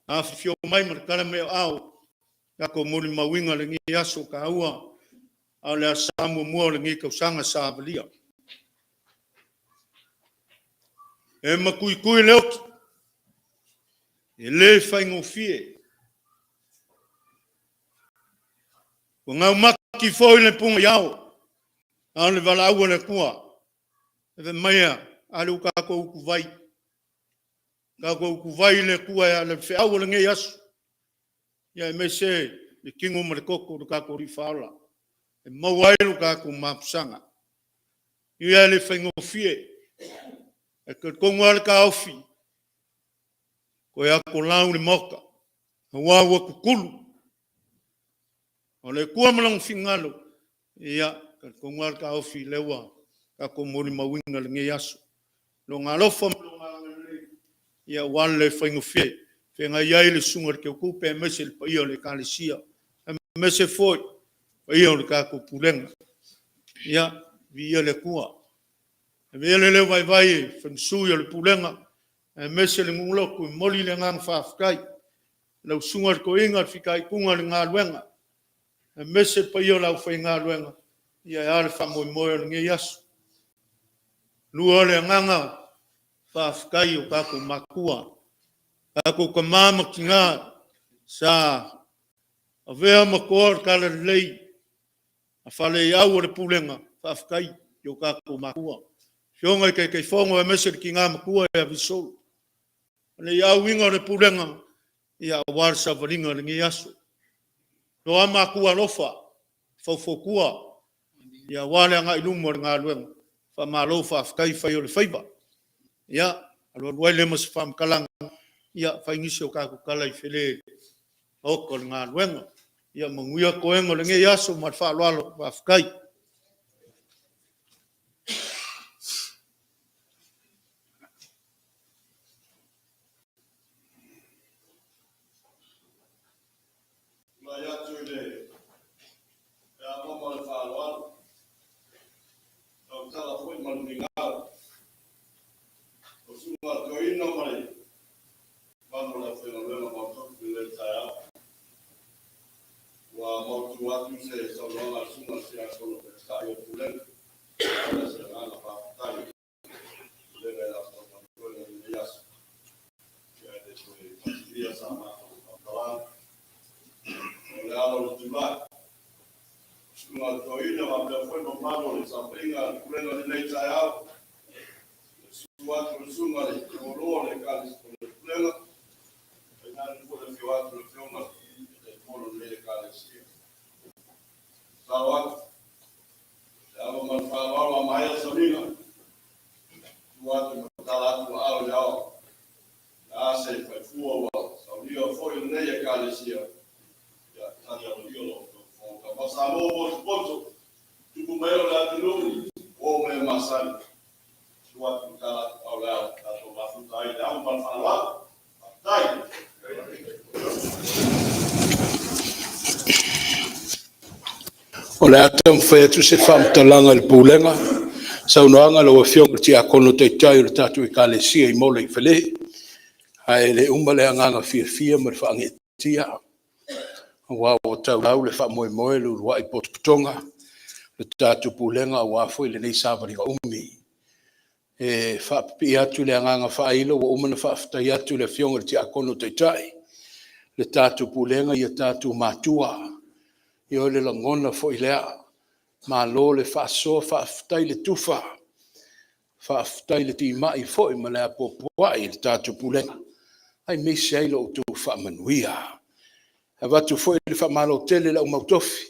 A whiwhio mai ma kala me au. Kako mori mawinga le ngi aso ka ua. Au le asamu mua le ngi kausanga sa avalia. E makui kui le oki. E le whaingo fie. Ko ngau maki fōi le punga iau. Au le wala aua le kua. E ve maia, ale ukako uku vai. Kako uku vai le kua ya le whi aua le ngi aso. Ia e mese, le kingo ma le koko le kako rifaala. E mawailu kako mapusanga. Ia le whaingo fie. E ka konga le ka ofi. Ko ia ko lau le moka. Hawawa kukulu. O le kua malang fingalo. Ia ka konga le ka ofi lewa. Ka ko mori mawinga le nge yaso. Lo ngā lofa lo ngā ngā. Ia wan le whaingo fie. Whenga iai le sunga ke okupe e mese le paia le ka le sia. E mese foi. Paia le ka ko pulenga. Ia via le kua. E vele le vai vai, whansui le pulenga, e mese le nguloko, i moli le ngang whawhkai, lau sunga ko inga, whikai kunga le ngā luenga, e mese pa ia lau whai ngā luenga, ia e ale whamoi moe le nge yasu. Lua le nganga whawhkai o kako makua, kako ka mama ki ngā, sa a vea makoa ka le lei, a whale iau le pulenga, whawhkai o kako makua. Fionga kei whongo e mese ki ngā makua e a visolu. Ane iau inga le pulenga i a warsa varinga le ngi aso. No a makua lofa, whawhokua, i a wale a ngā ilumo le ngā luenga. Wha malo whawhkai whai o le whaiba. Ia, alua luai le mas whamkalanga. Ia, whaingisi o kako kala i whele oko le ngā luenga. Ia, manguia koenga le ngi aso mat whaloalo whawhkai. O le ata mwhai atu se whamtalanga le pūlenga. Sau noanga lo wawhionga ti a kono te tai le tatu I kale sia I mole I whele. Ai le umale anganga fia ma le whaange tia. Wa o tau lau le wha moe moe lu rua I potputonga. Le tatu pūlenga wa fo I le nei sāwaringa umi. E whaapi atu le anganga whailo wa umana whaaftai atu le whionga ti a kono te tai. Le tatu pūlenga I a tatu mātua. I o le langona fo I lea. Ma lo le whaasoa whaaftai le tufa. Whaaftai le ti mai fo I malea popua I le tatu pūlenga. Ai me se ailo o tu whaamanuia. E watu fo I le whaamalo tele la umautofi.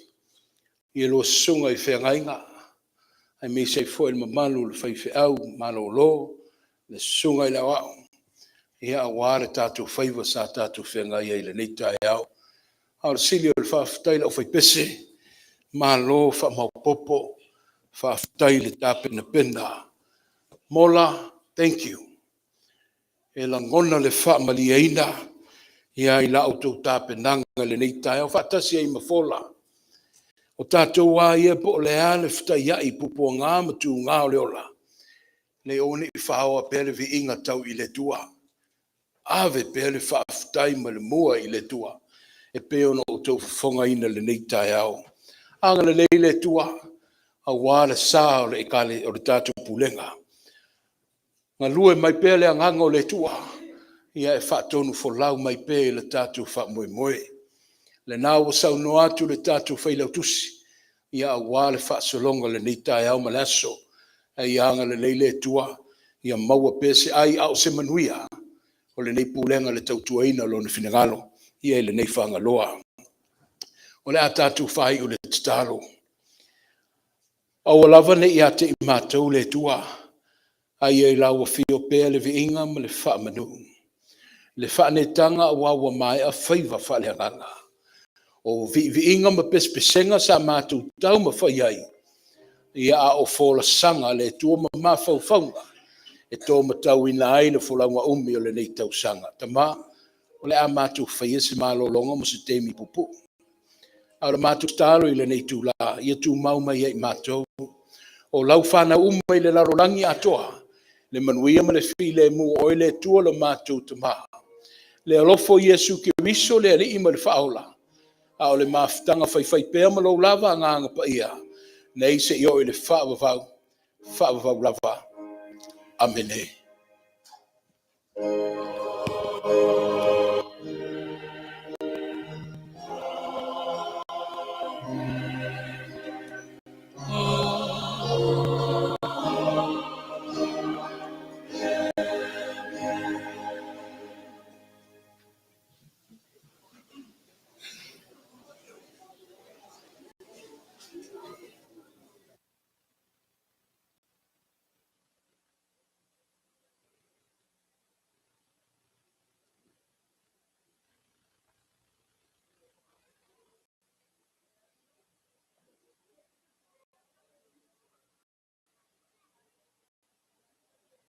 I lo sunga I whengainga. Ai me se fo I le mamalu le whaife au, malo lo, le sunga I la wao. Ia ware tatu whaiva sa tatu whengai ai le neita e au. Au sili o le whaaftai la o whaipese. Malo whaamaupopo. Whaaftai le tāpena pena. Mola, thank you. E la ngona le whaamaliaina. Ia I la autou tāpenanga le neita e au. Whaatasi ai mafola. O tātou wā ia po le ale whtai ai pupo ngā matu ngā o le ola. Le one I whaoa pere vi inga tau I le tua. Ave pere whaaftai ma le mua I le tua. E peo no o tau whonga ina le neita e au. Anga le leile tua. A wāle sā o le ekale o le tātou pulenga. Ngā lue mai pele anganga o le tua. Ia e whaatonu wholau mai pele le tātou whaamoe moe. Le nāu o sau no atu le tātou whailau tusi. Ia a wāle whaasolonga le neita e au malaso. E anga le leile tua. Ia maua pese ai au se manuia. O le nei pulenga le tautuaina lo na finangalo. Ia le nei whangaloa. O le a tātou whai o le tatalo. Au lava ne ia te I mātou le tua. Ai e lau a whio pēr le vi inga ma le whaamanu. Le whaanetanga a wawa mai a whaiva whaleanganga. O vi inga ma pespesenga sa mātou tau ma whaiai. Ia a o whola sanga le tua ma mawhauwhaunga. E tō matau ina ai na wholaunga umi o le nei tau sanga. Tama, o le a mātou whaia se mālolonga mo se temi pupu. A le mātou tālo I le nei tū la. Ia tū mau mai ai mātou. O lau whana umai le larolangi atoa. Le manuia ma le while mu o le tua le mātou tama. Le alofo Iesu ki riso le ali ima le whaola. A o le maftanga whai pēr ma lo lava nganga pa ia. Nei se I o le whaavavau lava. Amene.